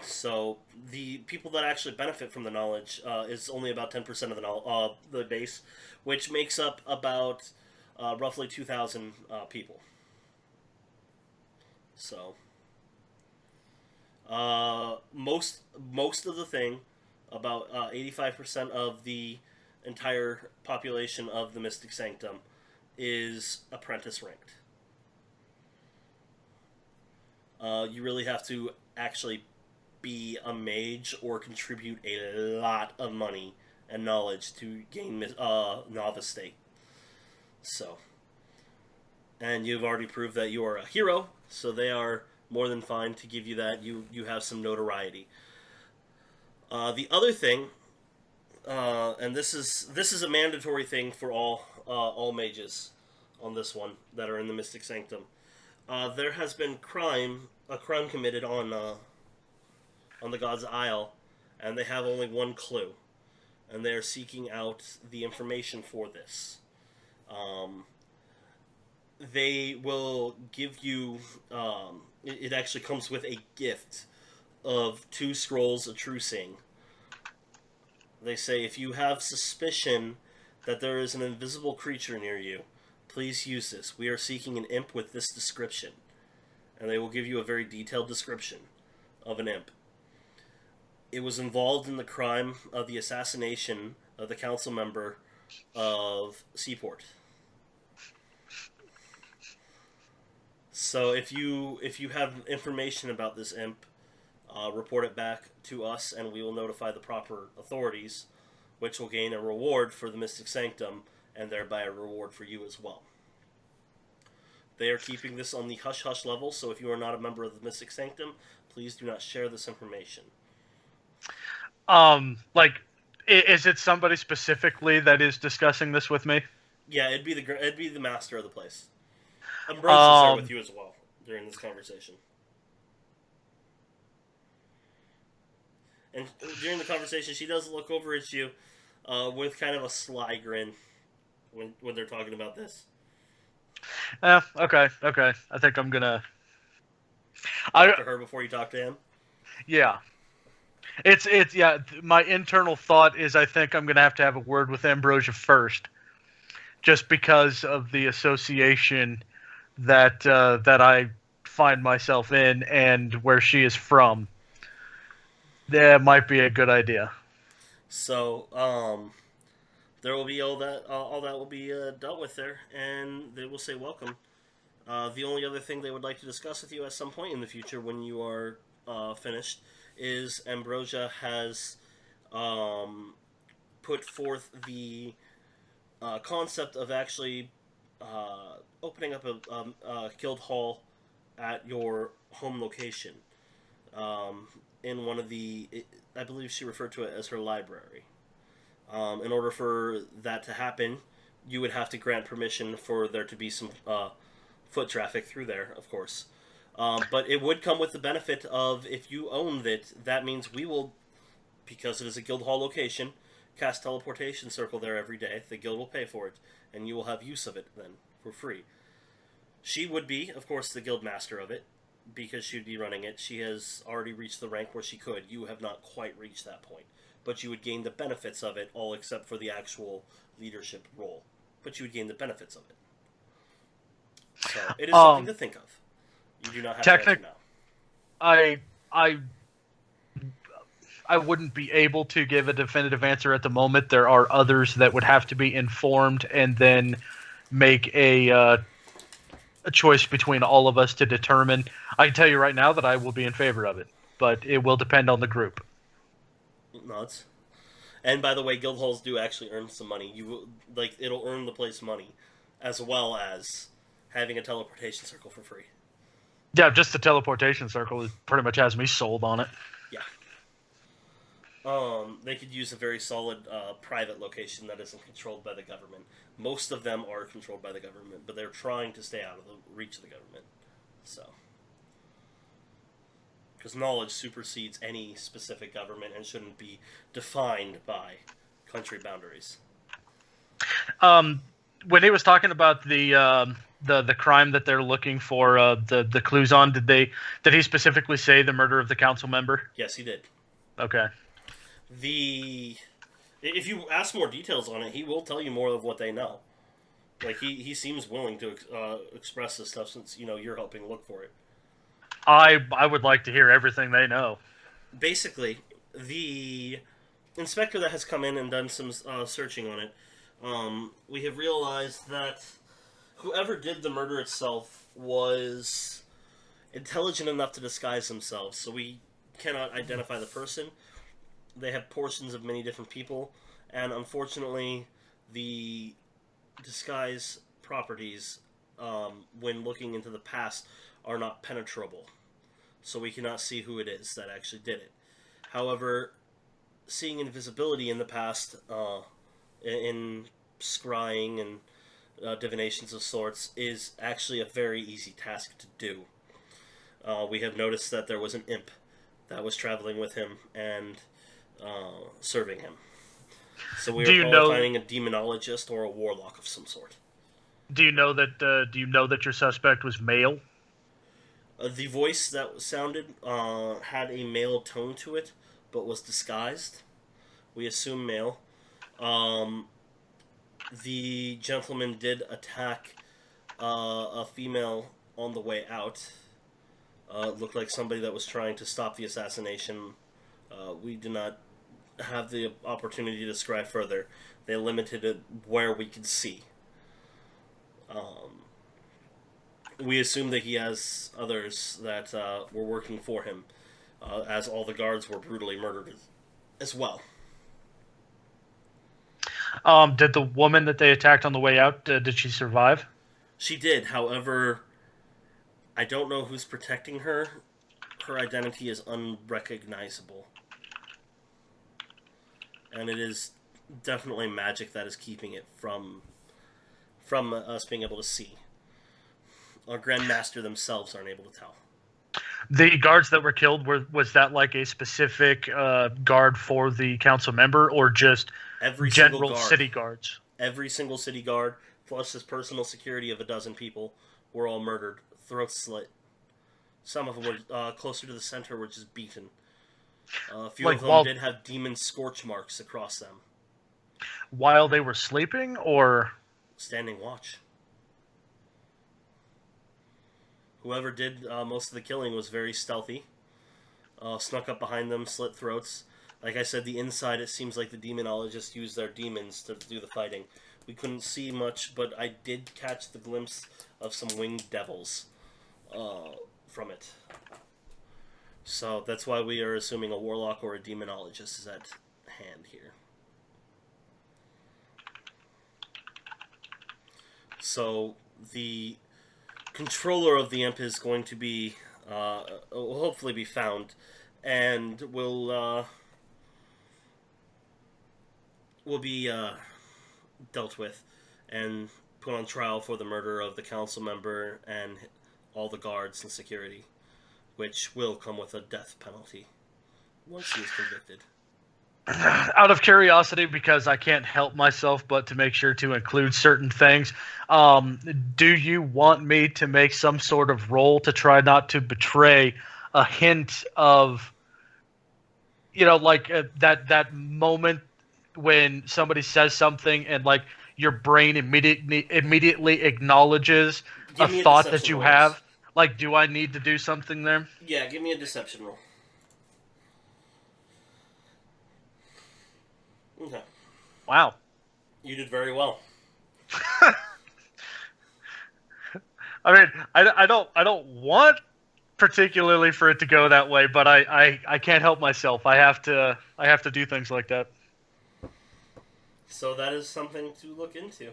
So the people that actually benefit from the knowledge is only about 10% of the base, which makes up about roughly 2,000 people. So most of the thing, about 85% of the entire population of the Mystic Sanctum is apprentice ranked. You really have to actually be a mage or contribute a lot of money and knowledge to gain novice state. So, and you've already proved that you are a hero, so they are more than fine to give you that. You have some notoriety. The other thing, and this is a mandatory thing for all mages on this one that are in the Mystic Sanctum. There has been a crime committed on the God's Isle, and they have only one clue, and they are seeking out the information for this. They will give you. It actually comes with a gift of 2 scrolls of true seeing. They say if you have suspicion that there is an invisible creature near you, please use this. We are seeking an imp with this description. And they will give you a very detailed description of an imp. It was involved in the crime of the assassination of the council member of Seaport. So if you have information about this imp, report it back to us, and we will notify the proper authorities, which will gain a reward for the Mystic Sanctum, and thereby a reward for you as well. They are keeping this on the hush-hush level, so if you are not a member of the Mystic Sanctum, please do not share this information. Is it somebody specifically that is discussing this with me? Yeah, it'd be the master of the place. Ambrose is there with you as well during this conversation. And during the conversation, she does look over at you with kind of a sly grin when they're talking about this. Okay. I think I'm gonna. Talk to her before you talk to him. Yeah. It's yeah. My internal thought is I think I'm gonna have a word with Ambrosia first, just because of the association that I find myself in and where she is from. That might be a good idea. So, there will be all that will be dealt with there, and they will say welcome. The only other thing they would like to discuss with you at some point in the future, when you are finished, is Ambrosia has put forth the concept of actually opening up a guild hall at your home location. In one of I believe she referred to it as her library. In order for that to happen, you would have to grant permission for there to be some foot traffic through there, of course. But it would come with the benefit of, if you owned it, that means we will, because it is a guild hall location, cast teleportation circle there every day. The guild will pay for it, and you will have use of it then for free. She would be, of course, the guild master of it, because she would be running it. She has already reached the rank where she could. You have not quite reached that point. But you would gain the benefits of it, all except for the actual leadership role. But you would gain the benefits of it. So it is something to think of. You do not have to answer now. I wouldn't be able to give a definitive answer at the moment. There are others that would have to be informed and then make a choice between all of us to determine. I can tell you right now that I will be in favor of it, but it will depend on the group. Nuts. And by the way, guild halls do actually earn some money. It'll earn the place money, as well as having a teleportation circle for free. Yeah, just the teleportation circle pretty much has me sold on it. Yeah. They could use a very solid private location that isn't controlled by the government. Most of them are controlled by the government, but they're trying to stay out of the reach of the government. So, because knowledge supersedes any specific government and shouldn't be defined by country boundaries. When he was talking about the crime that they're looking for the clues on, did he specifically say the murder of the council member? Yes, he did. Okay. If you ask more details on it, he will tell you more of what they know. Like he seems willing to express this stuff, since you're helping look for it. I would like to hear everything they know. Basically, the inspector that has come in and done some searching on it, we have realized that whoever did the murder itself was intelligent enough to disguise themselves, so we cannot identify the person. They have portions of many different people, and unfortunately, the disguise properties, when looking into the past, are not penetrable. So we cannot see who it is that actually did it. However, seeing invisibility in the past, in scrying and divinations of sorts, is actually a very easy task to do. We have noticed that there was an imp that was traveling with him and serving him. So we are probably finding a demonologist or a warlock of some sort. Do you know that your suspect was male? The voice that sounded had a male tone to it, but was disguised. We assume male. The gentleman did attack a female on the way out. Looked like somebody that was trying to stop the assassination. We did not have the opportunity to describe further. They limited it where we could see. We assume that he has others that were working for him, as all the guards were brutally murdered as well. Did the woman that they attacked on the way out, did she survive? She did. However, I don't know who's protecting her. Her identity is unrecognizable. And it is definitely magic that is keeping it from us being able to see. Our Grandmaster themselves aren't able to tell. The guards that were killed, was that like a specific guard for the council member, or just Every single general guard. city guards? Every single city guard, plus his personal security of 12 people, were all murdered, throats slit. Some of them were closer to the center, were just beaten. A few Like, of them did have demon scorch marks across them. While they were sleeping, or Standing watch. Whoever did most of the killing was very stealthy. Snuck up behind them, slit throats. Like I said, the inside, it seems like the demonologists used their demons to do the fighting. We couldn't see much, but I did catch the glimpse of some winged devils from it. So that's why we are assuming a warlock or a demonologist is at hand here. So the controller of the imp is going to be, will hopefully be found, and will be dealt with and put on trial for the murder of the council member and all the guards and security, which will come with a death penalty once he is convicted. out of curiosity, because I can't help myself but to make sure to include certain things, do you want me to make some sort of roll to try not to betray a hint of, like that moment when somebody says something and like your brain immediately acknowledges a thought that you have? Like, do I need to do something there? Yeah, give me a deception roll. Okay. Wow. You did very well. I mean, I don't want particularly for it to go that way, but I can't help myself. I have to do things like that. So that is something to look into.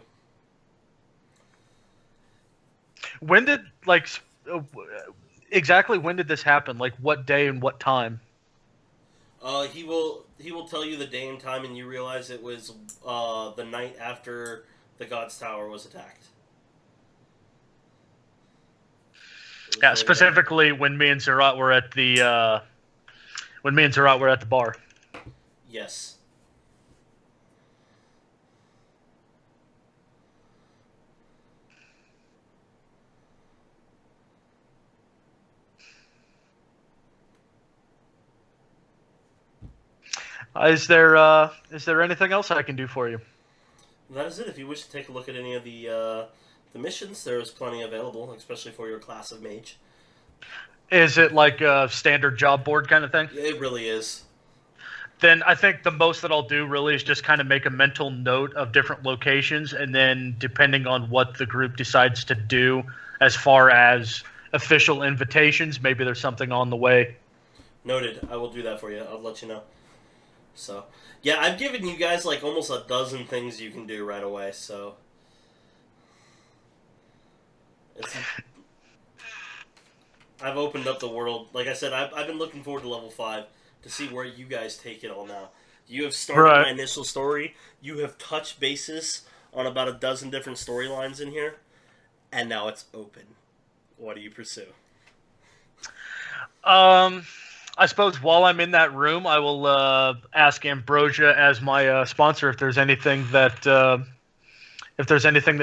When did exactly when did this happen? Like, what day and what time? He will tell you the day and time, and you realize it was the night after the God's Tower was attacked. Yeah, specifically when me and Zerat were at the bar. Yes. Is there anything else I can do for you? That is it. If you wish to take a look at any of the missions, there is plenty available, especially for your class of mage. Is it like a standard job board kind of thing? It really is. Then I think the most that I'll do really is just kind of make a mental note of different locations, and then depending on what the group decides to do as far as official invitations, maybe there's something on the way. Noted. I will do that for you. I'll let you know. So, yeah, I've given you guys like almost a dozen things you can do right away, so... I've opened up the world. Like I said, I've been looking forward to level 5 to see where you guys take it all now. You have started my initial story. You have touched bases on about a dozen different storylines in here, and now it's open. What do you pursue? I suppose while I'm in that room, I will ask Ambrosia as my sponsor if there's anything that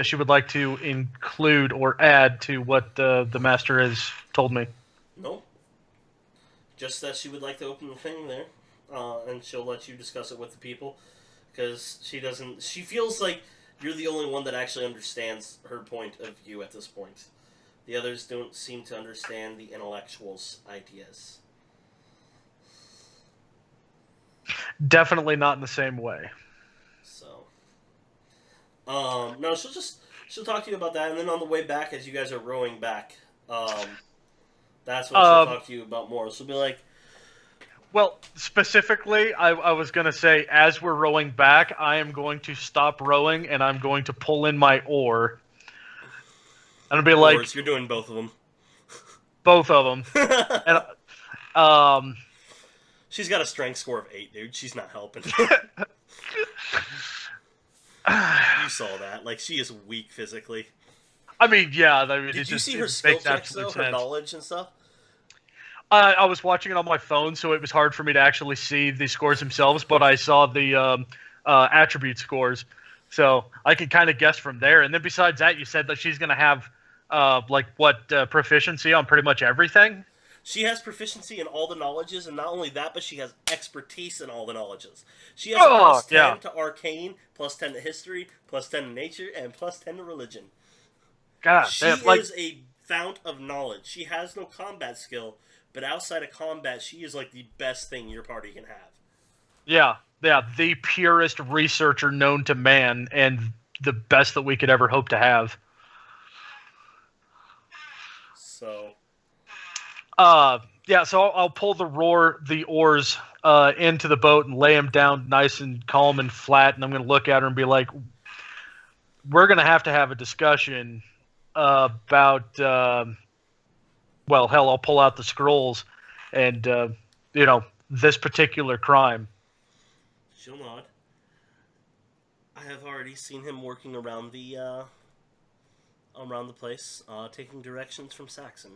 she would like to include or add to what the master has told me. Nope. Just that she would like to open the thing there, and she'll let you discuss it with the people, because she feels like you're the only one that actually understands her point of view at this point. The others don't seem to understand the intellectuals' ideas. Definitely not in the same way. So, no, she'll talk to you about that, and then on the way back, as you guys are rowing back, that's when she'll talk to you about more. She'll be like, well, specifically, I was going to say, as we're rowing back, I am going to stop rowing, and I'm going to pull in my oar. And I'll be like... Oars, you're doing both of them. Both of them. And, she's got a strength score of 8, dude. She's not helping. You saw that. Like, she is weak physically. I mean, yeah. I mean, Did you see her skill checks, though? Her knowledge and stuff? I was watching it on my phone, so it was hard for me to actually see the scores themselves, but I saw the attribute scores. So I can kind of guess from there. And then besides that, you said that she's going to have, proficiency on pretty much everything? She has proficiency in all the knowledges, and not only that, but she has expertise in all the knowledges. She has a plus 10 to arcane, plus 10 to history, plus 10 to nature, and plus 10 to religion. God, she is a fount of knowledge. She has no combat skill, but outside of combat, she is like the best thing your party can have. Yeah, the purest researcher known to man, and the best that we could ever hope to have. So... so I'll pull the oars into the boat and lay them down nice and calm and flat, and I'm going to look at her and be like, we're going to have a discussion about, hell, I'll pull out the scrolls and, this particular crime. She'll nod. I have already seen him working around the place, taking directions from Saxon.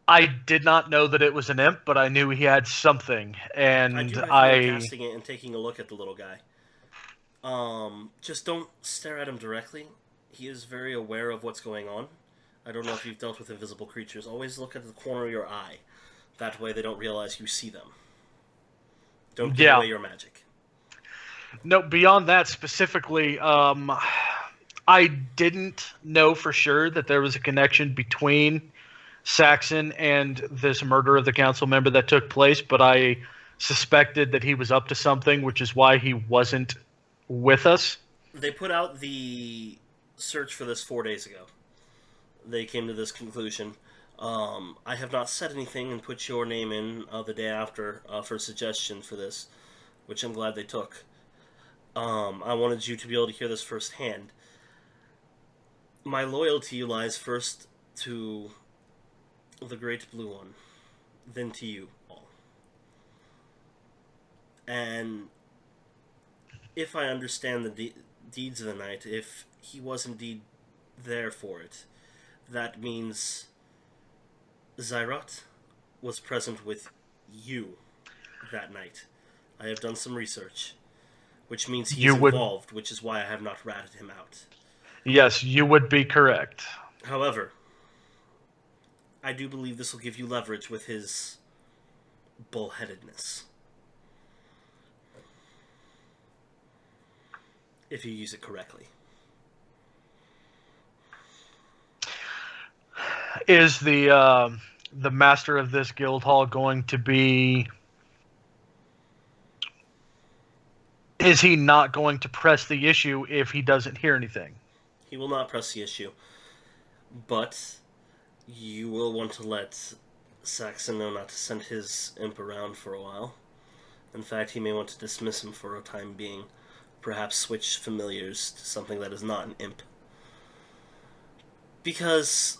I did not know that it was an imp, but I knew he had something, and I do recommend casting it and taking a look at the little guy. Just don't stare at him directly. He is very aware of what's going on. I don't know if you've dealt with invisible creatures. Always look at the corner of your eye. That way they don't realize you see them. Don't give away your magic. No, beyond that specifically, I didn't know for sure that there was a connection between Saxon and this murder of the council member that took place, but I suspected that he was up to something, which is why he wasn't with us. They put out the search for this 4 days ago. They came to this conclusion. I have not said anything and put your name in the day after for a suggestion for this, which I'm glad they took. I wanted you to be able to hear this firsthand. My loyalty lies first to the Great Blue One, then to you all. And if I understand the deeds of the night, if he was indeed there for it, that means Zyrat was present with you that night. I have done some research, which means he is involved, which is why I have not ratted him out. Yes, you would be correct. However, I do believe this will give you leverage with his bullheadedness. If you use it correctly. Is the master of this guild hall going to be... Is he not going to press the issue if he doesn't hear anything? He will not press the issue. But you will want to let Saxon know not to send his imp around for a while. In fact, he may want to dismiss him for a time being. Perhaps switch familiars to something that is not an imp. Because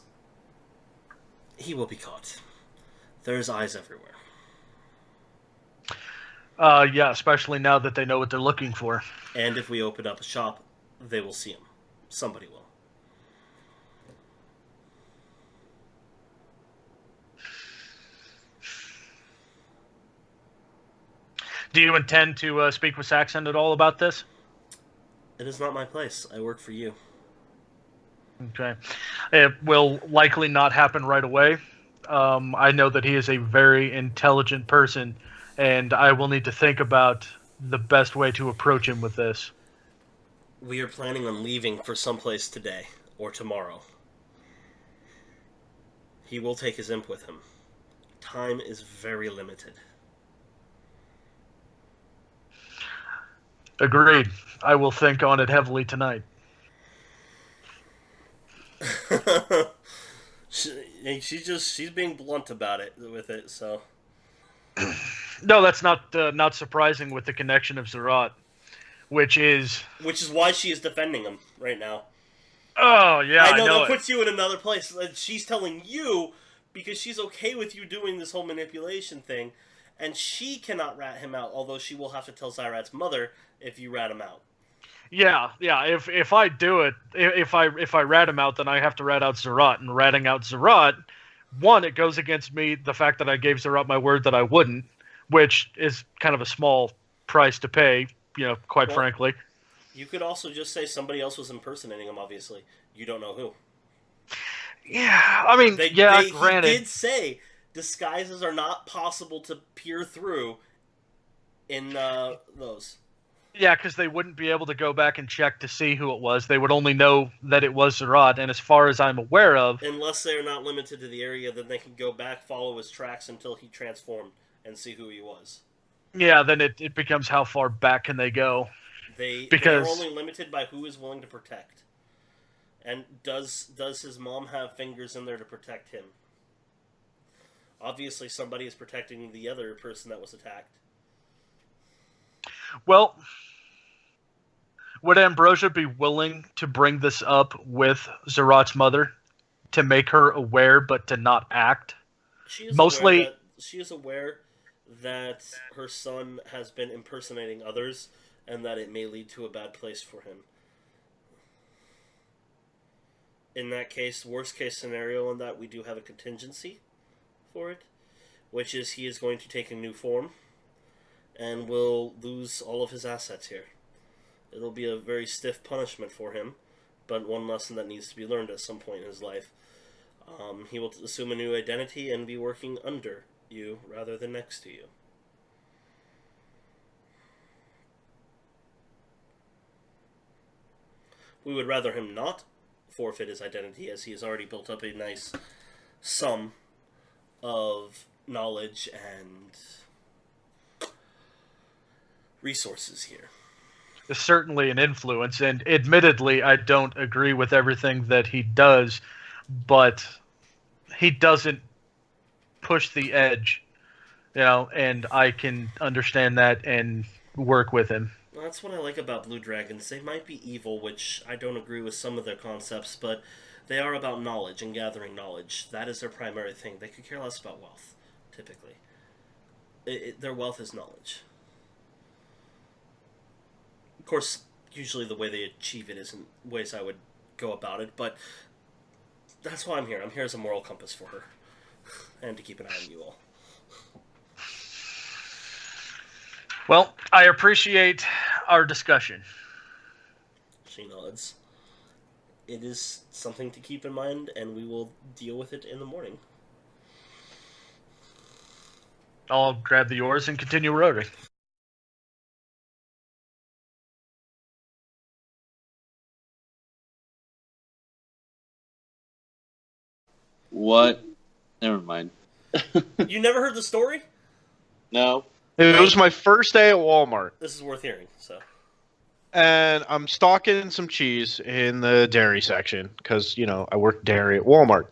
he will be caught. There's eyes everywhere. Yeah, especially now that they know what they're looking for. And if we open up a shop, they will see him. Somebody will. Do you intend to speak with Saxon at all about this? It is not my place. I work for you. Okay. It will likely not happen right away. I know that he is a very intelligent person, and I will need to think about the best way to approach him with this. We are planning on leaving for someplace today, or tomorrow. He will take his imp with him. Time is very limited. Agreed. I will think on it heavily tonight. She's being blunt about it with it, so. No, that's not surprising with the connection of Zyrat, which is why she is defending him right now. Oh yeah, I know that puts you in another place. She's telling you because she's okay with you doing this whole manipulation thing, and she cannot rat him out. Although she will have to tell Zyrat's mother if you rat him out. Yeah. If I do it, if I rat him out, then I have to rat out Zyrat, and ratting out Zyrat one, it goes against me, the fact that I gave Zerat my word that I wouldn't, which is kind of a small price to pay, quite frankly. You could also just say somebody else was impersonating him, obviously. You don't know who. Yeah, I mean, granted. He did say disguises are not possible to peer through in those. Yeah, because they wouldn't be able to go back and check to see who it was. They would only know that it was Zerat, and as far as I'm aware of... Unless they're not limited to the area, then they can go back, follow his tracks until he transformed, and see who he was. Yeah, then it becomes how far back can they go. They are only limited by who is willing to protect. And does his mom have fingers in there to protect him? Obviously, somebody is protecting the other person that was attacked. Well, would Ambrosia be willing to bring this up with Zerat's mother to make her aware, but to not act? She is aware that her son has been impersonating others, and that it may lead to a bad place for him. In that case, worst case scenario in that, we do have a contingency for it, which is he is going to take a new form and will lose all of his assets here. It'll be a very stiff punishment for him, but one lesson that needs to be learned at some point in his life. He will assume a new identity and be working under you rather than next to you. We would rather him not forfeit his identity, as he has already built up a nice sum of knowledge and resources here. Is certainly an influence, and admittedly, I don't agree with everything that he does, but he doesn't push the edge, and I can understand that and work with him. Well, that's what I like about Blue Dragons. They might be evil, which I don't agree with some of their concepts, but they are about knowledge and gathering knowledge. That is their primary thing. They could care less about wealth, typically. Their wealth is knowledge. Of course, usually the way they achieve it isn't ways I would go about it, but that's why I'm here. I'm here as a moral compass for her, and to keep an eye on you all. Well, I appreciate our discussion. She nods. It is something to keep in mind, and we will deal with it in the morning. I'll grab the oars and continue rowing. What? Never mind. You never heard the story? No. It was my first day at Walmart. This is worth hearing, so. And I'm stocking some cheese in the dairy section because, I work dairy at Walmart.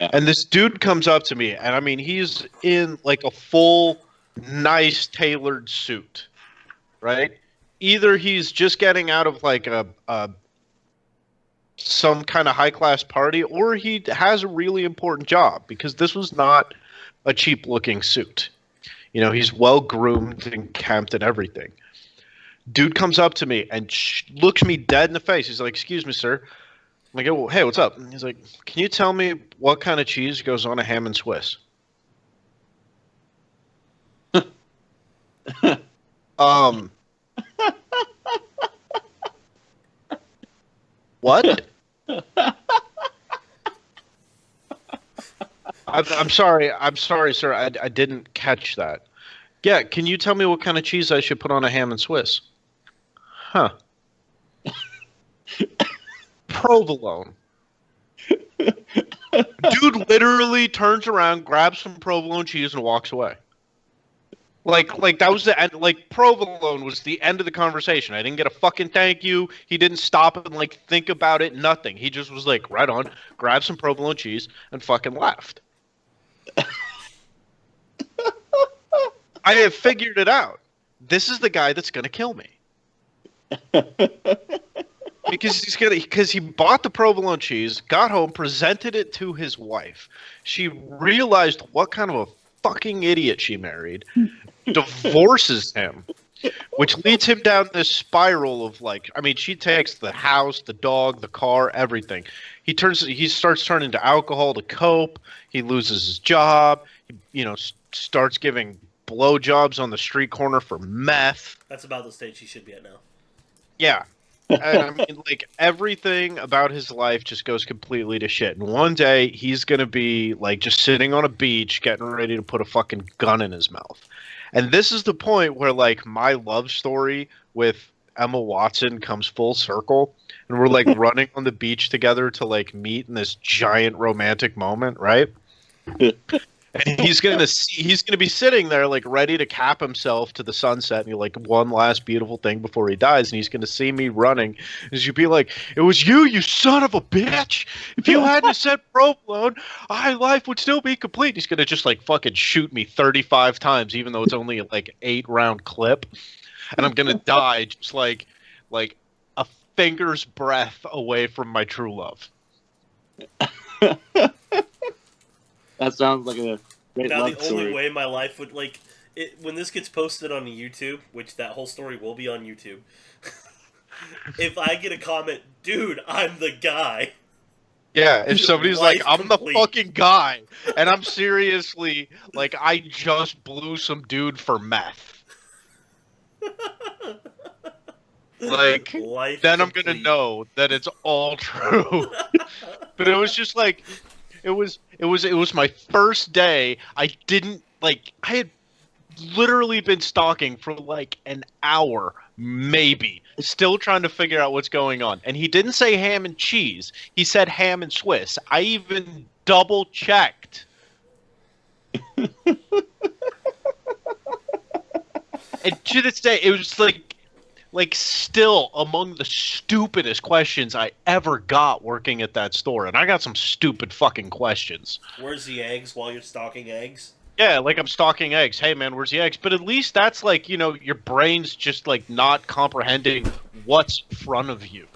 Yeah. And this dude comes up to me, and I mean, he's in like a full, nice, tailored suit, right? Either he's just getting out of like some kind of high-class party, or he has a really important job, because this was not a cheap-looking suit. He's well-groomed and kempt and everything. Dude comes up to me and looks me dead in the face. He's like, "Excuse me, sir." I'm like, "Oh, hey, what's up?" And he's like, "Can you tell me what kind of cheese goes on a ham and Swiss?" What? I'm sorry, sir. I didn't catch that. Yeah, can you tell me what kind of cheese I should put on a ham and Swiss? Huh. Provolone. Dude literally turns around, grabs some provolone cheese, and walks away. Like that was the end. Like, provolone was the end of the conversation. I didn't get a fucking thank you. He didn't stop and think about it. Nothing. He just was like, right on, grabbed some provolone cheese and fucking left. I have figured it out. This is the guy that's gonna kill me. Because he bought the provolone cheese, got home, presented it to his wife. She realized what kind of a fucking idiot she married, divorces him, which leads him down this spiral of like, I mean, she takes the house, the dog, the car, everything. He starts turning to alcohol to cope. He loses his job. He, starts giving blowjobs on the street corner for meth. That's about the stage he should be at now. Yeah. I mean, like, everything about his life just goes completely to shit. And one day, he's going to be, like, just sitting on a beach getting ready to put a fucking gun in his mouth. And this is the point where, like, my love story with Emma Watson comes full circle. And we're, like, running on the beach together to, like, meet in this giant romantic moment, right? And he's gonna be sitting there like ready to cap himself to the sunset, and like one last beautiful thing before he dies. And he's gonna see me running, and she'd be like, "It was you son of a bitch! If you hadn't said provolone, my life would still be complete." He's gonna just like fucking shoot me 35 times, even though it's only like 8-round clip, and I'm gonna die just like a finger's breadth away from my true love. That sounds like a great Now, love the story. only way my life would, like, when this gets posted on YouTube, which that whole story will be on YouTube, if I get a comment, dude, I'm the guy. Yeah, if somebody's like, I'm the complete. fucking guy, and I'm seriously, like, I just blew some dude for meth. Like, Life then I'm gonna complete. know that it's all true. But it was just like, it was my first day. I had literally been stalking for like an hour, maybe, still trying to figure out what's going on. And he didn't say ham and cheese. He said ham and Swiss. I even double checked. And to this day, it was like still among the stupidest questions I ever got working at that store. And I got some stupid fucking questions. Where's the eggs while you're stalking eggs? Yeah, like I'm stalking eggs. Hey man, where's the eggs? But at least that's like, your brain's just like not comprehending what's in front of you.